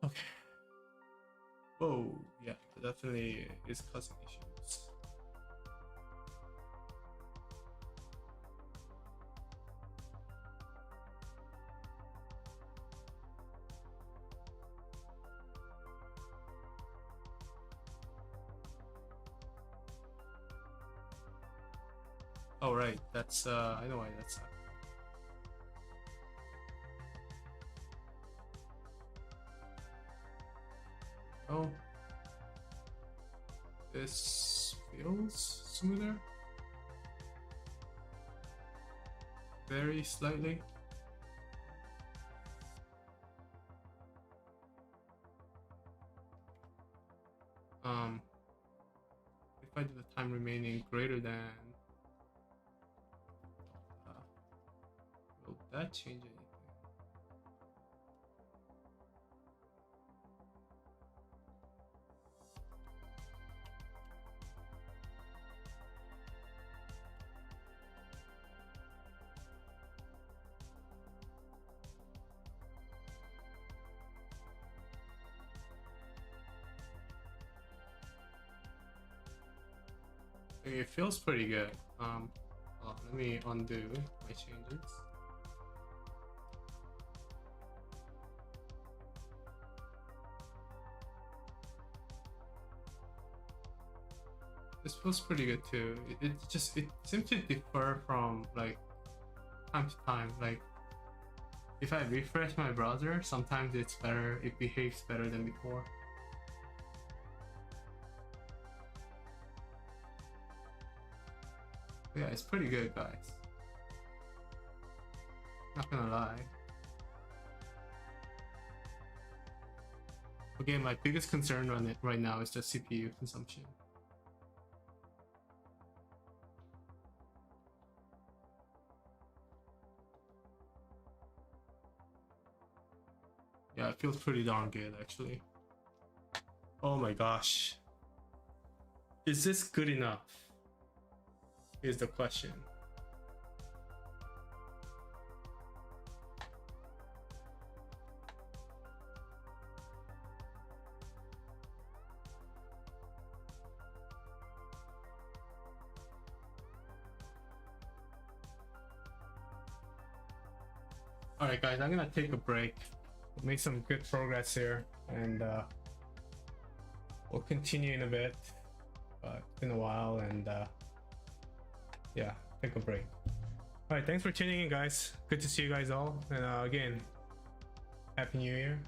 Okay. Whoa, yeah, definitely is causing issues. Oh right, that's I know why that's happening. Oh, this feels smoother. Very slightly. If I do the time remaining greater than, will that change anything? It feels pretty good. Let me undo my changes. This feels pretty good too. It seems to differ from like time to time. Like if I refresh my browser, sometimes it's better. It behaves better than before. Yeah, it's pretty good, guys. Not gonna lie. Again, my biggest concern on it right now is the CPU consumption. Yeah, it feels pretty darn good actually. Oh my gosh. Is this good enough? Is the question. Alright guys, I'm gonna take a break. Make some good progress here, and we'll continue in a bit. It's been a while, and yeah, take a break. All right, thanks for tuning in, guys. Good to see you guys all. And again, Happy New Year.